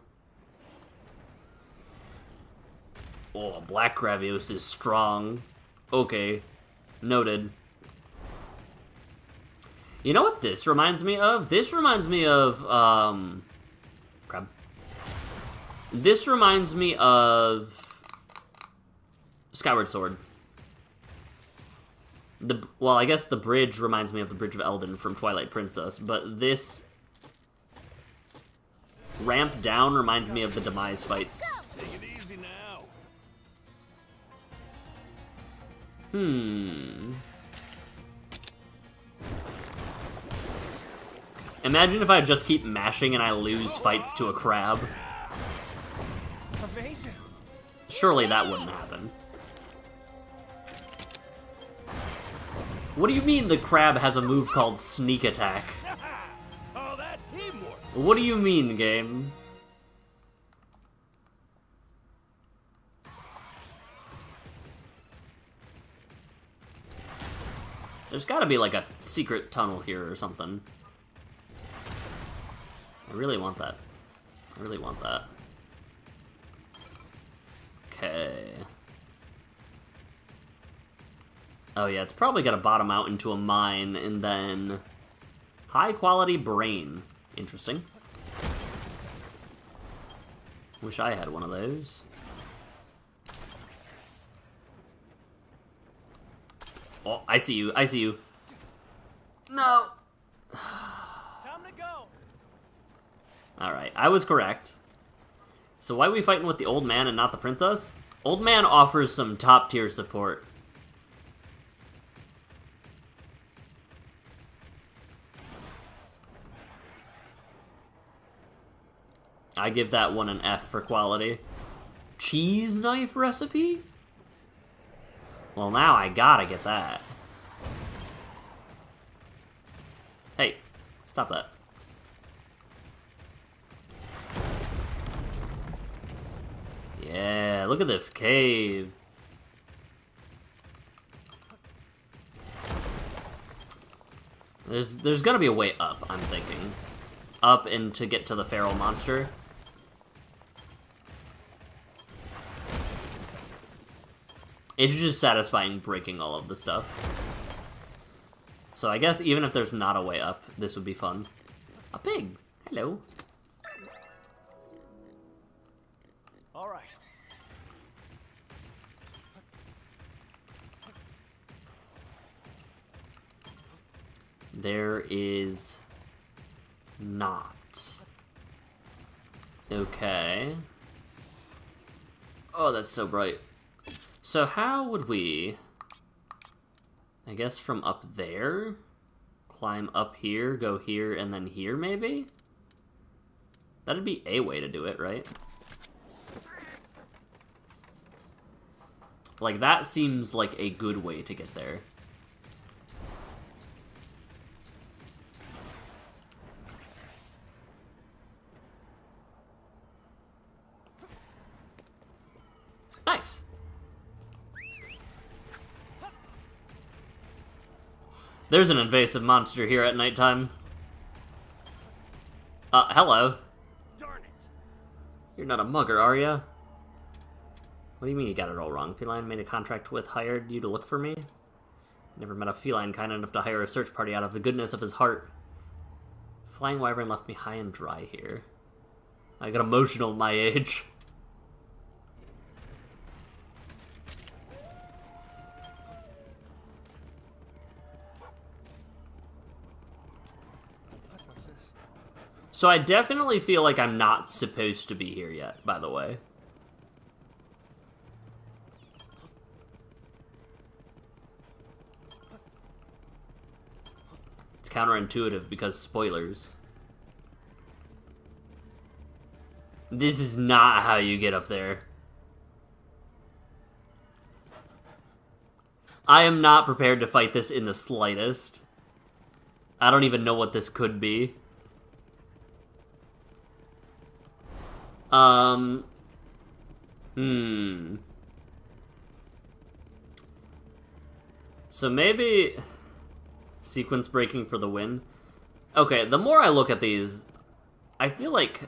Oh, Black Gravios is strong. Okay. Noted. You know what this reminds me of? This reminds me of, crap. This reminds me of Skyward Sword. Well, I guess the bridge reminds me of the Bridge of Eldin from Twilight Princess, but this ramp down reminds me of the Demise fights. Take it easy now. Imagine if I just keep mashing and I lose fights to a crab. Amazing. Surely that wouldn't happen. What do you mean the crab has a move called Sneak Attack? Oh, that teamwork. What do you mean, game? There's gotta be like a secret tunnel here or something. I really want that. I really want that. Okay. Oh yeah, it's probably gonna bottom out into a mine and then... High quality brain. Interesting. Wish I had one of those. Oh, I see you. I see you. No. Time to go. Alright, I was correct. So why are we fighting with the old man and not the princess? Old man offers some top-tier support. I give that one an F for quality. Cheese knife recipe? Well, now I gotta get that. Hey, stop that. Yeah, look at this cave. There's gotta be a way up, I'm thinking. Up and to get to the feral monster. It's just satisfying breaking all of the stuff. So I guess even if there's not a way up, this would be fun. A pig! Hello. All right. There is not. Okay. Oh, that's so bright. So how would we, I guess from up there, climb up here, go here, and then here, maybe? That'd be a way to do it, right? Like, that seems like a good way to get there. Nice. There's an invasive monster here at nighttime. Hello. Darn it. You're not a mugger, are ya? What do you mean you got it all wrong? Feline made a contract with, hired you to look for me? Never met a feline kind enough to hire a search party out of the goodness of his heart. Flying wyvern left me high and dry here. I got emotional at my age. What's this? So I definitely feel like I'm not supposed to be here yet, by the way. It's counterintuitive because spoilers. This is not how you get up there. I am not prepared to fight this in the slightest. I don't even know what this could be. So maybe sequence breaking for the win. Okay, the more I look at these, I feel like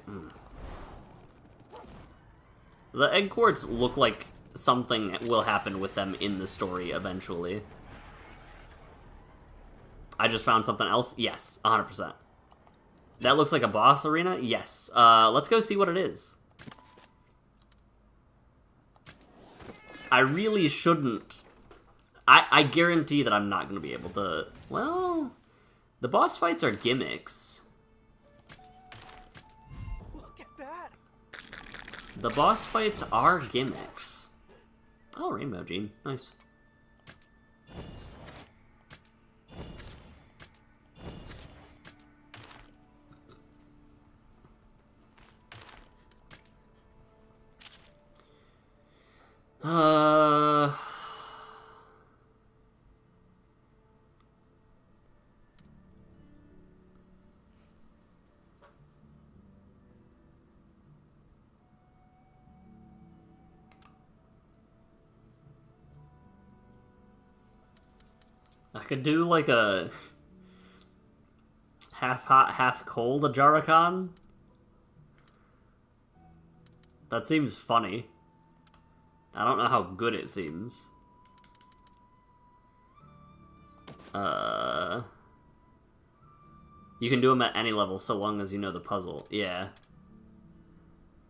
the egg quartz look like something will happen with them in the story eventually. I just found something else. Yes, 100%. That looks like a boss arena. Yes. Let's go see what it is. I really shouldn't. I guarantee that I'm not going to be able to... Well, the boss fights are gimmicks. Look at that. The boss fights are gimmicks. Oh, Rainbow Gene. Nice. I could do like a half hot, half cold Ajarakan. That seems funny. I don't know how good it seems. You can do them at any level so long as you know the puzzle. Yeah.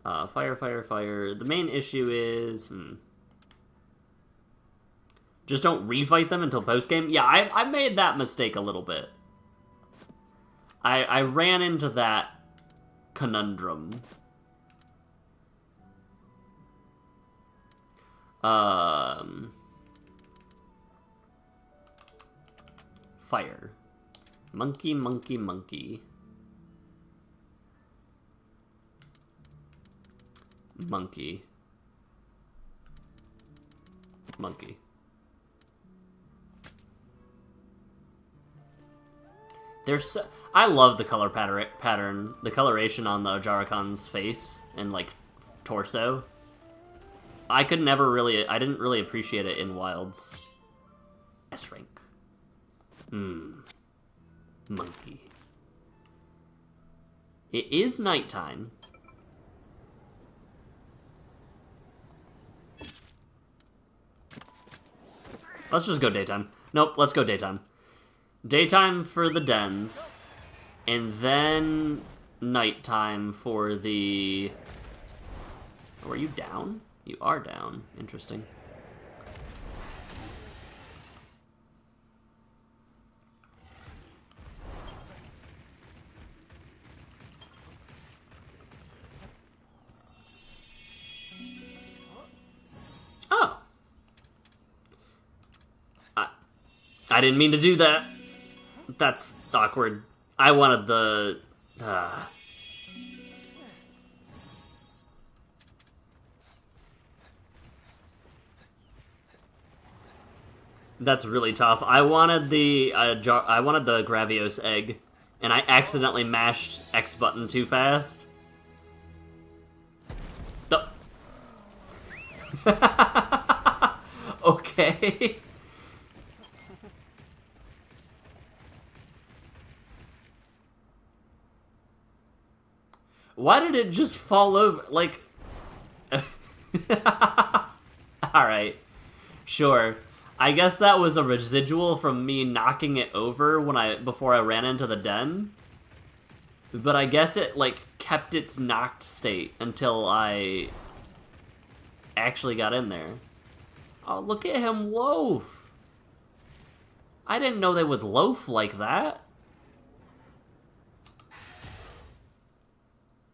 Fire, fire, fire. The main issue is... Just don't refight them until post-game? Yeah, I made that mistake a little bit. I ran into that conundrum. Fire. Monkey, monkey, monkey. Monkey. Monkey. There's so, I love the color pattern, the coloration on the Ojarakan's face and like torso. I didn't really appreciate it in Wilds. S rank. Monkey. It is nighttime. Let's just go daytime. Nope, let's go daytime. Daytime for the dens, and then nighttime for the... Oh, are you down? You are down. Interesting. Oh. I didn't mean to do that. That's awkward. I wanted the... That's really tough. I wanted the Gravios egg, and I accidentally mashed X button too fast. No. Okay. Why did it just fall over? Like... Alright. Sure. I guess that was a residual from me knocking it over before I ran into the den. But I guess it, like, kept its knocked state until I actually got in there. Oh, look at him loaf! I didn't know they would loaf like that.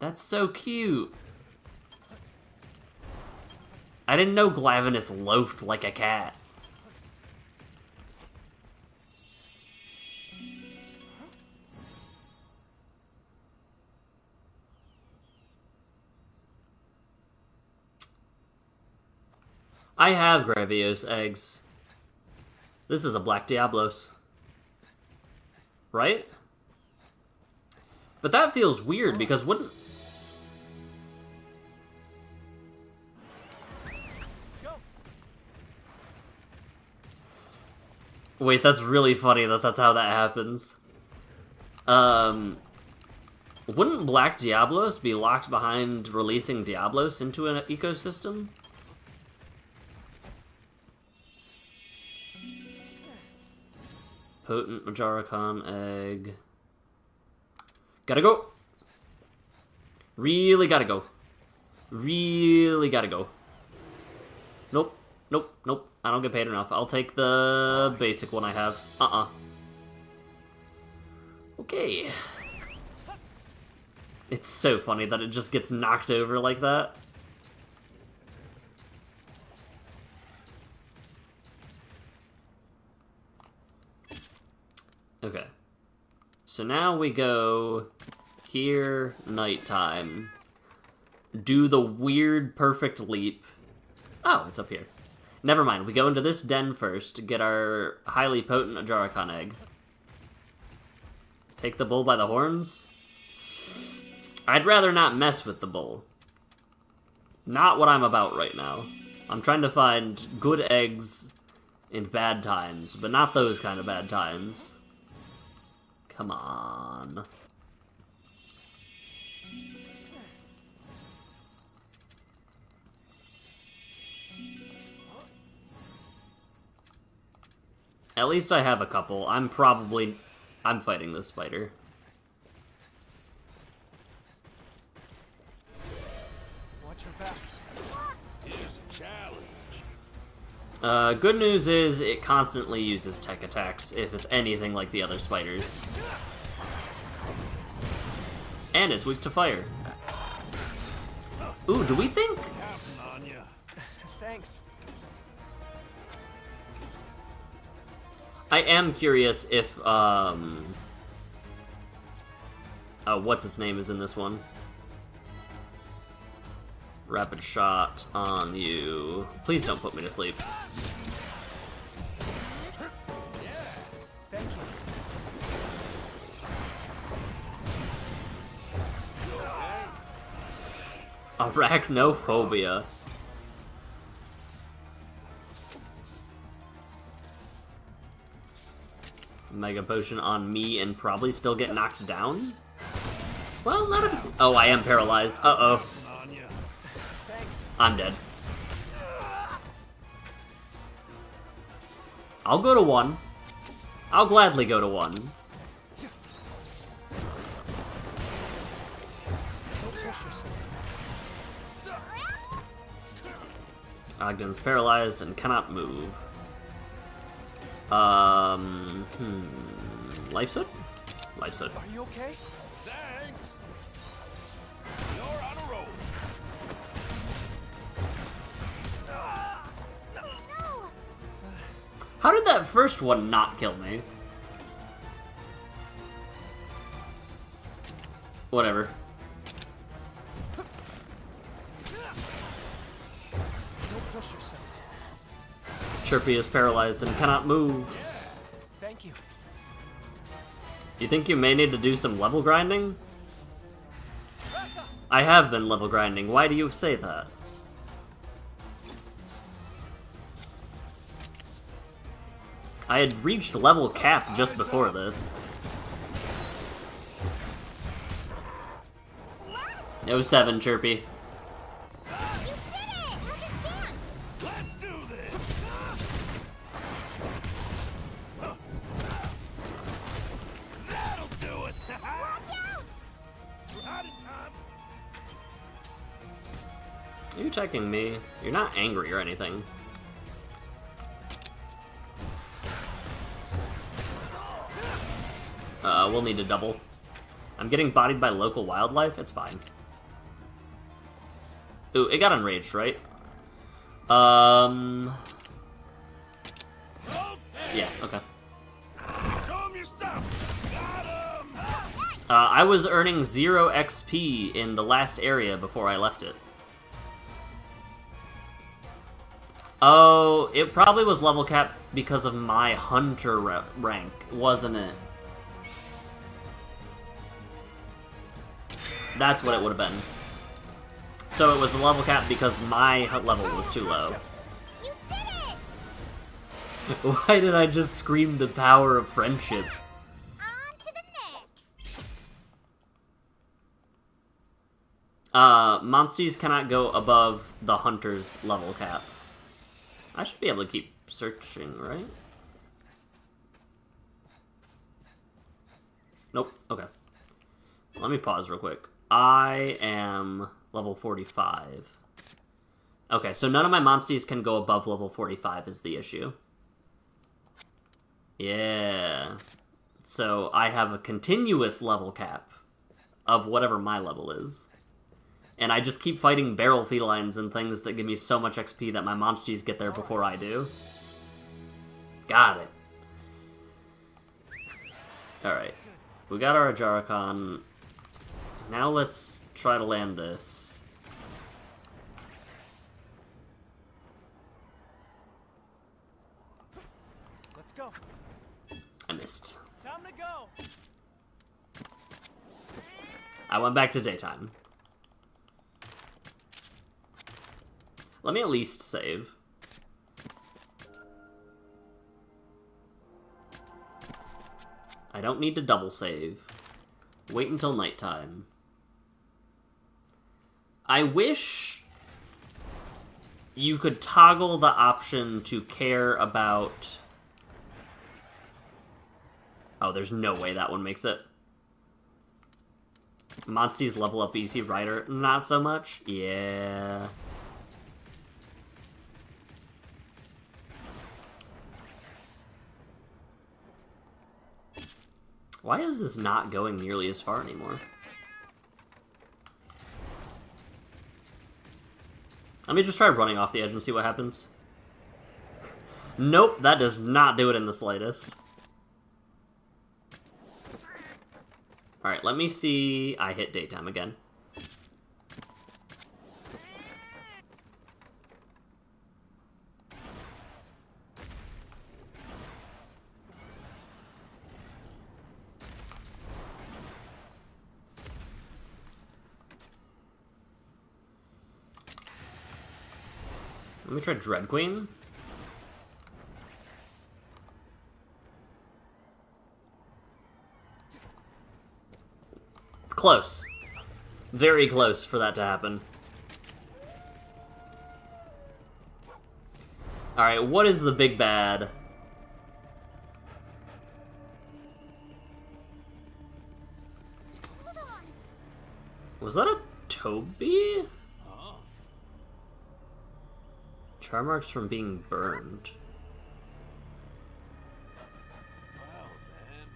That's so cute. I didn't know Glavenus loafed like a cat. I have Gravios eggs. This is a Black Diablos. Right? But that feels weird because wouldn't... Wait, that's really funny that that's how that happens. Wouldn't Black Diablos be locked behind releasing Diablos into an ecosystem? Potent Ojarakan egg. Gotta go. Really gotta go. Really gotta go. Nope. Nope. Nope. I don't get paid enough. I'll take the basic one I have. Okay. It's so funny that it just gets knocked over like that. Okay. So now we go here, nighttime. Do the weird perfect leap. Oh, it's up here. Never mind, we go into this den first to get our highly potent Ojarakan egg. Take the bull by the horns? I'd rather not mess with the bull. Not what I'm about right now. I'm trying to find good eggs in bad times, but not those kind of bad times. Come on. At least I have a couple. I'm fighting this spider. Watch your back. Here's a challenge. Good news is it constantly uses tech attacks if it's anything like the other spiders. And it's weak to fire. Ooh, do we think? Counting on you. Thanks. I am curious if, what's his name is in this one? Rapid shot on you. Please don't put me to sleep. Thank you. Arachnophobia. Mega potion on me and probably still get knocked down? Well, not if it's... Oh, I am paralyzed. Uh-oh. On you. Thanks. I'm dead. I'll go to 1. I'll gladly go to 1. Don't push yourself. Ogden's paralyzed and cannot move. Life Soot? Life Soot. Are you okay? Thanks. You're on a roll. No! How did that first one not kill me? Whatever. Don't push yourself. Chirpy is paralyzed and cannot move. Thank you. You think you may need to do some level grinding? I have been level grinding. Why do you say that? I had reached level cap just before this. No 7, Chirpy. You did it! Now's your chance! Let's do this. That'll do it. Watch out! We're out of time. Are you attacking me? You're not angry or anything. We'll need to double. I'm getting bodied by local wildlife? It's fine. Ooh, it got enraged, right? Yeah, okay. Show 'em your stuff. Got 'em. I was earning 0 XP in the last area before I left it. Oh, it probably was level cap because of my hunter rank, wasn't it? That's what it would have been. So it was a level cap because my level was too low. You did it! Why did I just scream the power of friendship? On to the next! Monsties cannot go above the hunter's level cap. I should be able to keep searching, right? Nope, okay. Let me pause real quick. I am level 45. Okay, so none of my monsties can go above level 45 is the issue. Yeah. So I have a continuous level cap of whatever my level is. And I just keep fighting barrel felines and things that give me so much XP that my monsties get there before I do. Got it. Alright. We got our Ajaricon. Now let's try to land this. Let's go. I missed. Time to go. I went back to daytime. Let me at least save. I don't need to double save. Wait until nighttime. I wish you could toggle the option to care about... Oh, there's no way that one makes it. Monsties level up easy, Rider, not so much? Yeah. Why is this not going nearly as far anymore? Let me just try running off the edge and see what happens. Nope, that does not do it in the slightest. Alright, let me see... I hit daytime again. Let me try Dread Queen. It's close. Very close for that to happen. Alright, what is the big bad? Was that a Toby? Char marks from being burned. Well then.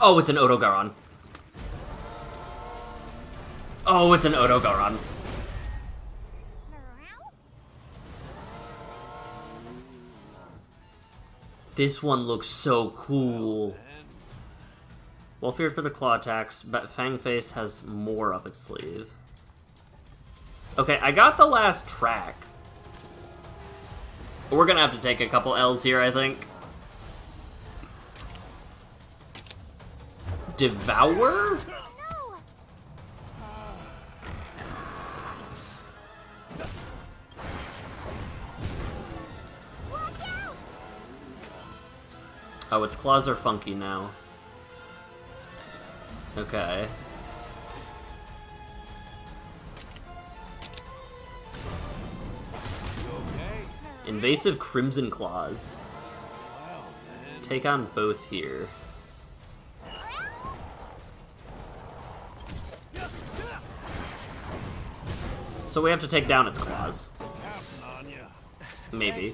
Oh, it's an Odogaron. Oh, it's an Odogaron. This one looks so cool. Well, feared for the claw attacks, but Fangface has more up its sleeve. Okay, I got the last track. We're gonna have to take a couple L's here, I think. Devour? Oh, its claws are funky now. Okay. Invasive Crimson Claws. Take on both here. So we have to take down its claws. Maybe.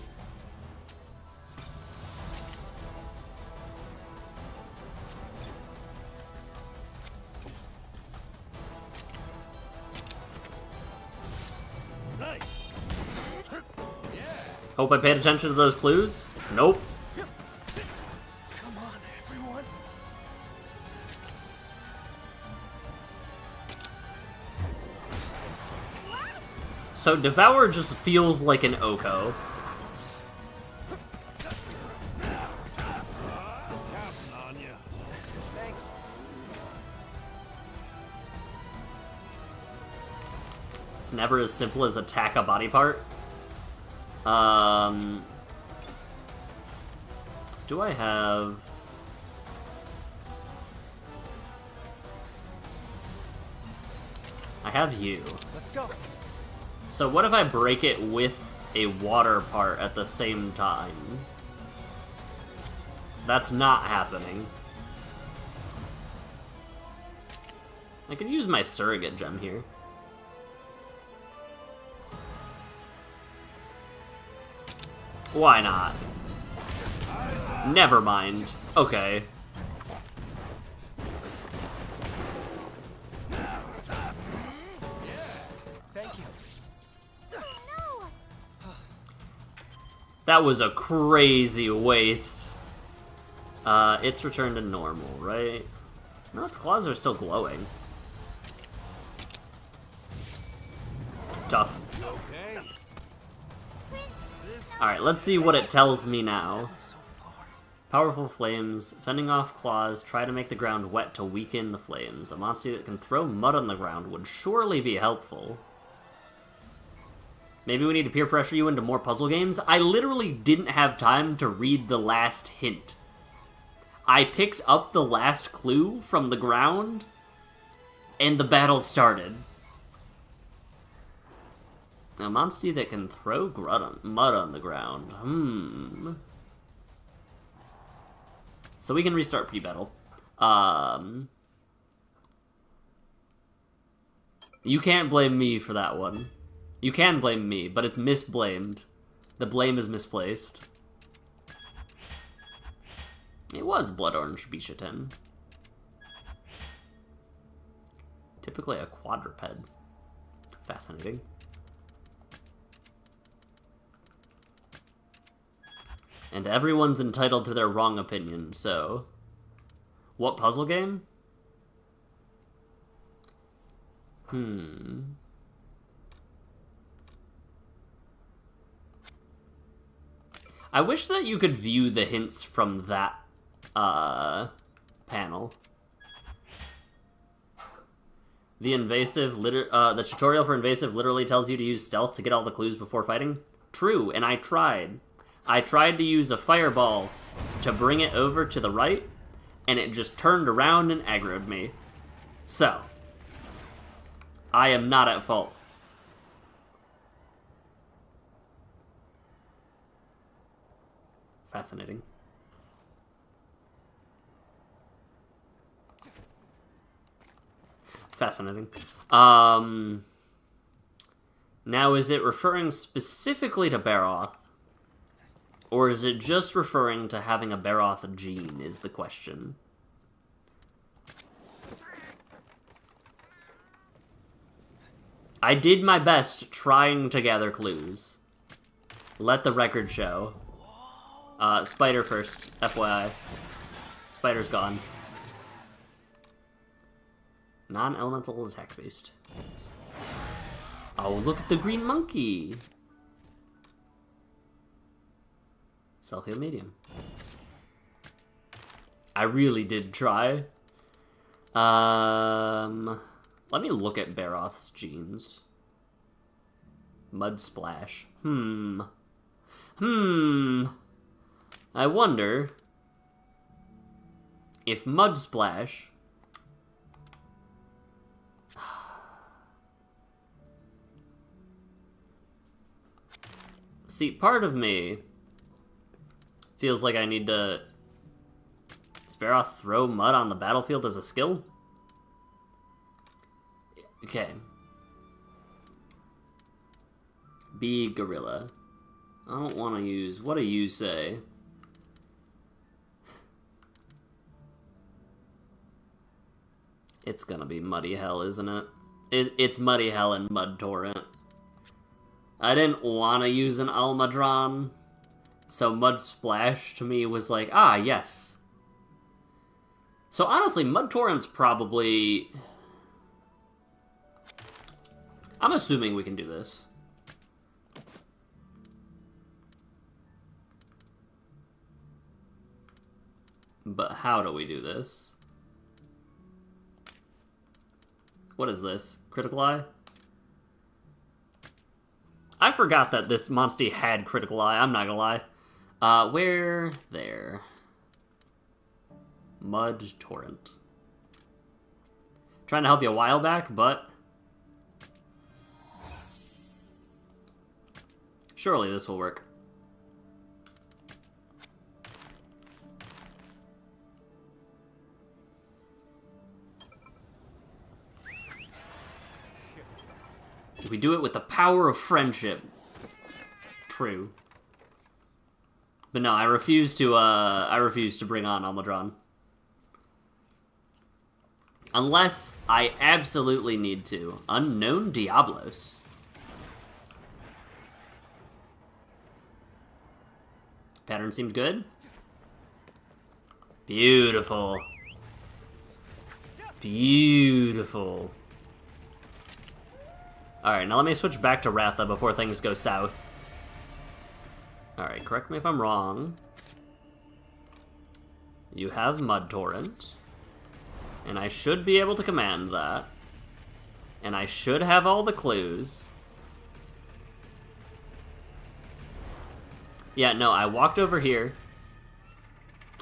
Hope I paid attention to those clues. Nope. Come on, everyone. So Devour just feels like an Oko. Thanks. It's never as simple as attack a body part. Do I have... I have you. Let's go. So what if I break it with a water part at the same time? That's not happening. I could use my surrogate gem here. Why not? Never mind. Okay. Thank you. That was a crazy waste. It's returned to normal, right? No, its claws are still glowing. Tough. Alright, let's see what it tells me now. Powerful flames. Fending off claws. Try to make the ground wet to weaken the flames. A monster that can throw mud on the ground would surely be helpful. Maybe we need to peer pressure you into more puzzle games? I literally didn't have time to read the last hint. I picked up the last clue from the ground, and the battle started. A monster that can throw mud on the ground. So we can restart pre-battle. You can't blame me for that one. You can blame me, but it's misblamed. The blame is misplaced. It was blood orange Bishaten. Typically a quadruped. Fascinating. And everyone's entitled to their wrong opinion, so... What puzzle game? I wish that you could view the hints from that, panel. The tutorial for invasive literally tells you to use stealth to get all the clues before fighting. True, and I tried. I tried to use a fireball to bring it over to the right, and it just turned around and aggroed me. So, I am not at fault. Fascinating. Fascinating. Now, is it referring specifically to Baroth? Or is it just referring to having a Baroth gene, is the question. I did my best trying to gather clues. Let the record show. Spider first, FYI. Spider's gone. Non-elemental attack boost. Oh, look at the green monkey! Self-heal medium. I really did try. Let me look at Baroth's genes. Mud Splash. I wonder if Mud Splash see, part of me feels like I need to... Does Baroth throw mud on the battlefield as a skill? Okay. Be gorilla. I don't want to use... What do you say? It's gonna be Muddy Hell, isn't it? It's Muddy Hell and Mud Torrent. I didn't want to use an Almadron, so Mud Splash to me was like, ah, yes. So honestly, Mud Torrent's probably... I'm assuming we can do this. But how do we do this? What is this? Critical Eye? I forgot that this Monstie had Critical Eye, I'm not gonna lie. Where? There. Mud Torrent. Trying to help you a while back, but... surely this will work. We do it with the power of friendship. True. But no, I refuse to bring on Almadron. Unless I absolutely need to. Unknown Diablos. Pattern seemed good. Beautiful. Beautiful. Alright, now let me switch back to Ratha before things go south. Alright, correct me if I'm wrong. You have Mud Torrent. And I should be able to command that. And I should have all the clues. Yeah, no, I walked over here.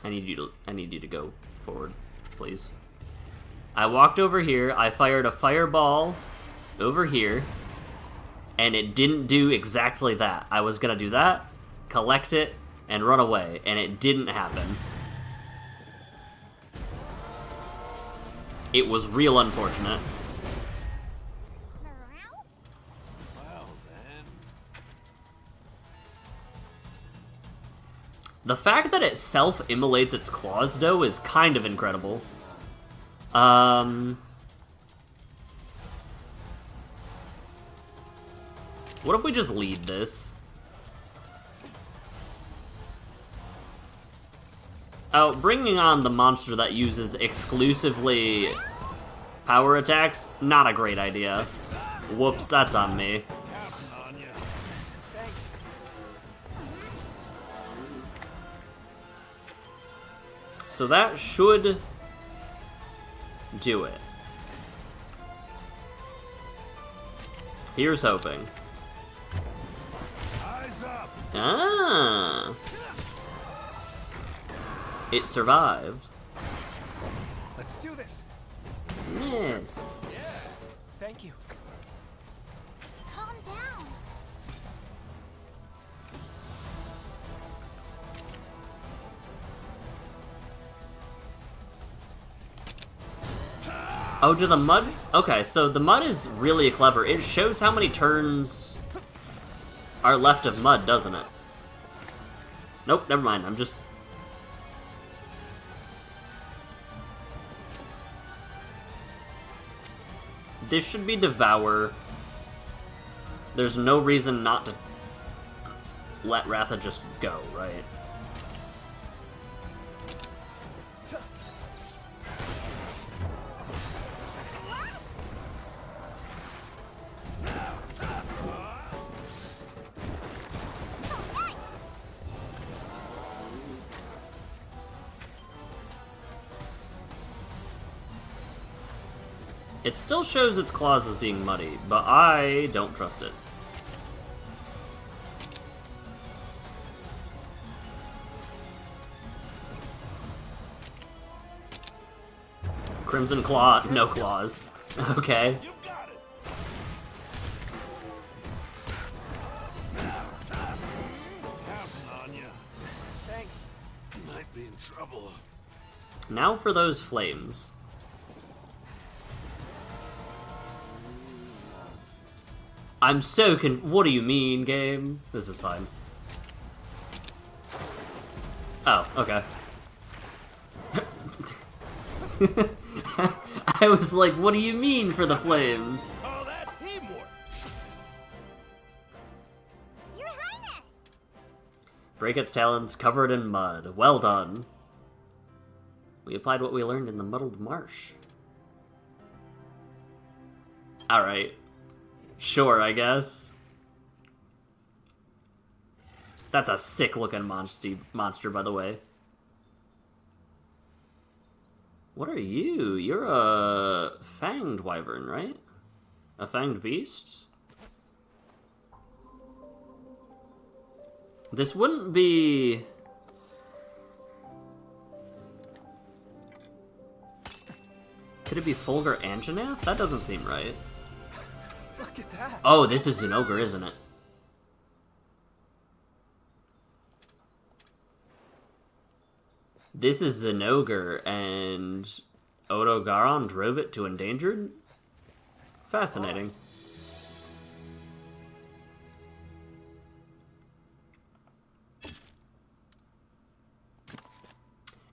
I need you to go forward, please. I walked over here, I fired a fireball over here, and it didn't do exactly that. I was gonna do that, collect it, and run away, and it didn't happen. It was real unfortunate. Well The fact that it self-immolates its claws, though, is kind of incredible. What if we just lead this? Oh, bringing on the monster that uses exclusively power attacks, not a great idea. Whoops, that's on me. Counting on you. Thanks. So that should do it. Here's hoping. Eyes up. Ah! It survived. Let's do this. Yes. Thank you. Just calm down. Oh, do the mud? Okay, so the mud is really clever. It shows how many turns are left of mud, doesn't it? Nope, never mind. I'm just... This should be Devour. There's no reason not to let Ratha just go, right? It still shows its claws as being muddy, but I don't trust it. Crimson Claw, no claws. Okay. You got it. Counting on you. Thanks. Might be in trouble. Now for those flames. I'm so what do you mean, game? This is fine. Oh, okay. I was like, what do you mean for the flames? Call that teamwork. Your Highness! Break its talons, covered in mud. Well done. We applied what we learned in the muddled marsh. Alright. Sure, I guess. That's a sick-looking monster, by the way. What are you? You're a fanged wyvern, right? A fanged beast? This wouldn't be... Could it be Fulgur Anjanath? That doesn't seem right. Look at that. Oh, this is an ogre, isn't it? This is an ogre, and Odogaron drove it to endangered? Fascinating.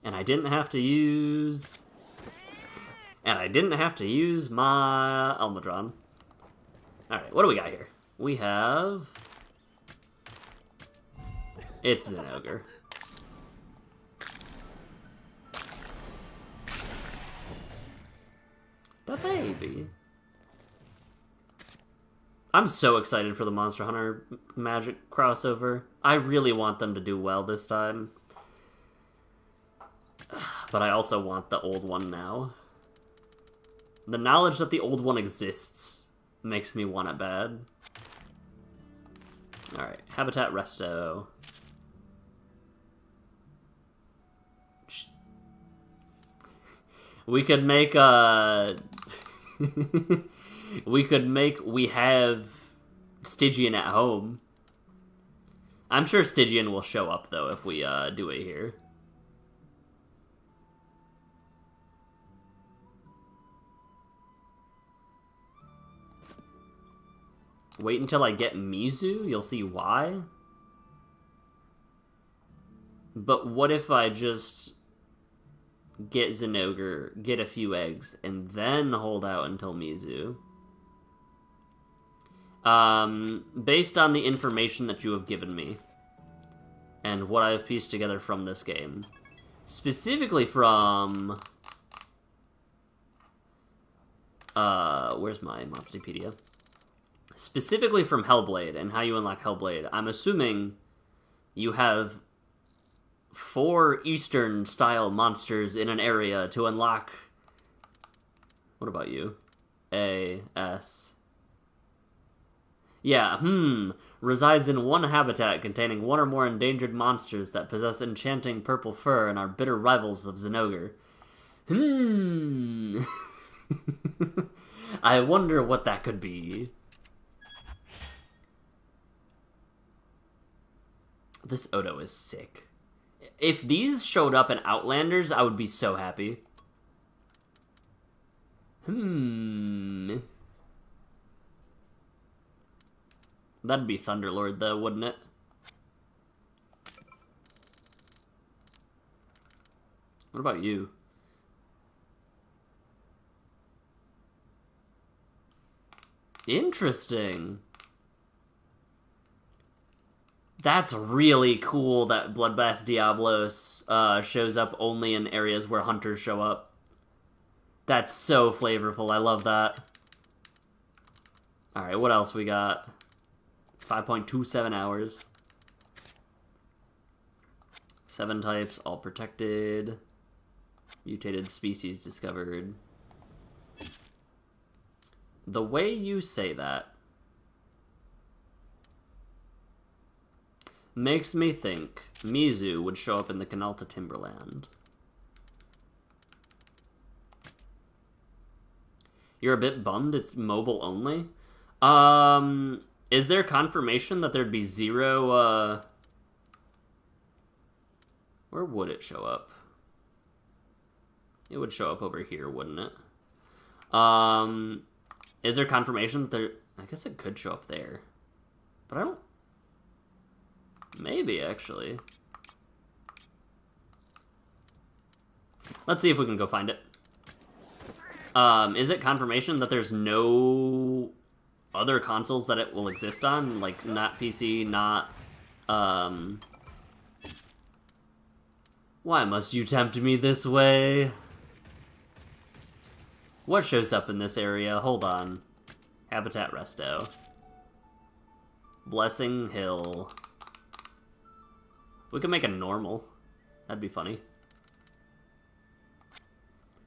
And I didn't have to use... And I didn't have to use my Almudron. Alright, what do we got here? We have... It's an ogre. The baby. I'm so excited for the Monster Hunter Magic crossover. I really want them to do well this time. But I also want the old one now. The knowledge that the old one exists makes me want it bad. Alright, Habitat Resto. We could make a... we have Stygian at home. I'm sure Stygian will show up, though, if we do it here. Wait until I get Mizu, you'll see why. But what if I just get Zinogre, get a few eggs, and then hold out until Mizu? Based on the information that you have given me, and what I have pieced together from this game, specifically from... where's my Monsterpedia? Specifically from Hellblade and how you unlock Hellblade, I'm assuming you have 4 Eastern-style monsters in an area to unlock... What about you? A, S. Yeah, resides in one habitat containing 1 or more endangered monsters that possess enchanting purple fur and are bitter rivals of Zinogre. I wonder what that could be. This Odo is sick. If these showed up in Outlanders, I would be so happy. That'd be Thunderlord, though, wouldn't it? What about you? Interesting. That's really cool that Bloodbath Diablos shows up only in areas where hunters show up. That's so flavorful. I love that. Alright, what else we got? 5.27 hours. 7 types, all protected. Mutated species discovered. The way you say that makes me think Mizu would show up in the Canalta Timberland. You're a bit bummed it's mobile only? Is there confirmation that there'd be 0, where would it show up? It would show up over here, wouldn't it? Is there confirmation that there... I guess it could show up there. But I don't... Maybe, actually. Let's see if we can go find it. Is it confirmation that there's no other consoles that it will exist on? Like, not PC, not... Why must you tempt me this way? What shows up in this area? Hold on. Habitat Resto. Blessing Hill. We could make a normal. That'd be funny.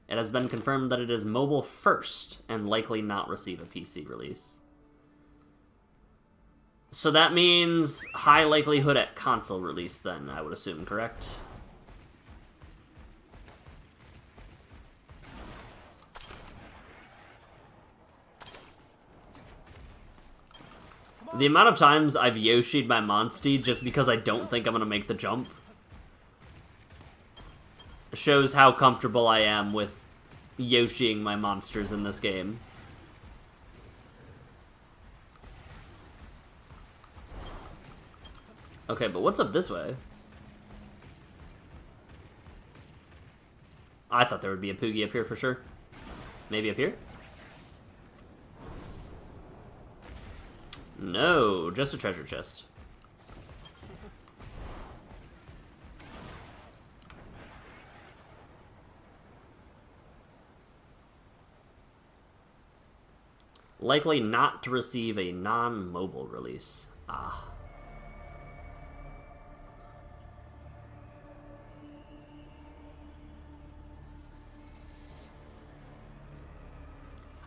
It has been confirmed that it is mobile first and likely not receive a PC release. So that means high likelihood at console release then, I would assume, correct? The amount of times I've Yoshi'd my Monstie just because I don't think I'm gonna make the jump shows how comfortable I am with Yoshiing my monsters in this game. Okay, but what's up this way? I thought there would be a Poogie up here for sure. Maybe up here? No, just a treasure chest. Likely not to receive a non-mobile release. Ah.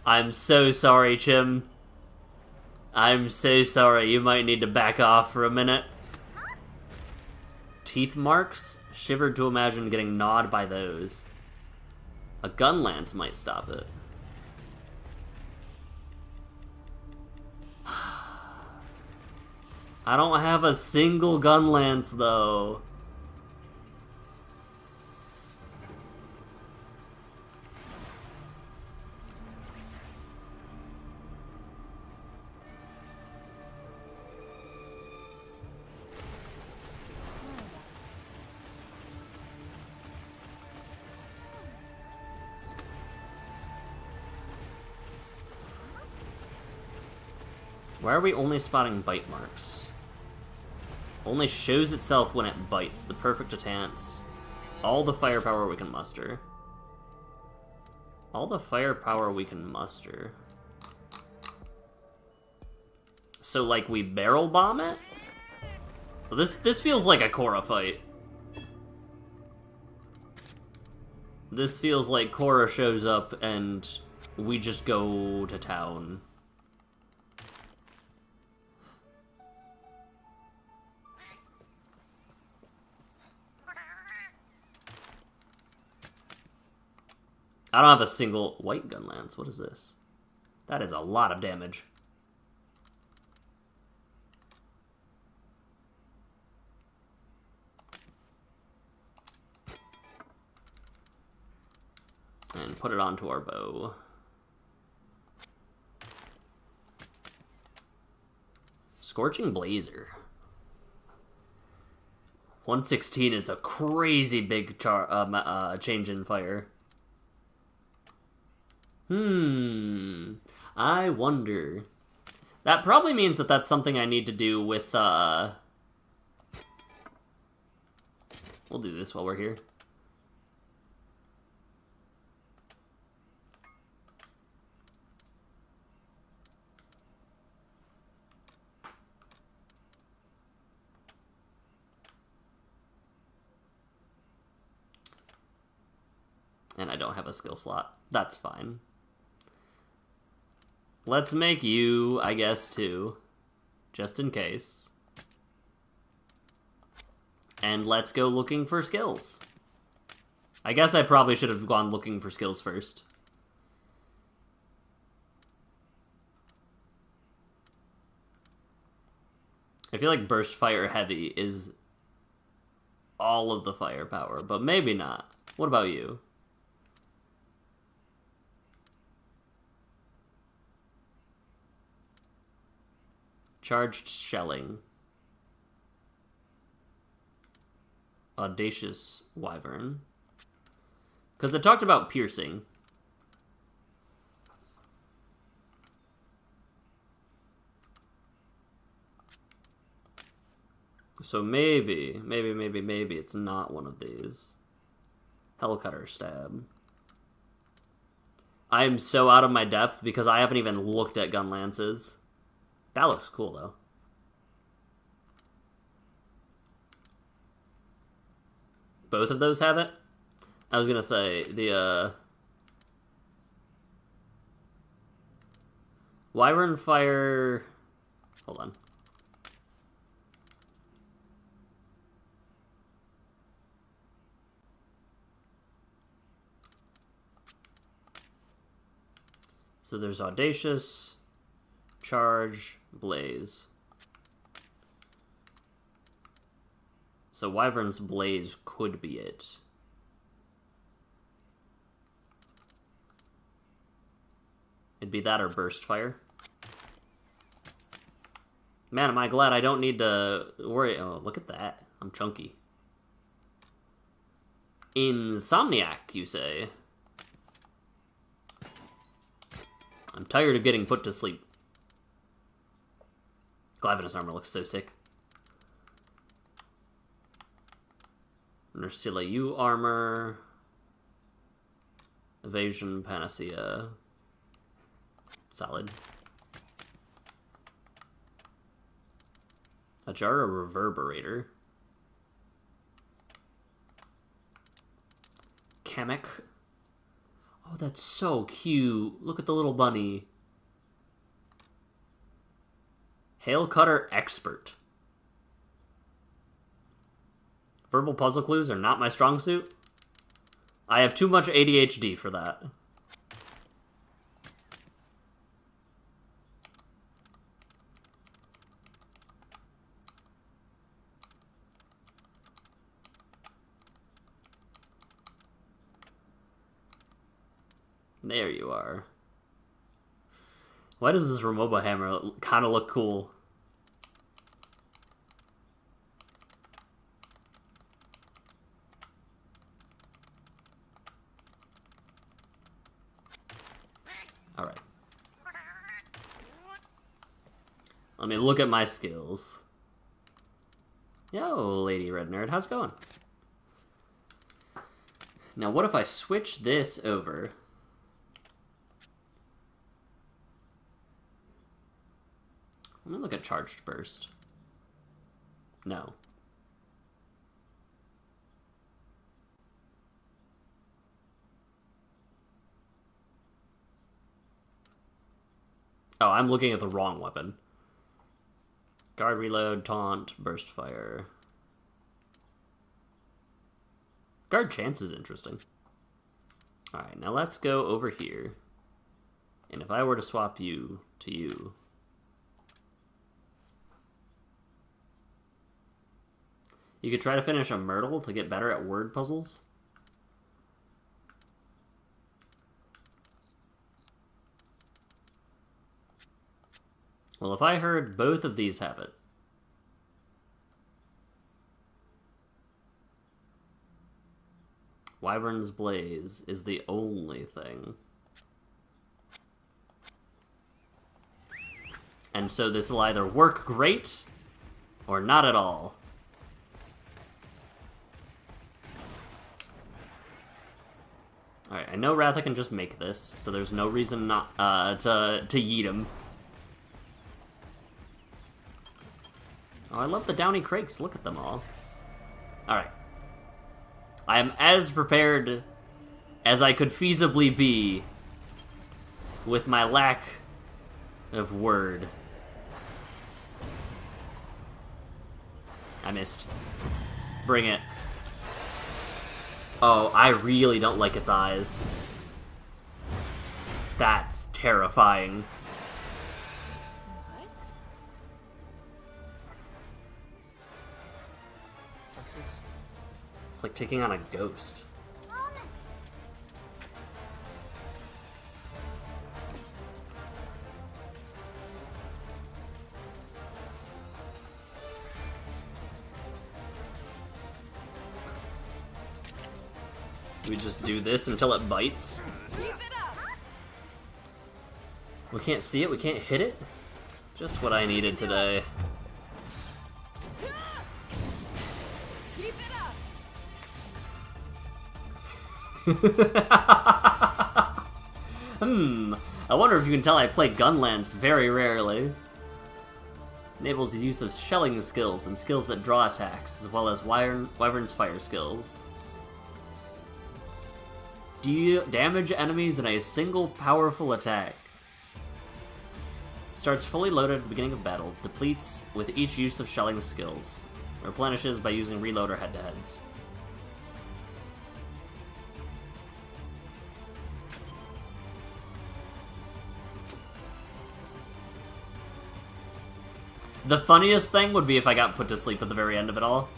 I'm so sorry, Chim. I'm so sorry, you might need to back off for a minute. Teeth marks? Shivered to imagine getting gnawed by those. A gun lance might stop it. I don't have a single gun lance, though. Why are we only spotting bite marks? Only shows itself when it bites. The perfect attance. All the firepower we can muster. All the firepower we can muster. So, like, we barrel bomb it? Well, this feels like a Korra fight. This feels like Korra shows up and we just go to town. I don't have a single white gun lance. What is this? That is a lot of damage. And put it onto our bow. Scorching Blazer. 116 is a crazy big change in fire. I wonder. That probably means that that's something I need to do with, we'll do this while we're here. And I don't have a skill slot. That's fine. Let's make you, I guess, too. Just in case. And let's go looking for skills. I guess I probably should have gone looking for skills first. I feel like Burst Fire Heavy is all of the firepower, but maybe not. What about you? Charged Shelling. Audacious Wyvern. Because it talked about piercing. So maybe it's not one of these. Hellcutter Stab. I am so out of my depth because I haven't even looked at gun lances. That looks cool, though. Both of those have it? I was gonna say, the, Wyvern Fire... Hold on. So there's Audacious, Charge, Blaze. So Wyvern's Blaze could be it. It'd be that or Burst Fire. Man, am I glad I don't need to worry. Oh, look at that. I'm chunky. Insomniac, you say? I'm tired of getting put to sleep. Glavinus armor looks so sick. Nursilla U armor. Evasion, Panacea. Solid. Ajara Reverberator. Kamek. Oh, that's so cute. Look at the little bunny. Hail Cutter Expert. Verbal puzzle clues are not my strong suit. I have too much ADHD for that. There you are. Why does this Remoba hammer kind of look cool? Alright. Let me look at my skills. Yo, Lady Red Nerd, how's it going? Now, what if I switch this over? Let me look at Charged Burst. No. Oh, I'm looking at the wrong weapon. Guard reload, taunt, burst fire. Guard chance is interesting. Alright, now let's go over here. And if I were to swap you to you... You could try to finish a Myrtle to get better at word puzzles. Well, if I heard both of these have it. Wyvern's Blaze is the only thing. And so this will either work great or not at all. Alright, I know Ratha can just make this, so there's no reason not to yeet him. Oh, I love the Downy Crakes. Look at them all. Alright. I am as prepared as I could feasibly be with my lack of word. I missed. Bring it. Oh, I really don't like its eyes. That's terrifying. What? What's this? It's like taking on a ghost. We just do this until it bites. Keep it up! We can't see it, we can't hit it. Just what I needed today. Keep it up! I wonder if you can tell I play Gunlance very rarely. Enables the use of shelling skills and skills that draw attacks, as well as Wyvern's fire skills. Damage enemies in a single powerful attack. Starts fully loaded at the beginning of battle. Depletes with each use of shelling skills. Replenishes by using reload or head-to-heads. The funniest thing would be if I got put to sleep at the very end of it all.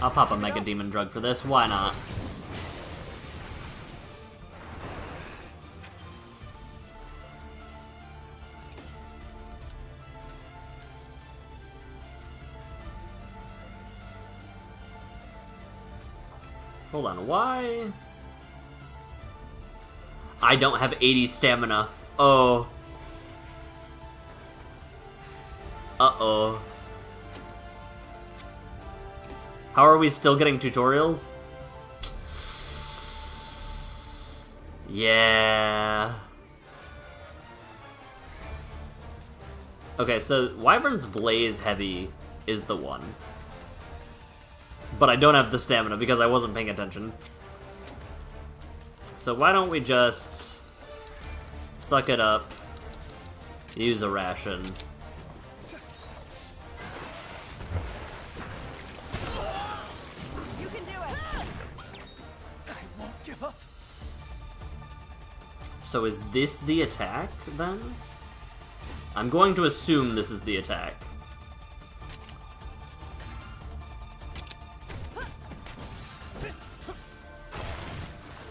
I'll pop a Mega Demon Drug for this, why not? Hold on, why? I don't have 80 stamina. Oh. Uh-oh. How are we still getting tutorials? Yeah. Okay, so Wyvern's Blaze Heavy is the one. But I don't have the stamina because I wasn't paying attention. So why don't we just suck it up, use a ration. You can do it! I won't give up. So is this the attack, then? I'm going to assume this is the attack.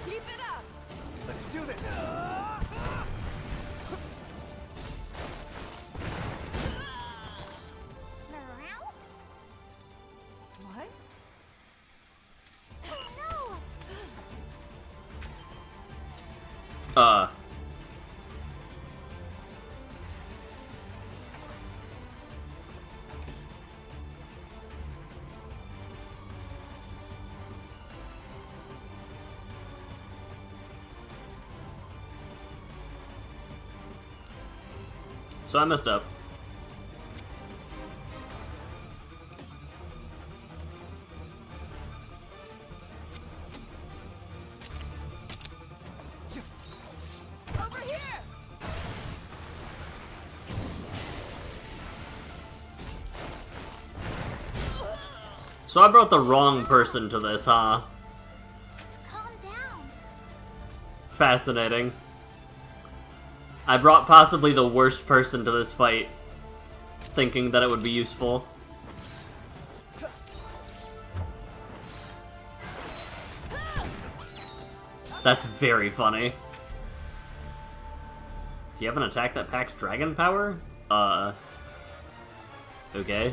Keep it up! Let's do this. What? So I messed up. Over here! So I brought the wrong person to this, huh? Calm down. Fascinating. I brought possibly the worst person to this fight, thinking that it would be useful. That's very funny. Do you have an attack that packs dragon power? Okay.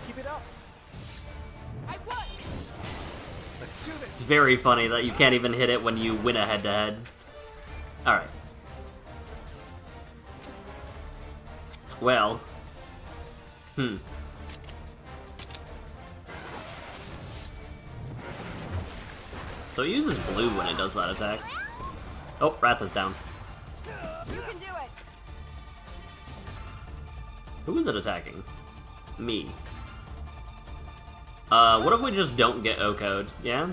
Keep it up. I won! Let's do this. It's very funny that you can't even hit it when you win a head-to-head. Alright. Well. So it uses blue when it does that attack. Oh, Wrath is down. You can do it! Who is it attacking? Me. What if we just don't get O-code? Yeah?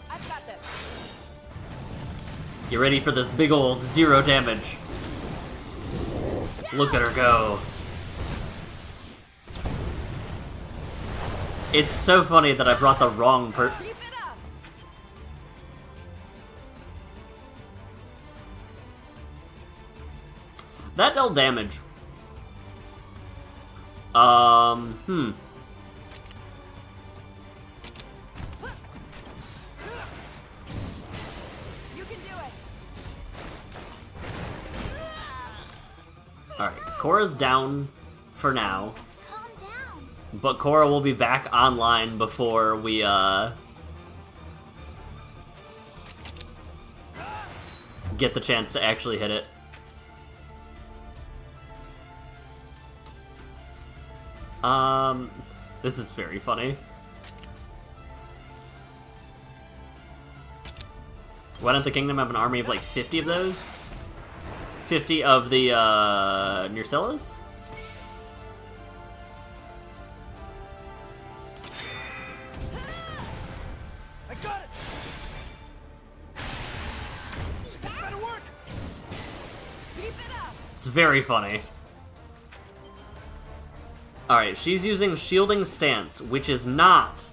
I've got this. You ready for this big ol' 0 damage? Look at her go. It's so funny that I brought the wrong Keep it up! That dealt damage. You can do it! Alright, Korra's down for now. Calm down. But Korra will be back online before we, get the chance to actually hit it. This is very funny. Why don't the kingdom have an army of like 50 of those? 50 of the, Nursellas? I got it. This better work. Keep it up! It's very funny. Alright, she's using Shielding Stance, which is not,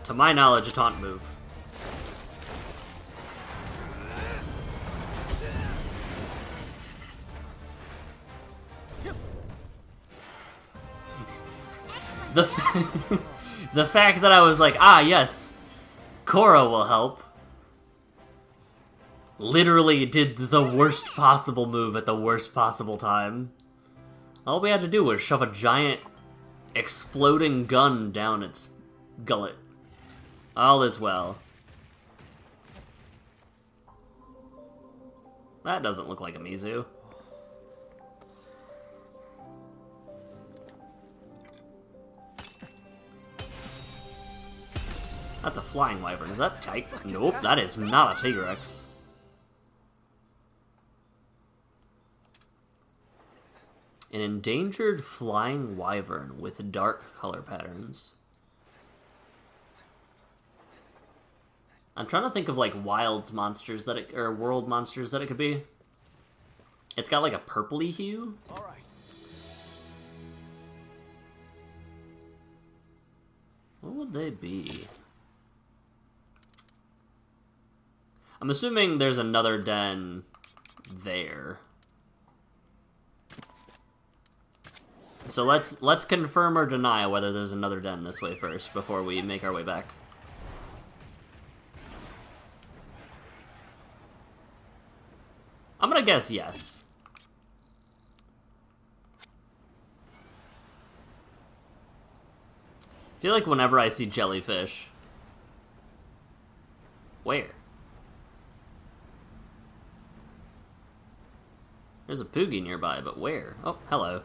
to my knowledge, a taunt move. The, the fact that I was like, ah, yes, Korra will help, literally did the worst possible move at the worst possible time. All we had to do was shove a giant exploding gun down its gullet. All is well. That doesn't look like a Mizu. That's a flying wyvern. Is that tight? Nope, that is not a Tigrex. An endangered flying wyvern with dark color patterns. I'm trying to think of like wild monsters that it, or world monsters that it could be. It's got like a purpley hue. All right. What would they be? I'm assuming there's another den there. So let's confirm or deny whether there's another den this way first before we make our way back. I'm gonna guess yes. feel like whenever I see jellyfish... Where? There's a Poogie nearby, but where? Oh, hello.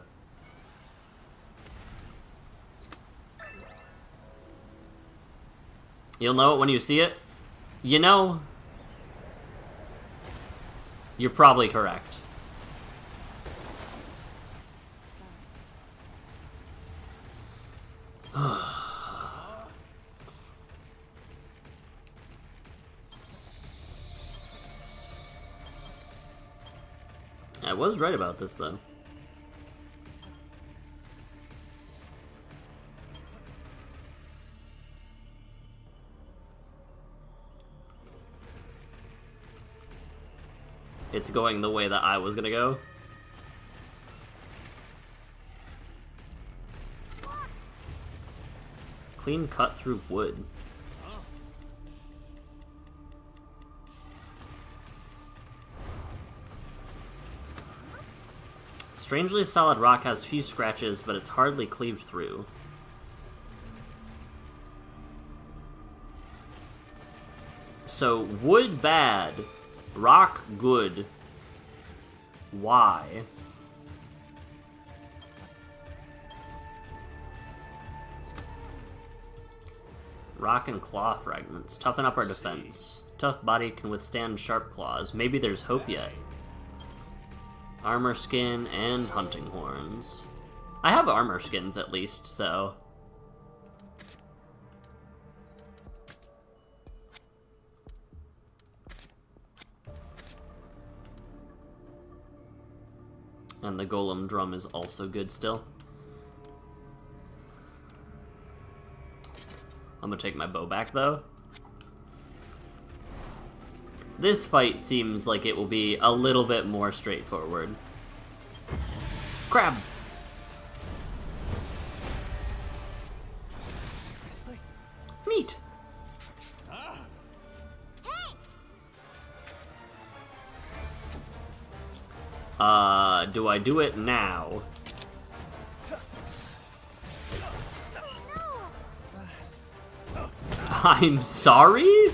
You'll know it when you see it? You know... You're probably correct. I was right about this, though. It's going the way that I was gonna go. Clean cut through wood. Strangely solid rock has few scratches, but it's hardly cleaved through. So, wood bad, rock good. Why? Rock and claw fragments. Toughen up our defense. Tough body can withstand sharp claws. Maybe there's hope yet. Armor skin and hunting horns. I have armor skins at least, so... And the golem drum is also good still. I'm gonna take my bow back, though. This fight seems like it will be a little bit more straightforward. Crab! Seriously? Neat! Do I do it now? I'm sorry?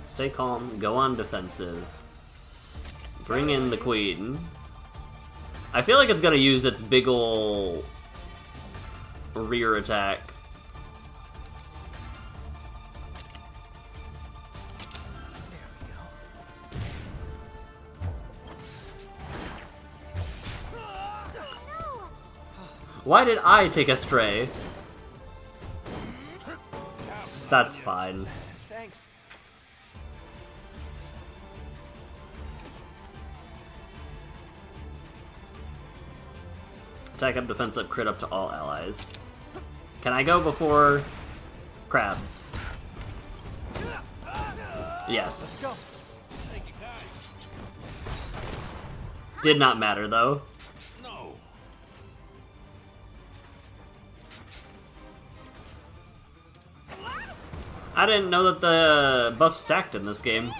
Stay calm, go on defensive. Bring in the queen. I feel like it's gonna use its big ol' rear attack. Why did I take a stray? That's fine. Thanks. Attack up, defense up, crit up to all allies. Can I go before crab? Yes. Let's go. Did not matter though. No. I didn't know that the buff stacked in this game.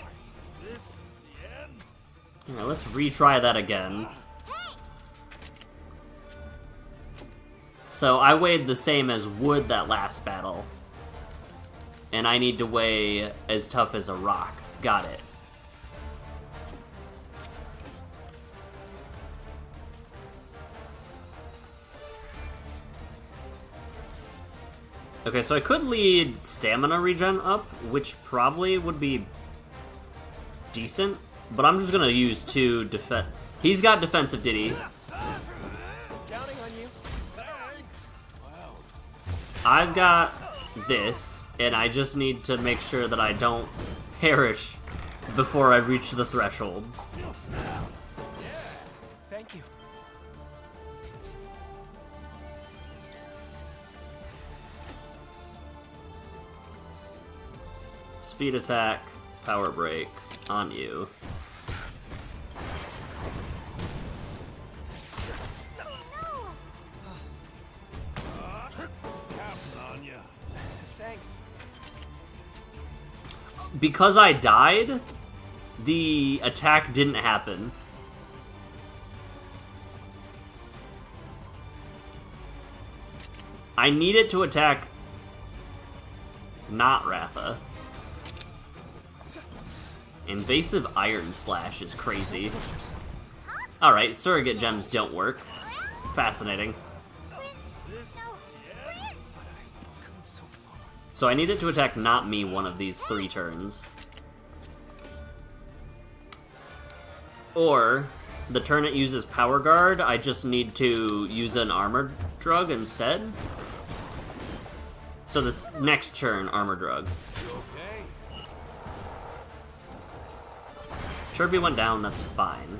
This the end? Yeah, let's retry that again. So I weighed the same as wood that last battle. And I need to weigh as tough as a rock. Got it. Okay, so I could lead stamina regen up, which probably would be decent. But I'm just gonna use 2 defense. He's got defensive, did he? Counting on you. Thanks. Wow. I've got this, and I just need to make sure that I don't perish before I reach the threshold. Thank you. Speed attack, power break, on you. Counting on you. Thanks. because I died, the attack didn't happen. I need it to attack not Ratha. Invasive Iron Slash is crazy. Alright, surrogate gems don't work. Fascinating. So I need it to attack not me one of these 3 turns. Or, the turn it uses Power Guard, I just need to use an Armor Drug instead. So this next turn, Armor Drug. Kirby went down, that's fine.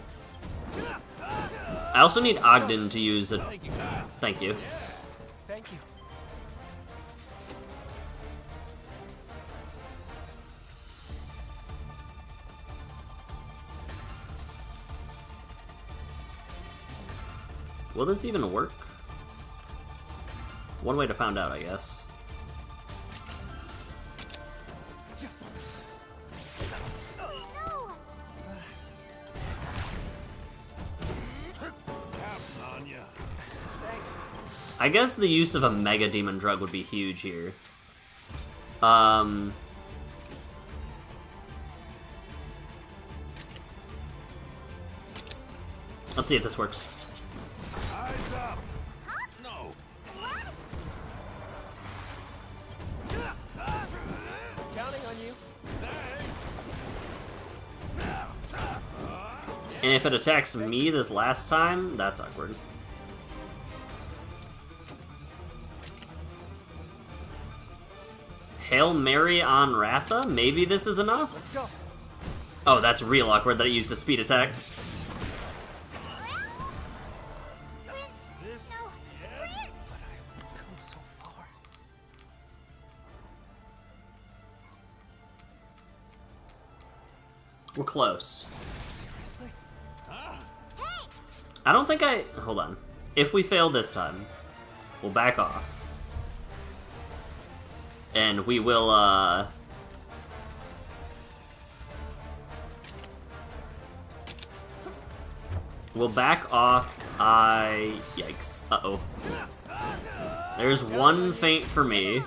I also need Ogden to use a... Thank you. Thank you. Will this even work? One way to find out, I guess. I guess the use of a Mega Demon Drug would be huge here. Let's see if this works. Eyes up. No. Counting on you. Thanks. And if it attacks me this last time, that's awkward. Hail Mary on Ratha? Maybe this is enough? Let's go. Oh, that's real awkward that it used a speed attack. Come so far. We're close. Seriously? I don't think I... Hold on. If we fail this time, we'll back off. And we will, we'll back off. Yikes. Uh-oh. There's one feint for me.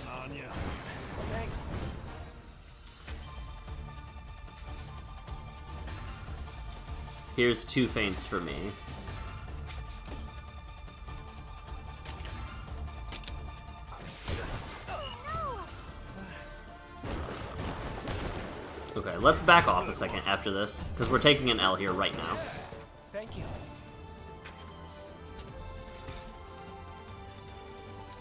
On you. Thanks. Here's 2 feints for me. Okay, let's back off a second after this, because we're taking an L here right now. Thank you.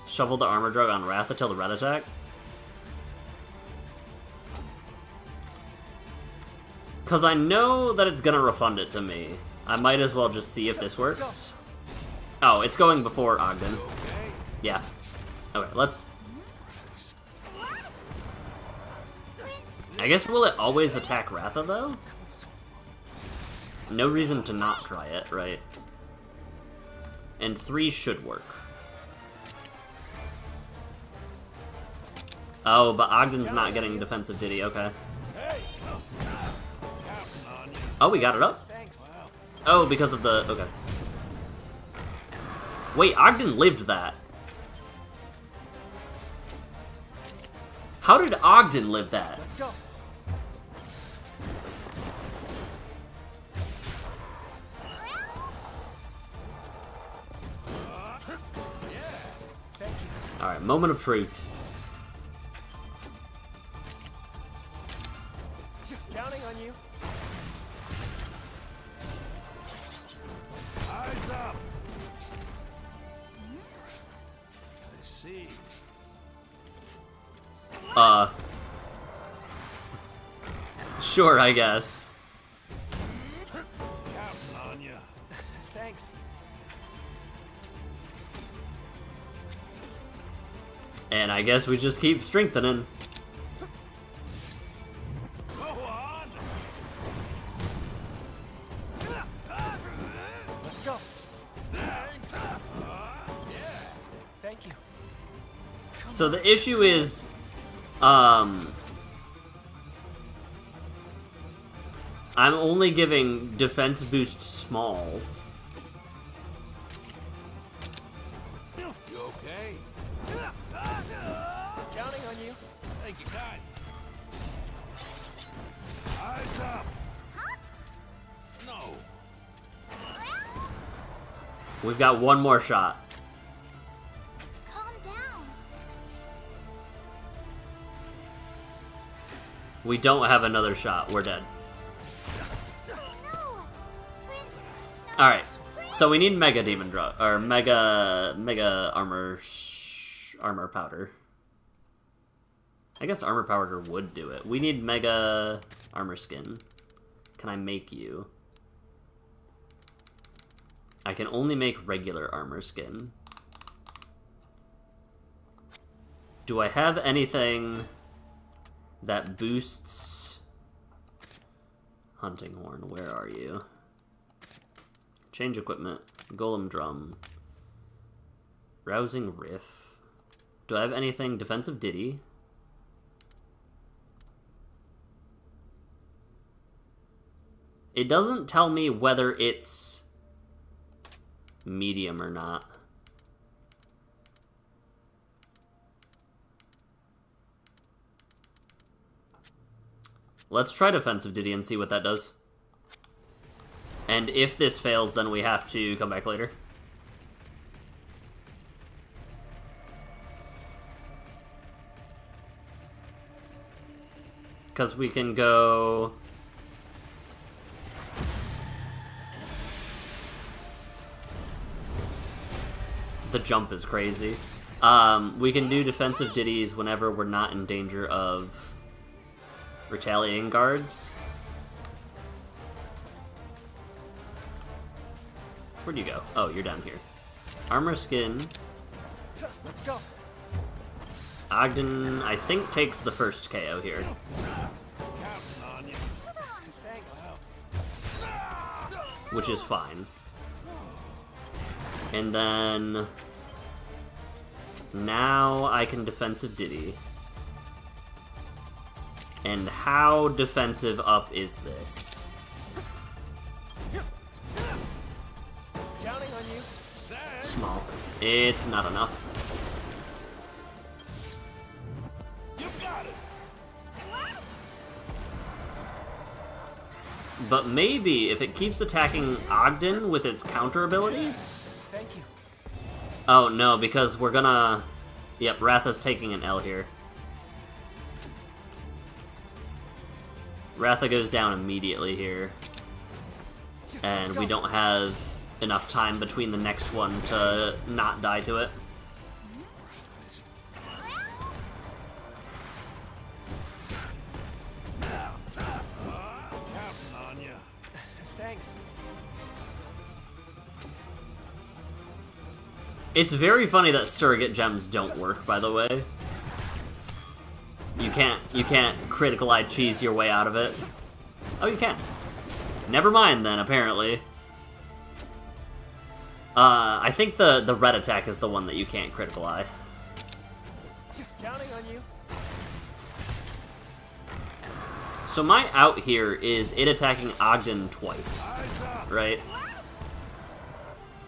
Shovel the Armor Drug on Ratha till the red attack. Because I know that it's gonna refund it to me. I might as well just see if this works. Oh, it's going before Ogden. Yeah. Okay, let's... I guess will it always attack Ratha, though? No reason to not try it, right? And 3 should work. Oh, but Ogden's not getting defensive, did he? Okay. Oh, we got it up? Thanks. Oh, because of the... Okay. Wait, Ogden lived that. How did Ogden live that? Let's go. Thank you. Alright, moment of truth. Counting on you. Eyes up. I see. Sure, I guess. Counting on you. Thanks. And I guess we just keep strengthening. Go on. Let's go. Thanks. Thank you. So the issue is, I'm only giving defense boost smalls. You okay? Counting on you. Thank you, guy. Eyes up. No. We've got one more shot. Calm down. We don't have another shot. We're dead. No, Prince. No. All right. So we need Mega Demon Drug or Mega Armor Powder. I guess Armor Powder would do it. We need Mega Armor Skin. Can I make you? I can only make regular armor skin. Do I have anything that boosts Hunting Horn? Where are you? Change equipment. Golem Drum. Rousing Riff. Do I have anything? Defensive Ditty. It doesn't tell me whether it's medium or not. Let's try defensive Ditty and see what that does. And if this fails, then we have to come back later. Because we can go... The jump is crazy. We can do defensive ditties whenever we're not in danger of retaliating guards. Where'd you go? Oh, you're down here. Armor skin. Let's go. Ogden, I think, takes the first KO here. Counting on you. Thanks. Which is fine. And then... Now I can defensive ditty. And how defensive up is this? Counting on you. Small. It's not enough. You got it. But maybe if it keeps attacking Ogden with its counter ability? Thank you. Oh no, because we're gonna... Yep, Ratha's taking an L here. Ratha goes down immediately here. And we don't have enough time between the next one to not die to it. Counting on you. Thanks. It's very funny that surrogate gems don't work, by the way. You can't critical eye cheese your way out of it. Oh, you can. Never mind then, apparently. I think the red attack is the one that you can't critical eye. Counting on you. So my out here is it attacking Ogden twice, Eyes up. right?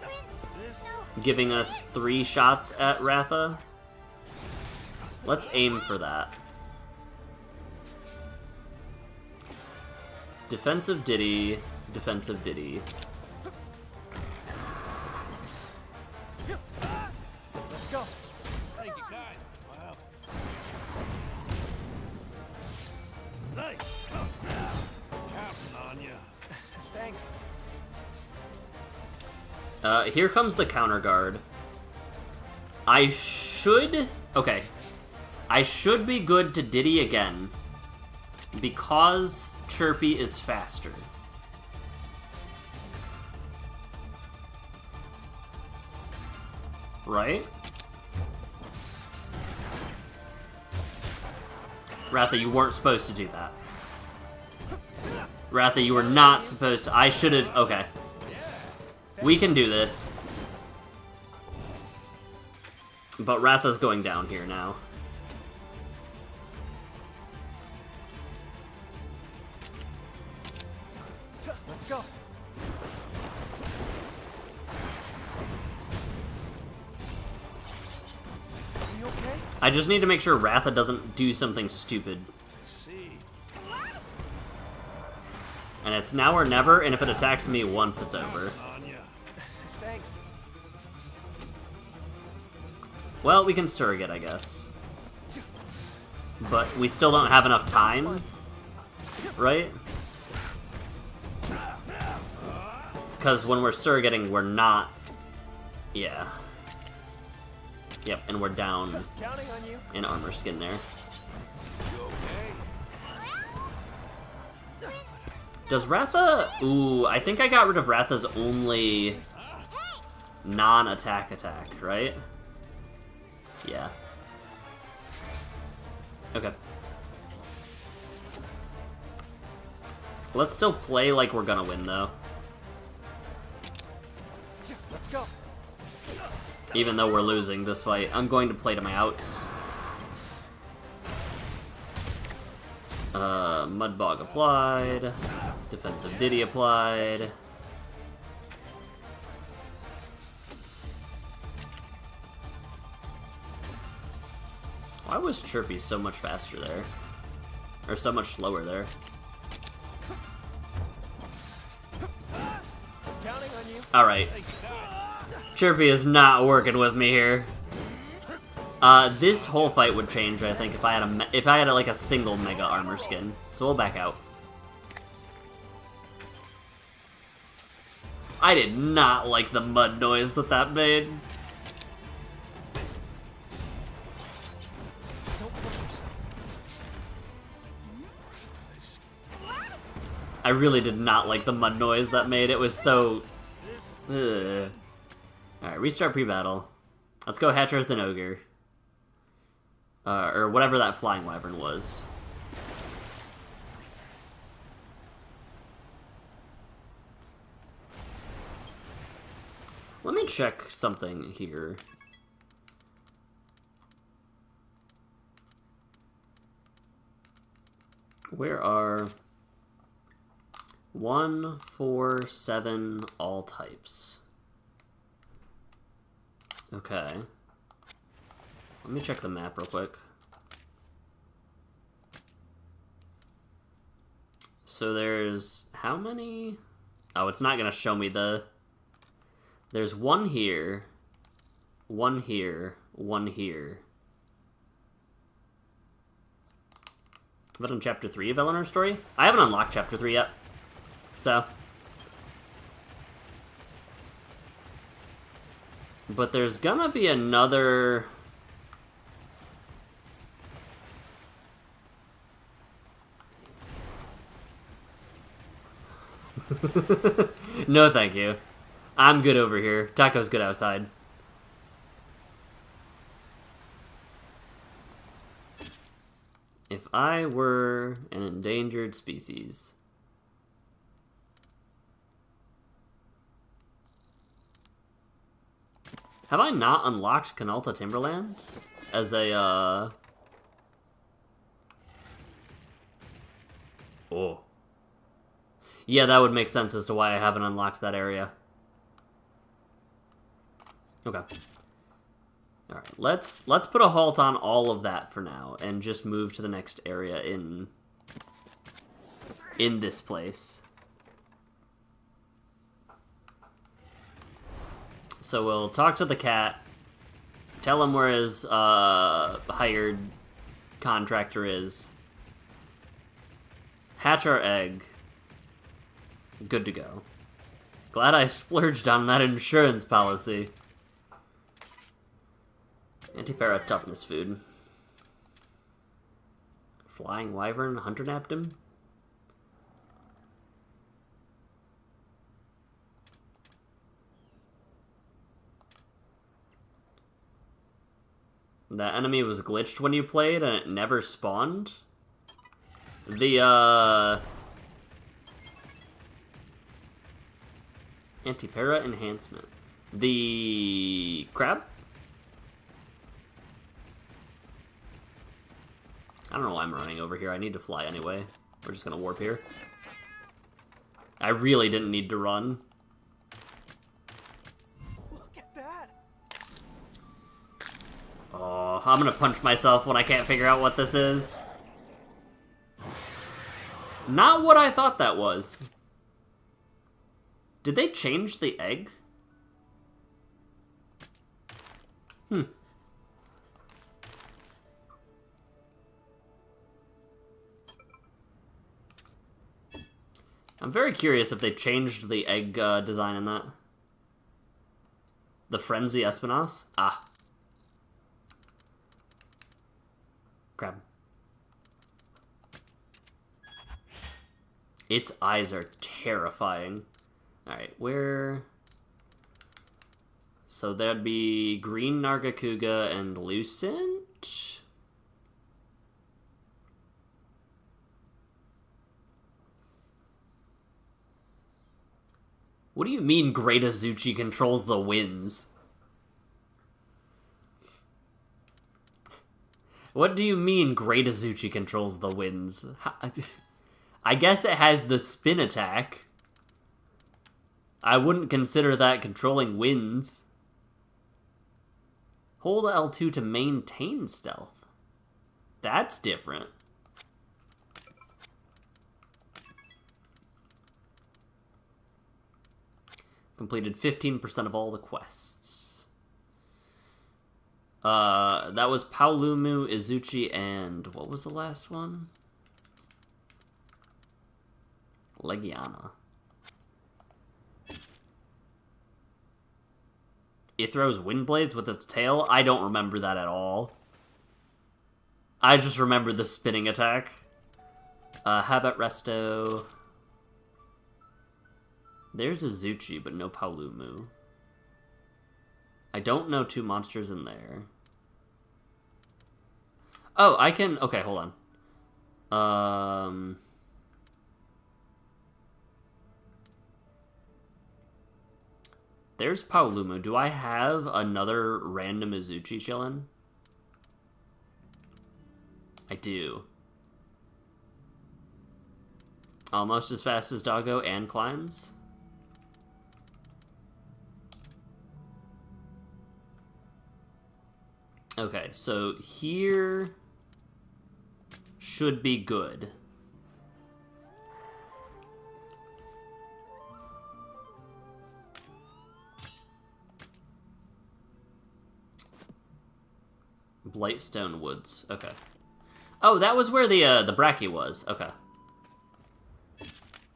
Prince. No. Giving us 3 shots at Ratha. Let's aim for that. Defensive ditty, defensive ditty. Let's go. Thank you, guy. Wow. Nice. Counting on you. Thanks. Here comes the counter guard. I should... Okay. I should be good to ditty again. Because Chirpy is faster. Right? Ratha, you weren't supposed to do that. Ratha, you were not supposed to... I should have... Okay. We can do this. But Ratha's going down here now. Let's go. Are you okay? I just need to make sure Ratha doesn't do something stupid. See. And it's now or never, and if it attacks me once, it's over. Anya. Thanks. Well, we can surrogate, I guess. But we still don't have enough time, right? Because when we're surrogating, we're not... Yeah. Yep, and we're down Counting on you. in armor skin there. Does Ratha... Ooh, I think I got rid of Ratha's only non-attack attack, right? Yeah. Okay. Let's still play like we're gonna win, though. Let's go. Even though we're losing this fight, I'm going to play to my outs. Mudbog applied. Defensive Diddy applied. Why was Chirpy so much faster there? Or so much slower there? Counting on you. Alright. Chirpy is not working with me here. This whole fight would change, I think, if I had like a single mega armor skin. So we'll back out. I did not like the mud noise that made. Don't push yourself. I really did not like the mud noise that made. It was so... Ugh. Alright, restart pre-battle. Let's go Hatchers and Ogre. Or whatever that flying wyvern was. Let me check something here. Where are 1, 4, 7 all types? Okay. Let me check the map real quick. So there's how many? Oh, it's not gonna show me the... There's one here, one here, one here. Have I done Chapter 3 of Eleanor's story? I haven't unlocked Chapter 3 yet, so... But there's gonna be another... No, thank you. I'm good over here. Taco's good outside. If I were an endangered species... Have I not unlocked Canalta Timberland? As a, Oh. Yeah, that would make sense as to why I haven't unlocked that area. Okay. Alright, let's put a halt on all of that for now, and just move to the next area in this place. So we'll talk to the cat, tell him where his hired contractor is, hatch our egg, good to go. Glad I splurged on that insurance policy. Antipara toughness food. Flying wyvern hunter napped him. That enemy was glitched when you played and it never spawned? The, Antipara enhancement. The crab? I don't know why I'm running over here. I need to fly anyway. We're just gonna warp here. I really didn't need to run. Look at that! Oh, I'm gonna punch myself when I can't figure out what this is. Not what I thought that was. Did they change the egg? I'm very curious if they changed the egg design in that. The Frenzy Espinas? Ah. Crab. Its eyes are terrifying. Alright, where... So that'd be Green Nargacuga and Lucent? What do you mean Great Azuchi controls the winds? What do you mean Great Azuchi controls the winds? I guess it has the spin attack. I wouldn't consider that controlling winds. Hold L2 to maintain stealth. That's different. Completed 15% of all the quests. That was Paolumu, Izuchi, and what was the last one? Legiana. It throws wind blades with its tail? I don't remember that at all. I just remember the spinning attack. Habit Resto. There's Izuchi, but no Paolumu. I don't know two monsters in there. Oh, I can... Okay, hold on. There's Paolumu. Do I have another random Izuchi chillin'? I do. Almost as fast as Doggo and climbs. Okay, so here should be good. Blightstone Woods. Okay. Oh, that was where the Brachy was. Okay.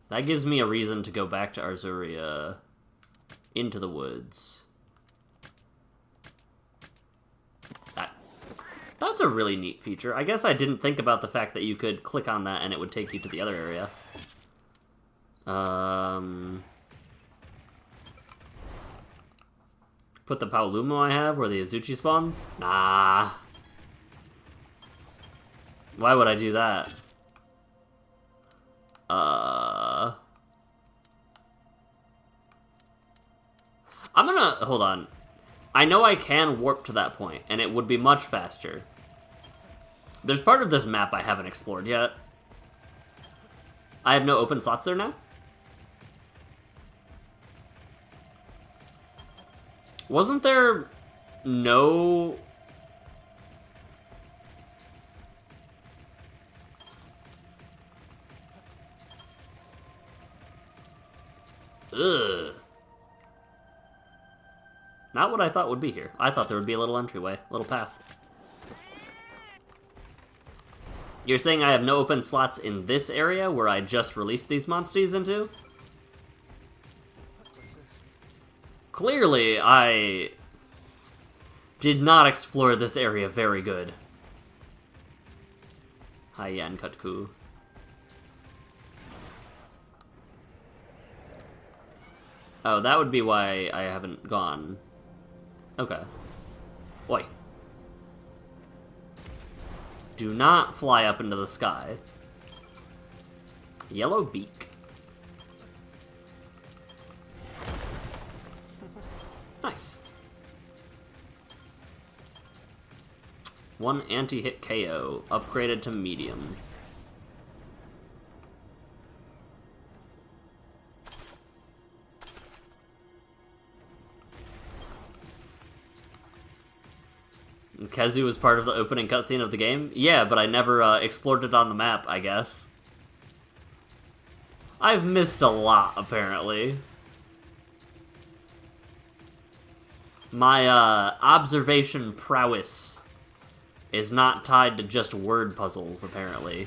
That gives me a reason to go back to Arzuria into the woods. That's a really neat feature. I guess I didn't think about the fact that you could click on that and it would take you to the other area. Put the Paolumu I have where the Izuchi spawns? Nah. Why would I do that? I'm gonna... Hold on. I know I can warp to that point, and it would be much faster. There's part of this map I haven't explored yet. I have no open slots there now? Wasn't there no... Ugh. Not what I thought would be here. I thought there would be a little entryway, a little path. You're saying I have no open slots in this area where I just released these monsters into? Clearly, I did not explore this area very good. Heya and Kutku. Oh, that would be why I haven't gone. Okay. Oi. Do not fly up into the sky. Yellow beak. Nice. 1 anti-hit KO, upgraded to medium. Kezu was part of the opening cutscene of the game? Yeah, but I never explored it on the map, I guess. I've missed a lot, apparently. My observation prowess is not tied to just word puzzles, apparently.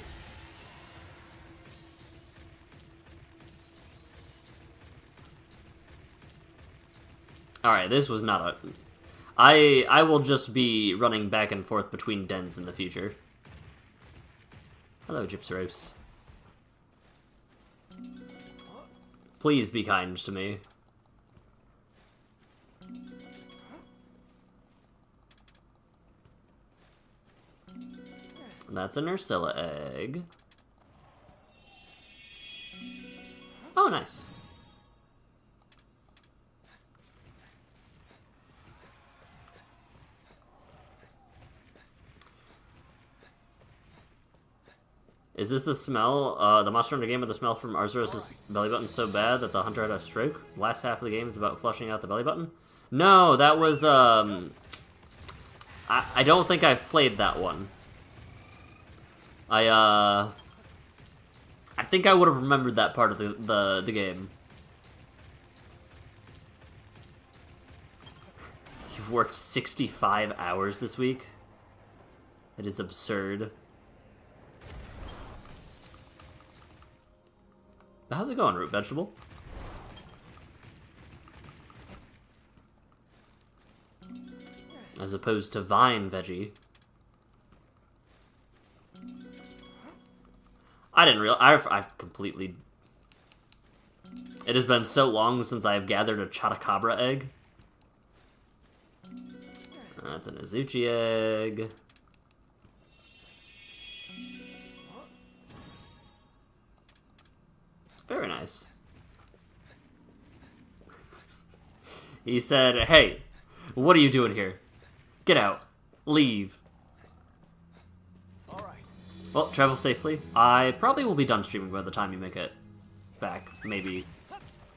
Alright, this was not a... I will just be running back and forth between dens in the future. Hello, Gypsyros. Please be kind to me. That's an Ursula egg. Oh, nice. Is this the smell? The monster in the game with the smell from Arzuros' belly button so bad that the hunter had a stroke? Last half of the game is about flushing out the belly button? No, that was, I don't think I've played that one. I think I would have remembered that part of the game. You've worked 65 hours this week? It is absurd. How's it going, root vegetable? As opposed to vine veggie. I didn't realize. I've completely. It has been so long since I've gathered a Chotacabra egg. That's an Azuchi egg. Very nice. He said, "Hey, what are you doing here? Get out. Leave." Alright. Well, travel safely. I probably will be done streaming by the time you make it back. Maybe.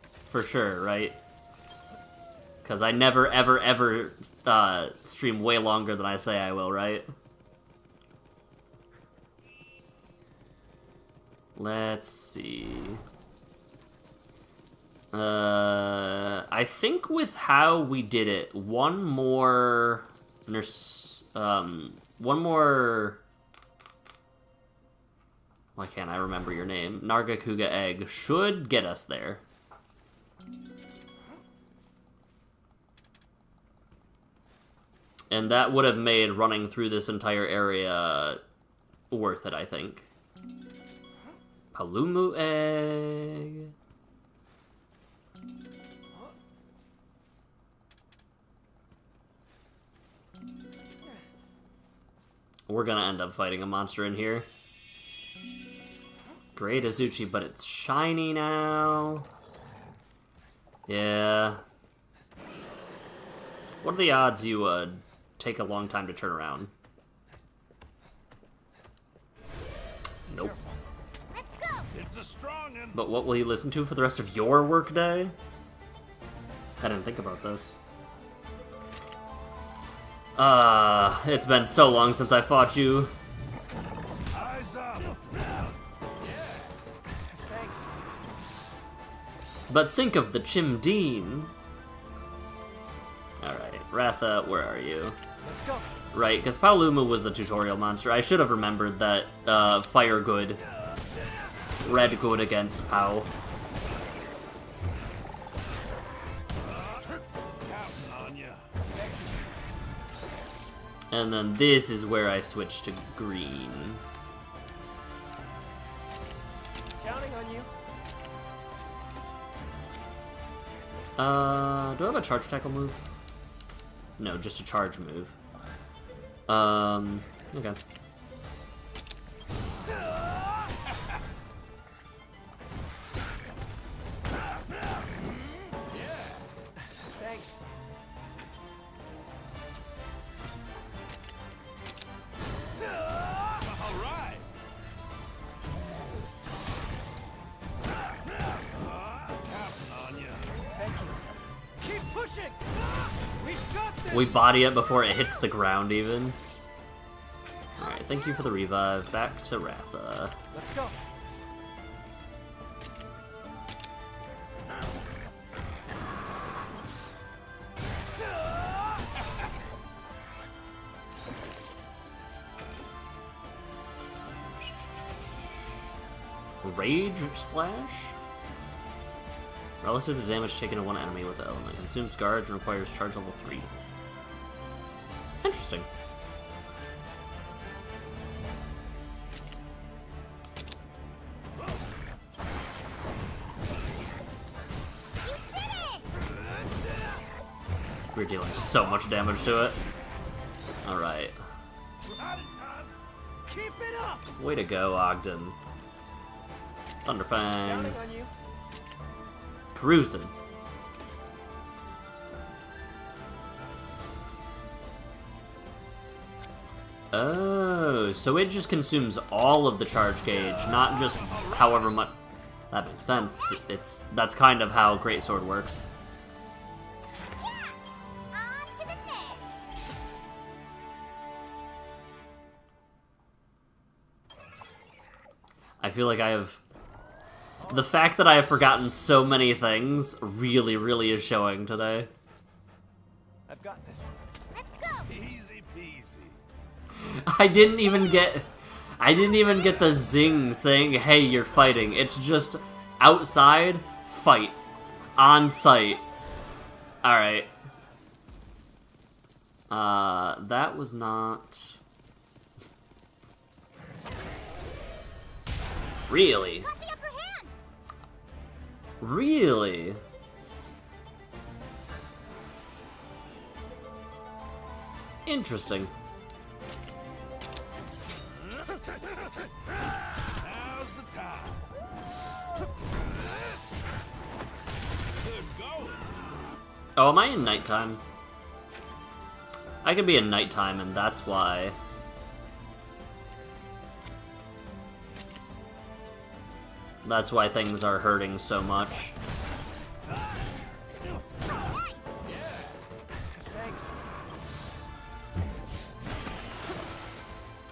For sure, right? Because I never, ever, ever stream way longer than I say I will, right? Let's see. I think with how we did it, one more... Why can't I remember your name? Nargacuga egg should get us there. And that would have made running through this entire area worth it, I think. Palumu egg. We're gonna end up fighting a monster in here. Great Azuchi, but it's shiny now. Yeah. What are the odds you take a long time to turn around? Nope. Let's go! It's a strong one. But what will you listen to for the rest of your workday? I didn't think about this. It's been so long since I fought you. Eyes up. Thanks. But think of the Chimdeen. Alright, Ratha, where are you? Let's go. Right, because Paolumu was the tutorial monster. I should have remembered that, Fire Good. Red Good against Pao. Counting on ya. And then this is where I switch to green. Counting on you. Do I have a charge tackle move? No, just a charge move. Okay. Thanks. We body it before it hits the ground, even. Alright, thank you for the revive. Back to Ratha. Let's go. Rage Slash? Relative to damage taken to one enemy with the element. Consumes guards and requires charge level 3. Interesting. We're dealing so much damage to it. Alright. Keep it up. Way to go, Ogden. Thunderfang. Counting on you. Cruising. Oh, so it just consumes all of the charge gauge, not just however much. That makes sense. That's kind of how Greatsword works. On to the next. I feel like I have. The fact that I have forgotten so many things really, really is showing today. I've got this. Let's go. Easy peasy. I didn't even get the zing saying, "Hey, you're fighting." It's just outside, fight, on site. All right. That was not really. Got the upper hand. Really? Interesting. Now's the time. Good going. Oh, am I in nighttime? I could be in nighttime, and that's why. That's why things are hurting so much. Thanks.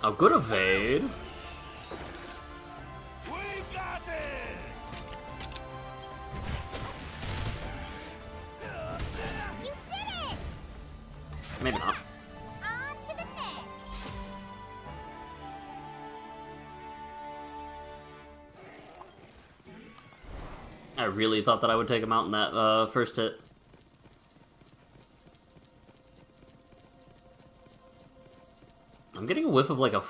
Oh, good evade. We got this. You did it. Maybe not. On to the next. I really thought that I would take him out in that first hit. I'm getting a whiff of like a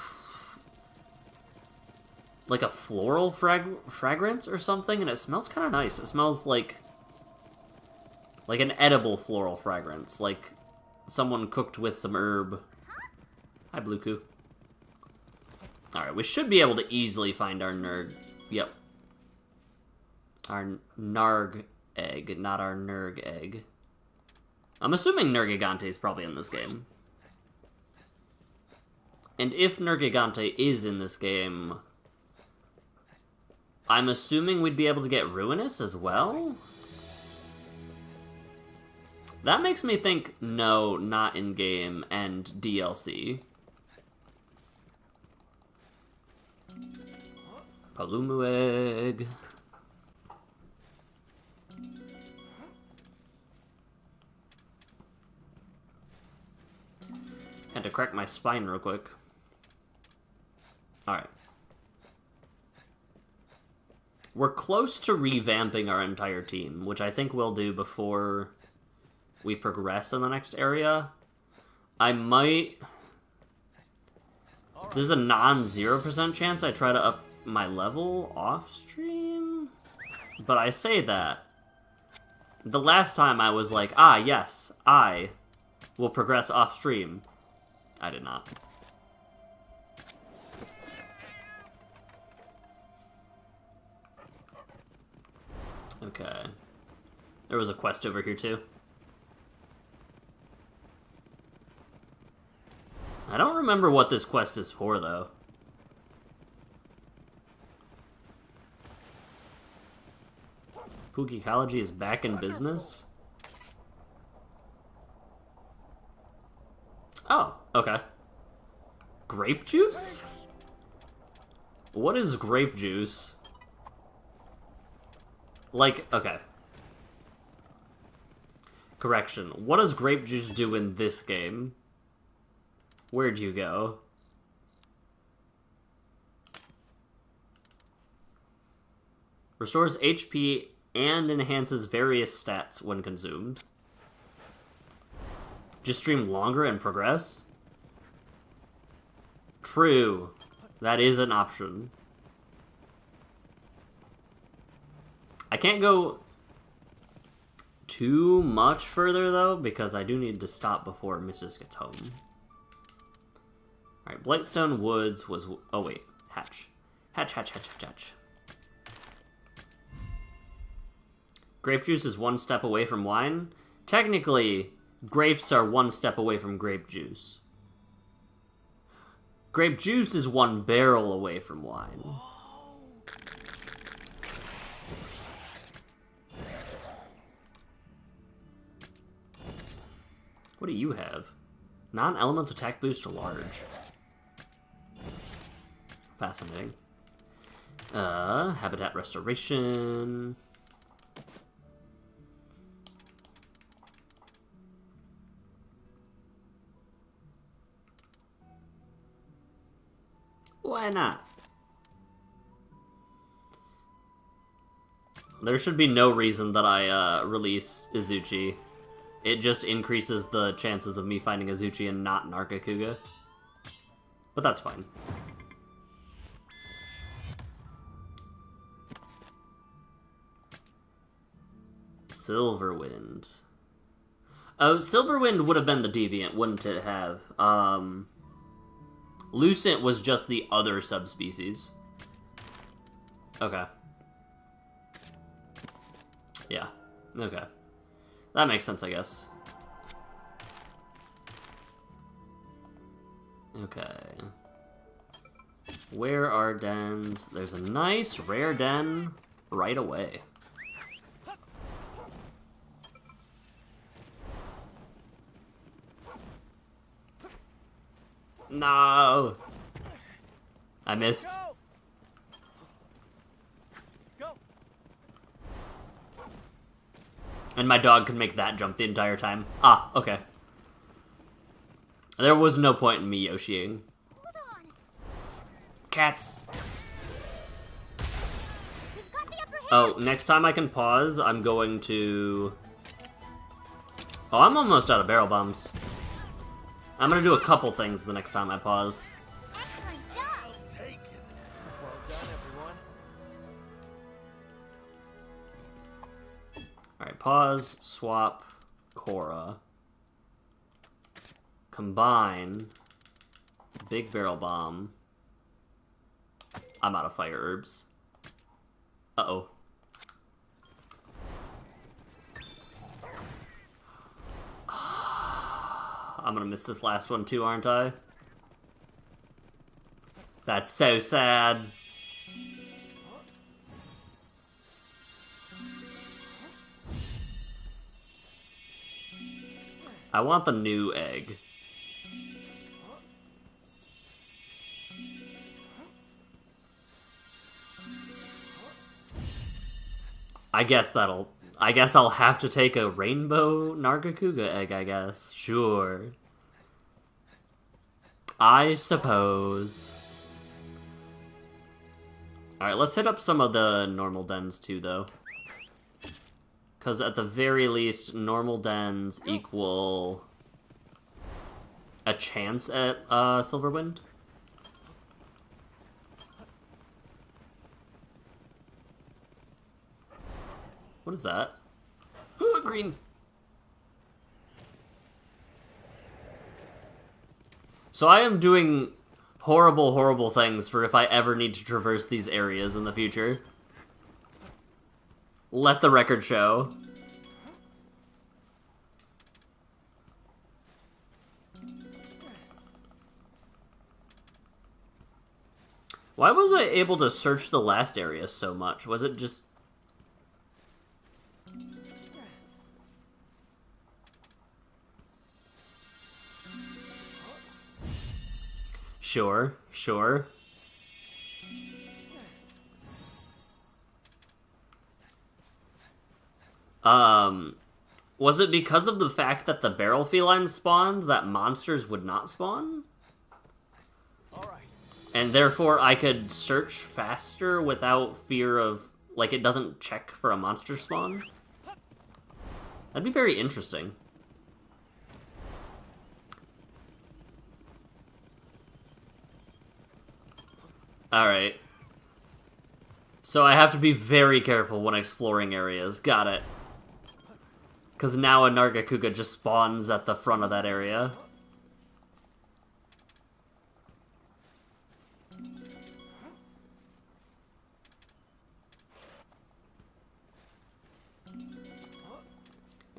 floral fragrance or something, and it smells kind of nice. It smells like an edible floral fragrance, like someone cooked with some herb. Hi, Bluku. Alright, we should be able to easily find our Nerg. Yep. Our Narg egg, not our Nerg egg. I'm assuming Nergigante is probably in this game. And if Nergigante is in this game, I'm assuming we'd be able to get Ruinous as well? That makes me think, no, not in-game, and DLC. Palumu egg. Had to crack my spine real quick. Alright. We're close to revamping our entire team, which I think we'll do before we progress in the next area. I might... There's a non-0% chance I try to up my level off-stream? But I say that. The last time I was like, ah, yes, I will progress off-stream. I did not. Okay. There was a quest over here, too. I don't remember what this quest is for, though. Pookie Ecology is back in business? Oh, okay. Grape juice? What is grape juice? Like, okay. Correction. What does grape juice do in this game? Where'd you go? Restores HP and enhances various stats when consumed. Just stream longer and progress? True. That is an option. I can't go too much further, though, because I do need to stop before Mrs. gets home. Alright, Blightstone Woods was... Oh, wait. Hatch. Hatch. Grape juice is one step away from wine. Technically, grapes are one step away from grape juice. Grape juice is one barrel away from wine. What do you have? Non-element attack boost to large. Fascinating. Habitat restoration. Why not? There should be no reason that I release Izuchi. It just increases the chances of me finding Izuchi and not Nargacuga. But that's fine. Silverwind. Oh, Silverwind would have been the deviant, wouldn't it have? Lucent was just the other subspecies. Okay. Yeah. Okay. That makes sense, I guess. Okay. Where are dens? There's a nice rare den right away. No! I missed. Go. And my dog could make that jump the entire time. Ah, okay. There was no point in me Yoshiing. Hold on. Cats! We've got the upper hand. Oh, next time I can pause, I'm going to... Oh, I'm almost out of barrel bombs. I'm gonna do a couple things the next time I pause. Excellent job. Take it. Well done, everyone. Alright, pause, swap, Cora. Combine. Big barrel bomb. I'm out of fire herbs. Uh-oh. I'm gonna miss this last one too, aren't I? That's so sad. I want the new egg. I guess I'll have to take a rainbow Nargacuga egg, I guess. Sure. I suppose. Alright, let's hit up some of the normal dens too, though. Because at the very least, normal dens equal a chance at Silverwind. What is that? Green. So I am doing horrible, horrible things for if I ever need to traverse these areas in the future. Let the record show. Why was I able to search the last area so much? Was it just... Sure, sure. Was it because of the fact that the barrel felines spawned that monsters would not spawn? And therefore I could search faster without fear of, like, it doesn't check for a monster spawn? That'd be very interesting. Alright. So I have to be very careful when exploring areas. Got it. Because now a Nargacuga just spawns at the front of that area.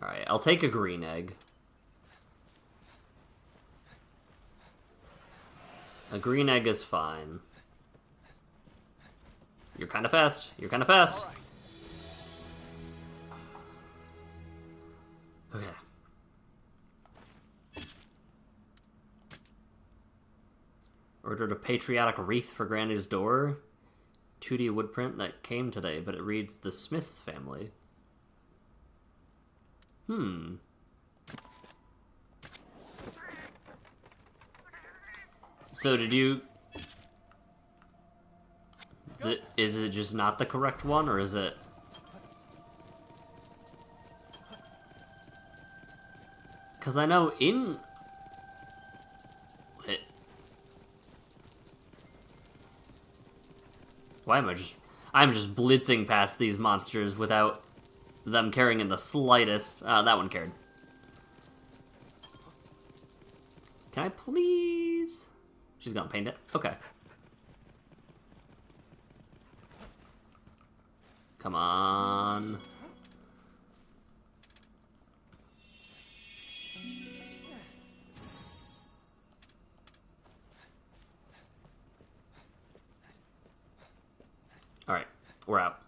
Alright, I'll take a green egg. A green egg is fine. You're kind of fast. You're kind of fast. Okay. Ordered a patriotic wreath for Granny's door. 2D woodprint that came today, but it reads the Smiths family. So did you... Is it just not the correct one, or is it... Because I know in... Why am I just... I'm just blitzing past these monsters without them caring in the slightest. That one cared. Can I please... She's gonna paint it? Okay. Come on. Alright, we're out.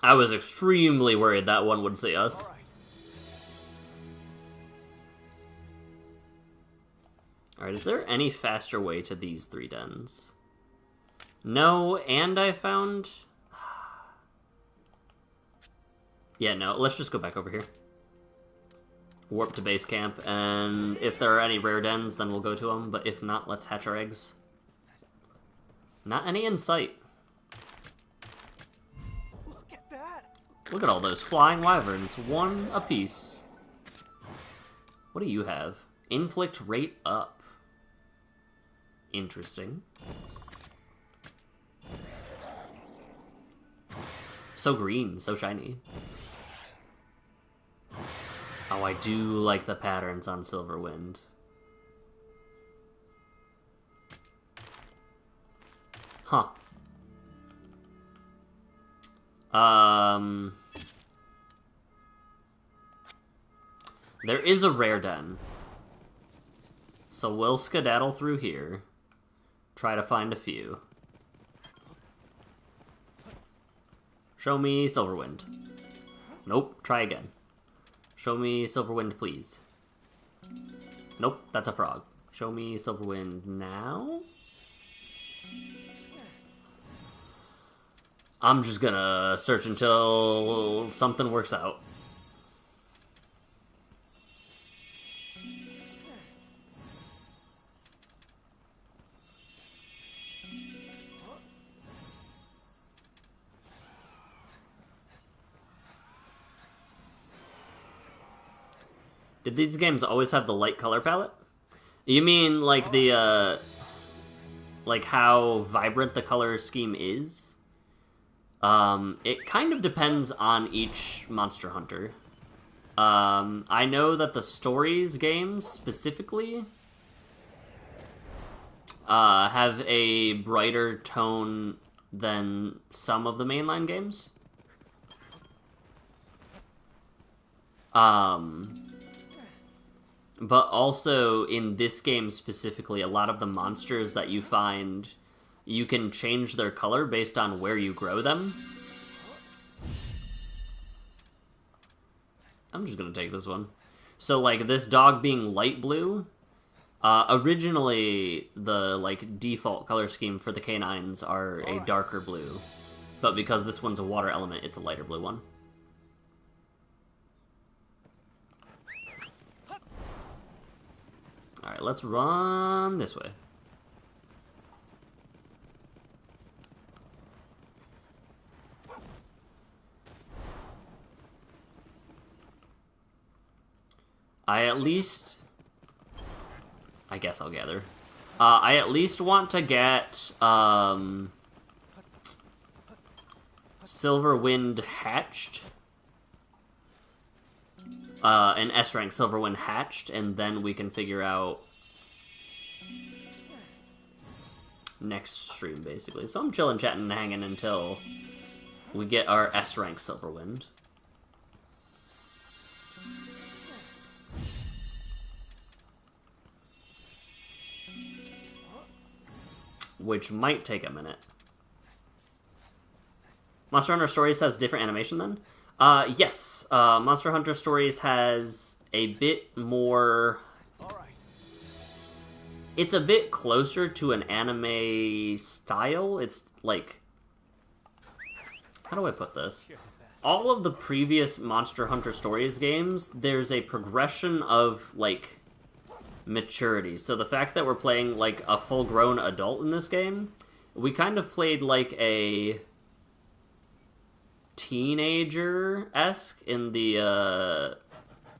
I was extremely worried that one would see us. Alright, is there any faster way to these 3 dens? No, and I found... Yeah, no, let's just go back over here. Warp to base camp, and if there are any rare dens, then we'll go to them, but if not, let's hatch our eggs. Not any in sight. Look at that! Look at all those flying wyverns, 1 apiece. What do you have? Inflict rate up. Interesting. So green, so shiny. Oh, I do like the patterns on Silverwind. Huh. There is a rare den. So we'll skedaddle through here. Try to find a few. Show me Silverwind. Nope, try again. Show me Silverwind, please. Nope, that's a frog. Show me Silverwind now? I'm just gonna search until something works out. Did these games always have the light color palette? You mean like the, like how vibrant the color scheme is? It kind of depends on each Monster Hunter. I know that the Stories games, specifically, have a brighter tone than some of the mainline games. But also, in this game specifically, a lot of the monsters that you find, you can change their color based on where you grow them. I'm just gonna take this one. So, like, this dog being light blue Originally, the like default color scheme for the canines are a darker blue, but because this one's a water element, it's a lighter blue one. Alright, let's run this way. I guess I'll gather. I at least want to get, Silverwind hatched. An S-rank Silverwind hatched, and then we can figure out next stream, basically. So I'm chilling, chatting, and hanging until we get our S-rank Silverwind. Which might take a minute. Monster Hunter Stories has different animation then? Yes. Monster Hunter Stories has a bit more... It's a bit closer to an anime style. It's like... How do I put this? All of the previous Monster Hunter Stories games, there's a progression of, like, maturity. So the fact that we're playing, like, a full-grown adult in this game, we kind of played like a teenager-esque in the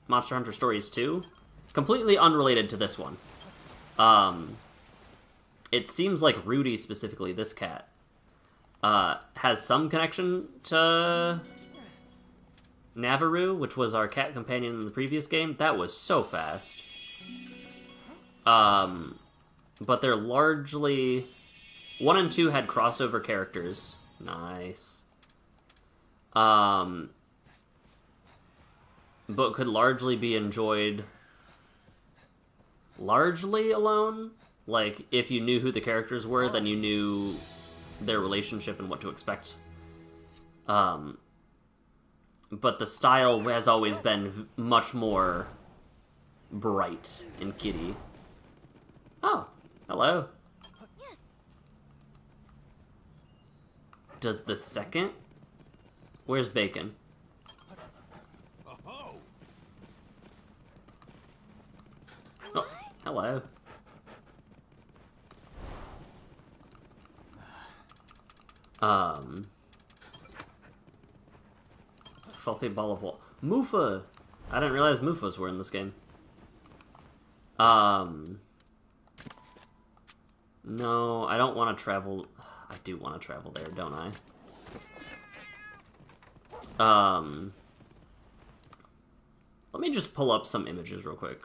Monster Hunter Stories 2. It's completely unrelated to this one. It seems like Rudy, specifically this cat, has some connection to Navaroo, which was our cat companion in the previous game. That was so fast. But they're largely... 1 and 2 had crossover characters. Nice. But could largely be enjoyed largely alone. Like, if you knew who the characters were, then you knew their relationship and what to expect. But the style has always been much more bright in Kitty. Oh, hello. Yes. Does the second? Where's Bacon? Oh, hello. Fluffy ball of wall. Mufa! I didn't realize Mufas were in this game. No, I don't want to travel. I do want to travel there, don't I? Let me just pull up some images real quick,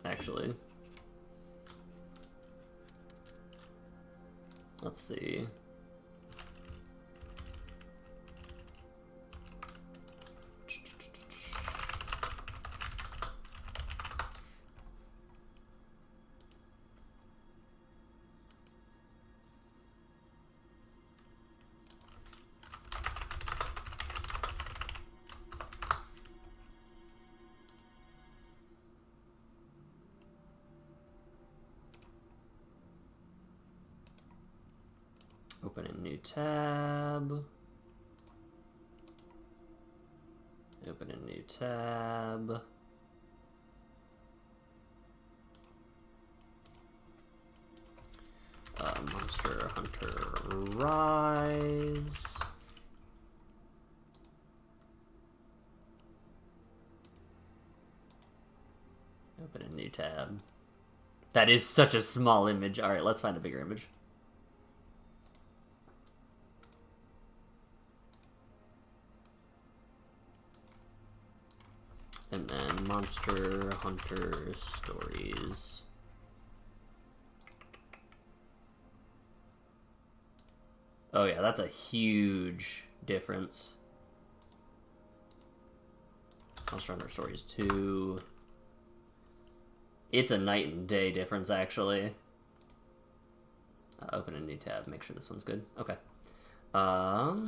actually. Let's see. Open a new tab. Open a new tab. Monster Hunter Rise. Open a new tab. That is such a small image. Alright, let's find a bigger image. And then Monster Hunter Stories. Oh yeah, that's a huge difference. Monster Hunter Stories 2. It's a night and day difference, actually. Open a new tab, make sure this one's good. Okay. So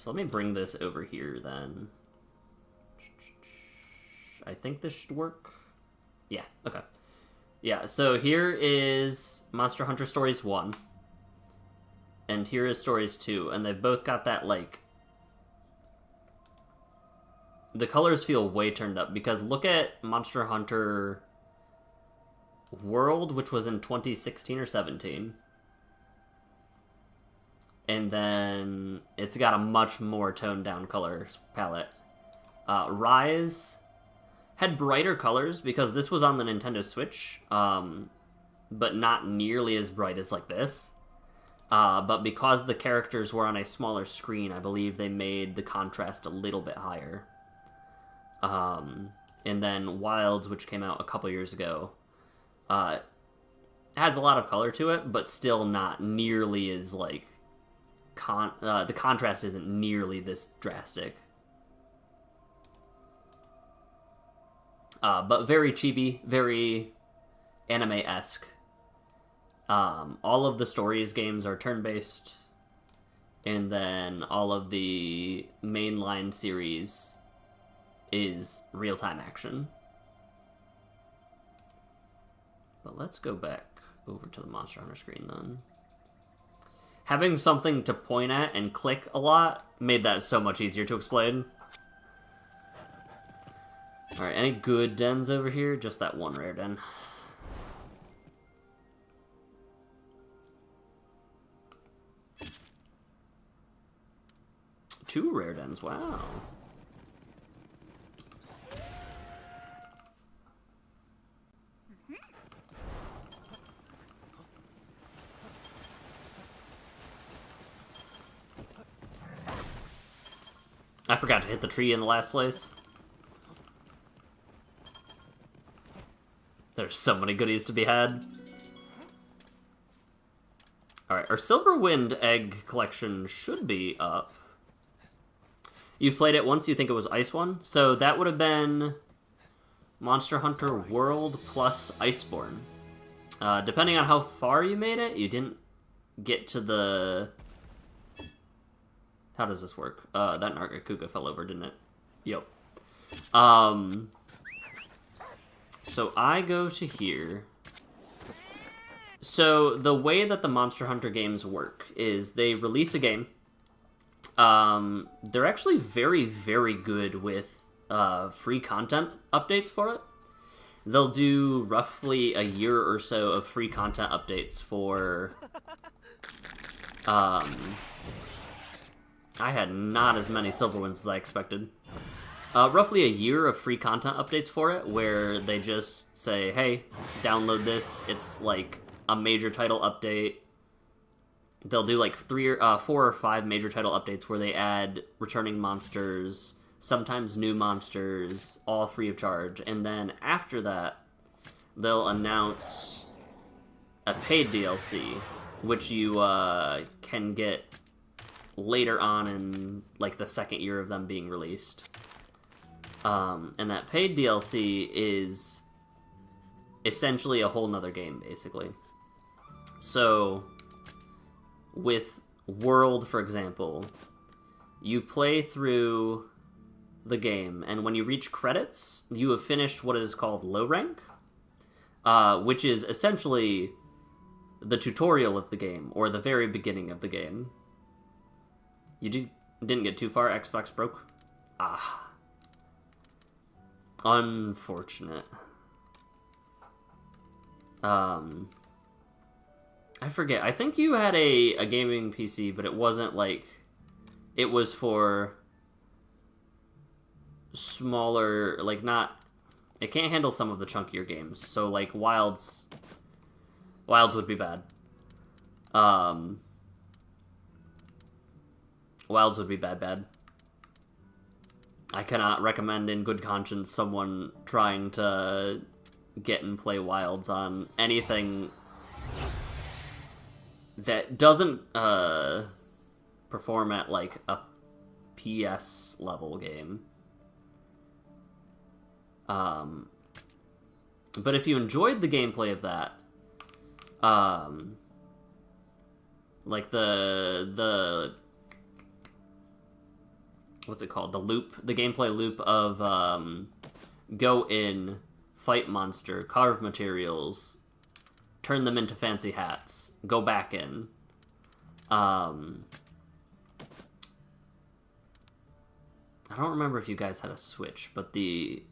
let me bring this over here then. I think this should work. Yeah, okay. Yeah, so here is Monster Hunter Stories 1. And here is Stories 2. And they've both got that, like... The colors feel way turned up, because look at Monster Hunter World, which was in 2016 or 17. And then it's got a much more toned down color palette. Rise had brighter colors because this was on the Nintendo Switch, but not nearly as bright as like this. But because the characters were on a smaller screen, I believe they made the contrast a little bit higher. And then Wilds, which came out a couple years ago, has a lot of color to it, but still not nearly as, like, the contrast isn't nearly this drastic. But very chibi, very anime-esque. All of the Stories games are turn-based, and then all of the mainline series is real-time action. But let's go back over to the Monster Hunter screen then. Having something to point at and click a lot made that so much easier to explain. Alright, any good dens over here? Just that one rare den. Two rare dens, wow. I forgot to hit the tree in the last place. There's so many goodies to be had. Alright, our Silverwind egg collection should be up. You've played it once, you think it was Ice One? So that would have been Monster Hunter World plus Iceborne. Depending on how far you made it, you didn't get to the... How does this work? That Nargacuga fell over, didn't it? Yep. So I go to here. So the way that the Monster Hunter games work is they release a game. They're actually very, very good with free content updates for it. They'll do roughly a year or so of free content updates for... I had not as many Silverwinds as I expected. Roughly a year of free content updates for it, where they just say, hey, download this. It's like a major title update. They'll do like 4 or 5 major title updates where they add returning monsters, sometimes new monsters, all free of charge. And then after that, they'll announce a paid DLC, which you can get later on in like the second year of them being released. And that paid DLC is essentially a whole nother game, basically. So with World, for example, you play through the game, and when you reach credits, you have finished what is called low rank, which is essentially the tutorial of the game, or the very beginning of the game. You didn't get too far, Xbox broke? Ah. Unfortunate. I forget. I think you had a gaming PC, but it wasn't like... It was for smaller, like not... It can't handle some of the chunkier games. So like Wilds would be bad. Wilds would be bad. I cannot recommend in good conscience someone trying to get and play Wilds on anything that doesn't perform at like a PS level game. But if you enjoyed the gameplay of that, like the what's it called? The gameplay loop of go in, fight monster, carve materials, turn them into fancy hats, go back in. I don't remember if you guys had a Switch, but the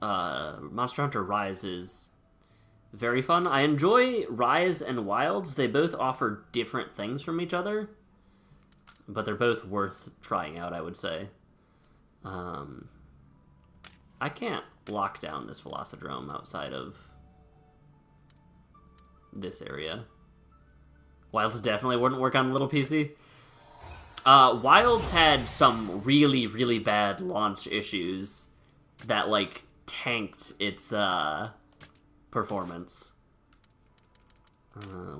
Monster Hunter Rise is very fun. I enjoy Rise and Wilds. They both offer different things from each other, but they're both worth trying out, I would say. I can't lock down this Velocidrome outside of this area. Wilds definitely wouldn't work on a little PC. Wilds had some really, really bad launch issues that, like, tanked its, performance.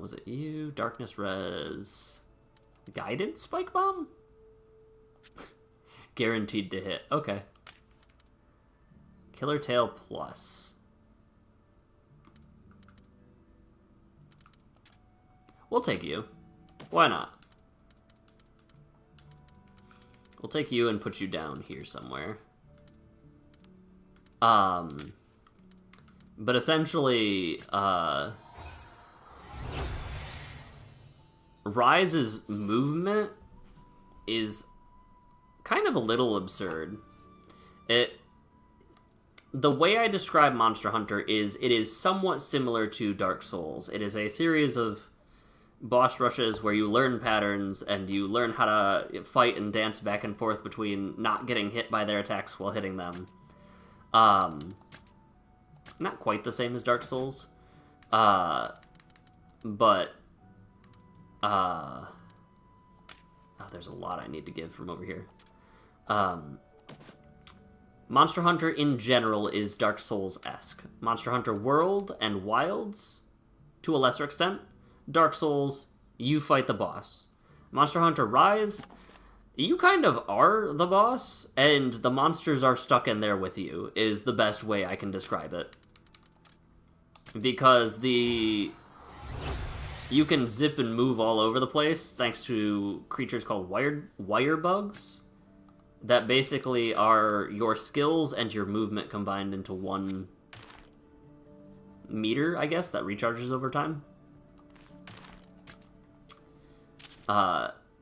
Was it you? Darkness Res. Guidance Spike Bomb? Guaranteed to hit. Okay. Killer Tail Plus. We'll take you. Why not? We'll take you and put you down here somewhere. But essentially, Rise's movement is kind of a little absurd. The way I describe Monster Hunter is it is somewhat similar to Dark Souls. It is a series of boss rushes where you learn patterns and you learn how to fight and dance back and forth between not getting hit by their attacks while hitting them. Not quite the same as Dark Souls. Oh, there's a lot I need to give from over here. Monster Hunter in general is Dark Souls-esque. Monster Hunter World and Wilds, to a lesser extent. Dark Souls, you fight the boss. Monster Hunter Rise, you kind of are the boss, and the monsters are stuck in there with you, is the best way I can describe it. Because you can zip and move all over the place thanks to creatures called wire bugs that basically are your skills and your movement combined into one meter, I guess, that recharges over time.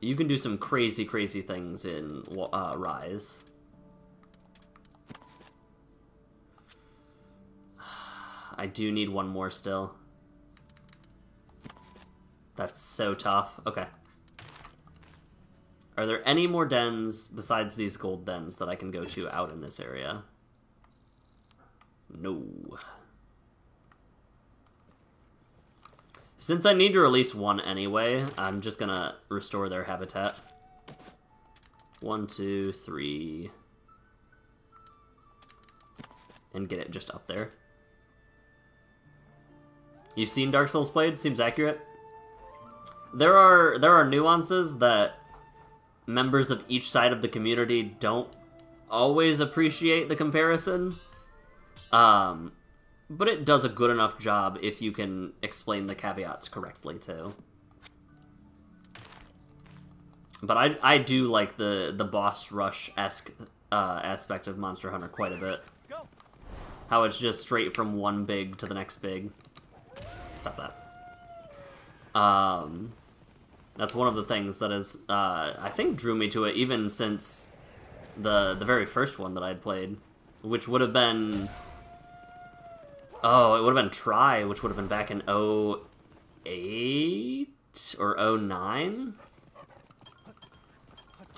You can do some crazy, crazy things in Rise. I do need one more still. That's so tough. Okay. Are there any more dens besides these gold dens that I can go to out in this area? No. Since I need to release one anyway, I'm just gonna restore their habitat. 1, 2, 3. And get it just up there. You've seen Dark Souls played? Seems accurate. There are nuances that members of each side of the community don't always appreciate the comparison. But it does a good enough job if you can explain the caveats correctly, too. But I do like the boss rush-esque aspect of Monster Hunter quite a bit. How it's just straight from one big to the next big. Stop that. That's one of the things that is, I think drew me to it even since the very first one that I'd played, which would have been, it would have been Try, which would have been back in 08 or 09.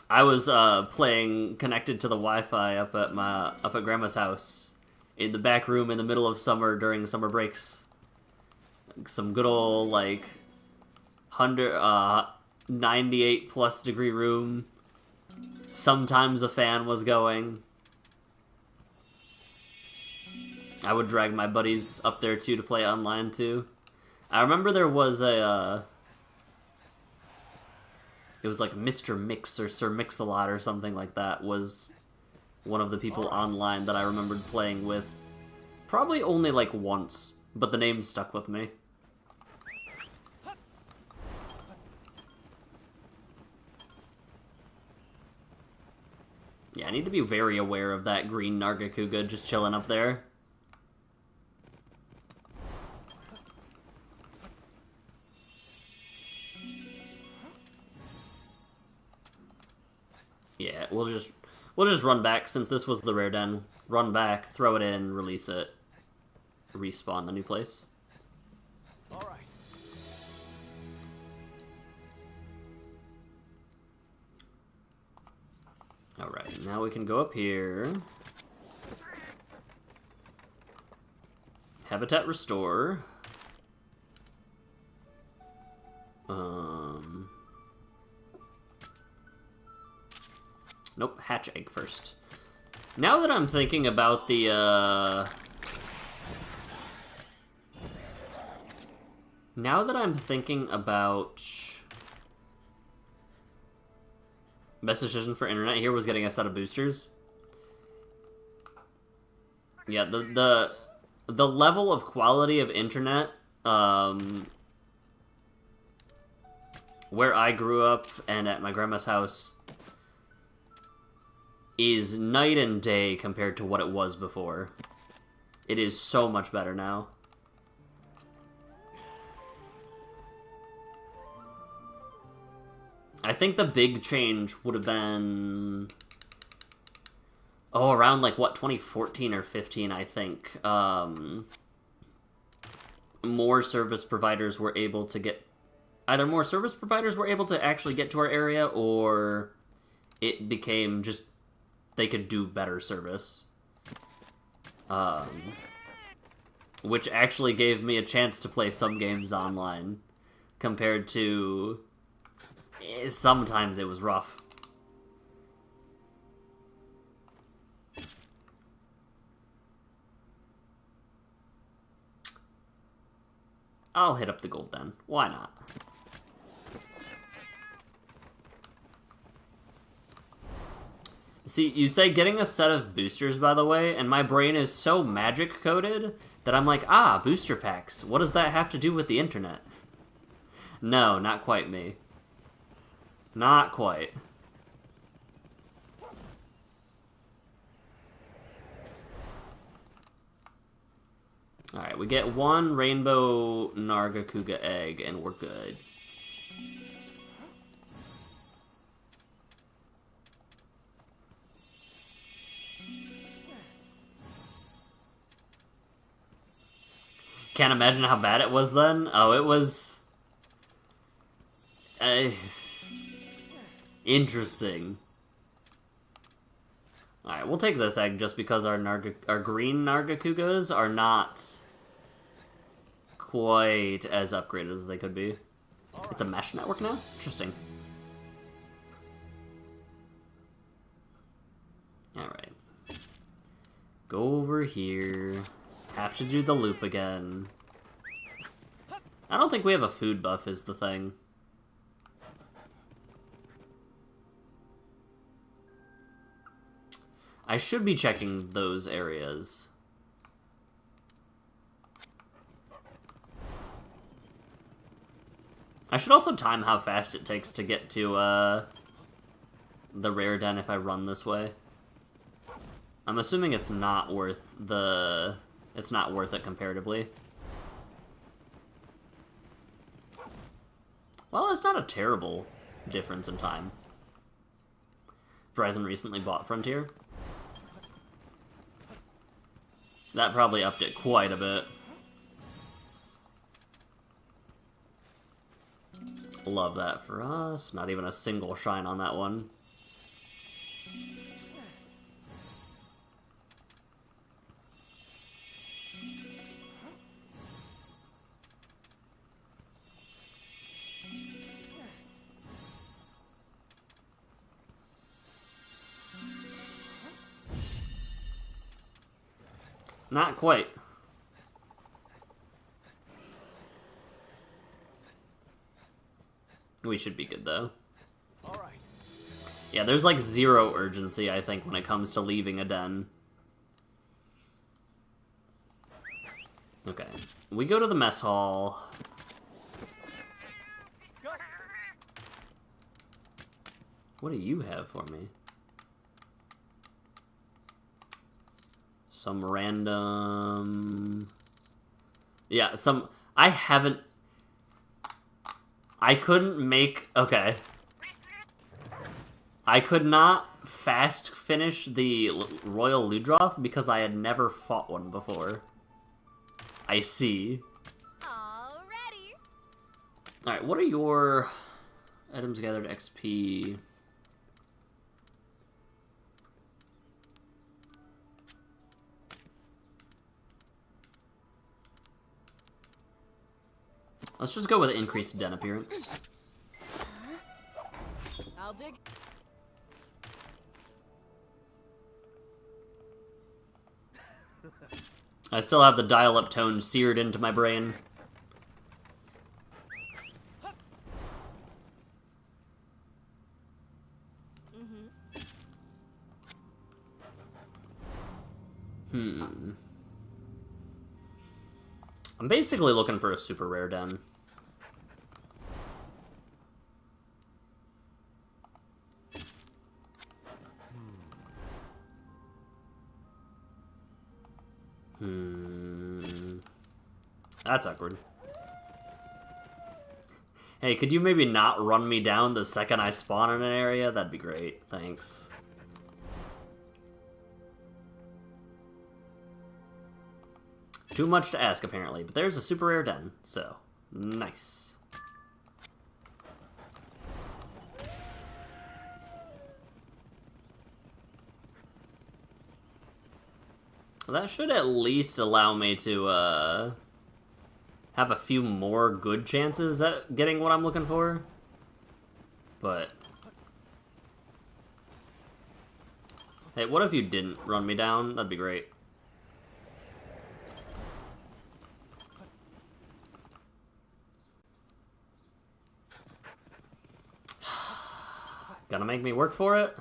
I was playing connected to the Wi-Fi up at Grandma's house in the back room in the middle of summer during summer breaks. Some good old, like, 98 plus degree room. Sometimes a fan was going. I would drag my buddies up there too to play online too. I remember there was it was like Mr. Mix or Sir Mix-a-Lot or something like that was one of the people online that I remembered playing with. Probably only like once, but the name stuck with me. Yeah, I need to be very aware of that green Nargacuga just chilling up there. Yeah, we'll just run back since this was the rare den. Run back, throw it in, release it, respawn the new place. All right. Alright, now we can go up here. Habitat restore. Nope, hatch egg first. Now that I'm thinking about the, Now that I'm thinking about... Best decision for internet here was getting a set of boosters. Yeah, the level of quality of internet, where I grew up and at my grandma's house is night and day compared to what it was before. It is so much better now. I think the big change would have been... Oh, around, like, what, 2014 or 15, I think. More service providers were able to get... Either more service providers were able to actually get to our area, or it became just... They could do better service. Which actually gave me a chance to play some games online. Compared to... Sometimes it was rough. I'll hit up the gold then. Why not? See, you say getting a set of boosters, by the way, and my brain is so magic-coded that I'm like, ah, booster packs. What does that have to do with the internet? No, not quite me. Not quite. Alright, we get one rainbow Nargacuga egg, and we're good. Can't imagine how bad it was then. Oh, it was... interesting. Alright, we'll take this egg just because our green Nargacugas are not quite as upgraded as they could be. It's a mesh network now? Interesting. Alright. Go over here. Have to do the loop again. I don't think we have a food buff is the thing. I should be checking those areas. I should also time how fast it takes to get to, the rare den if I run this way. I'm assuming it's not worth the... It's not worth it comparatively. Well, it's not a terrible difference in time. Verizon recently bought Frontier. That probably upped it quite a bit. Love that for us. Not even a single shine on that one. Not quite. We should be good, though. All right. Yeah, there's like zero urgency, I think, when it comes to leaving a den. Okay. We go to the mess hall. What do you have for me? Some random... Yeah, some... I haven't... I couldn't make... Okay. I could not fast finish the Royal Ludroth because I had never fought one before. I see. Alrighty. Alright, what are your items gathered XP? Let's just go with increased den appearance. I'll dig. I still have the dial-up tone seared into my brain. I'm basically looking for a super rare den. That's awkward. Hey, could you maybe not run me down the second I spawn in an area? That'd be great. Thanks. Too much to ask, apparently, but there's a super rare den, so nice. That should at least allow me to, have a few more good chances at getting what I'm looking for. But... hey, what if you didn't run me down? That'd be great. Gonna make me work for it?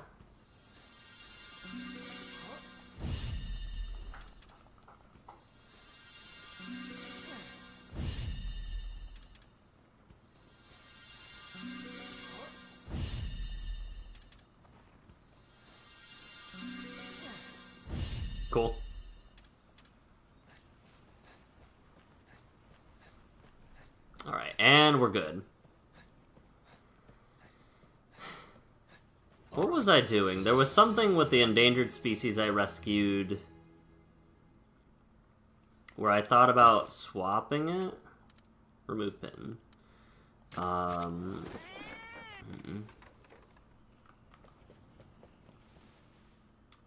Cool. Alright, and we're good. What was I doing? There was something with the endangered species I rescued where I thought about swapping it. Remove pin.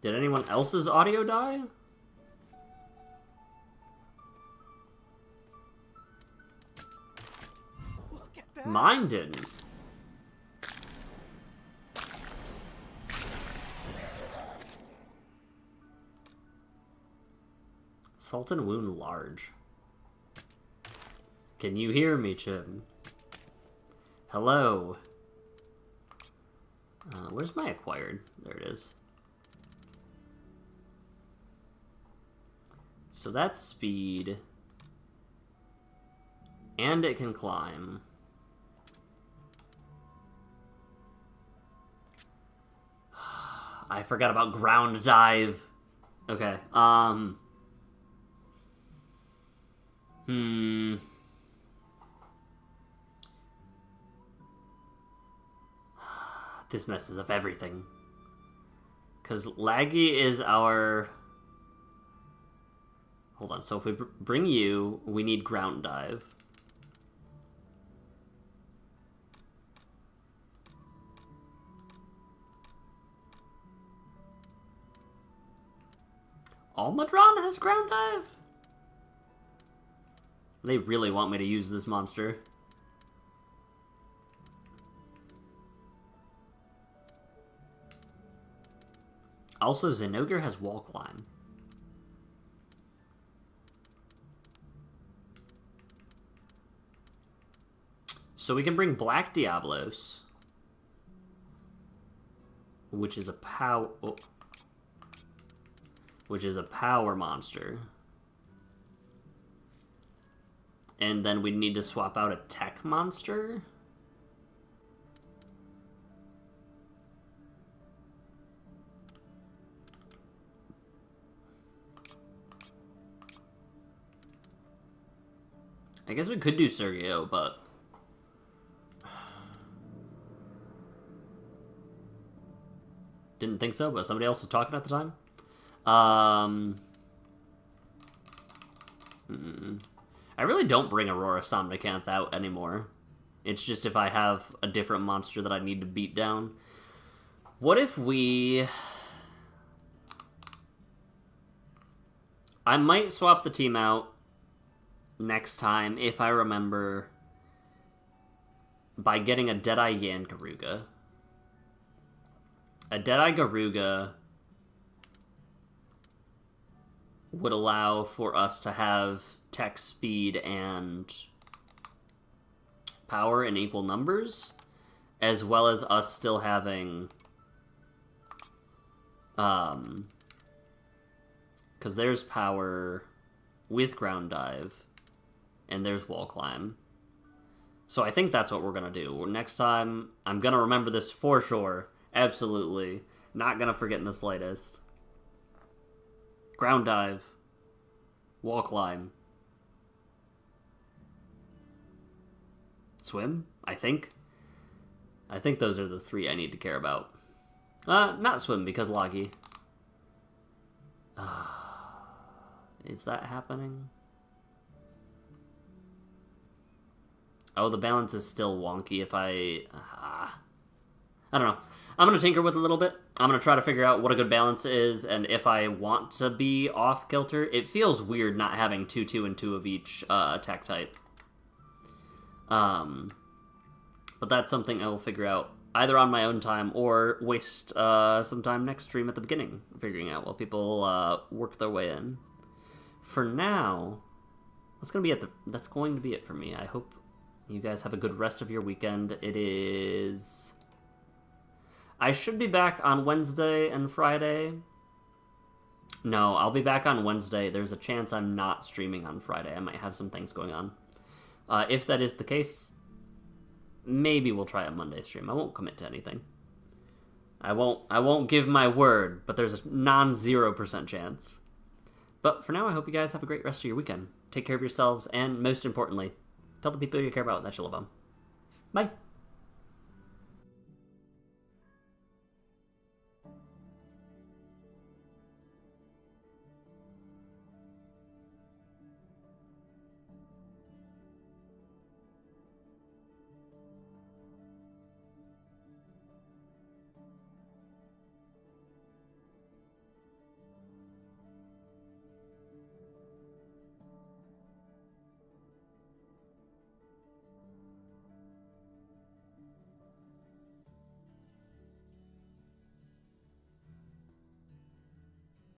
Did anyone else's audio die? Look at that. Mine didn't. Salt and wound large. Can you hear me, Chim? Hello. Where's my acquired? There it is. So that's speed. And it can climb. I forgot about ground dive. Okay, This messes up everything. Because Laggy is our... hold on, so if we bring you, we need ground dive. Almadron has ground dive? They really want me to use this monster. Also, Zenogre has wall climb. So we can bring Black Diablos, which is a power... oh. Which is a power monster. And then we need to swap out a tech monster. I guess we could do Sergio, but... didn't think so, but somebody else was talking at the time. I really don't bring Aurora Somnicanth out anymore. It's just if I have a different monster that I need to beat down. What if we... I might swap the team out next time, if I remember, by getting a Deadeye Yan Garuga. A Deadeye Garuga would allow for us to have tech, speed, and power in equal numbers, as well as us still having... because there's power with ground dive, and there's wall climb. So I think that's what we're going to do. Next time, I'm going to remember this for sure. Absolutely. Not going to forget in the slightest. Ground dive. Wall climb. Swim, I think. I think those are the three I need to care about. Not swim, because Loggy. Is that happening? Oh, the balance is still wonky if I don't know. I'm going to tinker with it a little bit. I'm going to try to figure out what a good balance is, and if I want to be off-kilter. It feels weird not having 2/2 and 2 of each attack type. But that's something I will figure out either on my own time or waste some time next stream at the beginning figuring out while people work their way in. For now, that's going to be it for me. I hope you guys have a good rest of your weekend. It is... I should be back on Wednesday and Friday. No, I'll be back on Wednesday. There's a chance I'm not streaming on Friday. I might have some things going on. If that is the case, maybe we'll try a Monday stream. I won't commit to anything. I won't give my word, but there's a non-0% chance. But for now, I hope you guys have a great rest of your weekend. Take care of yourselves, and most importantly, tell the people you care about that you love them. Bye.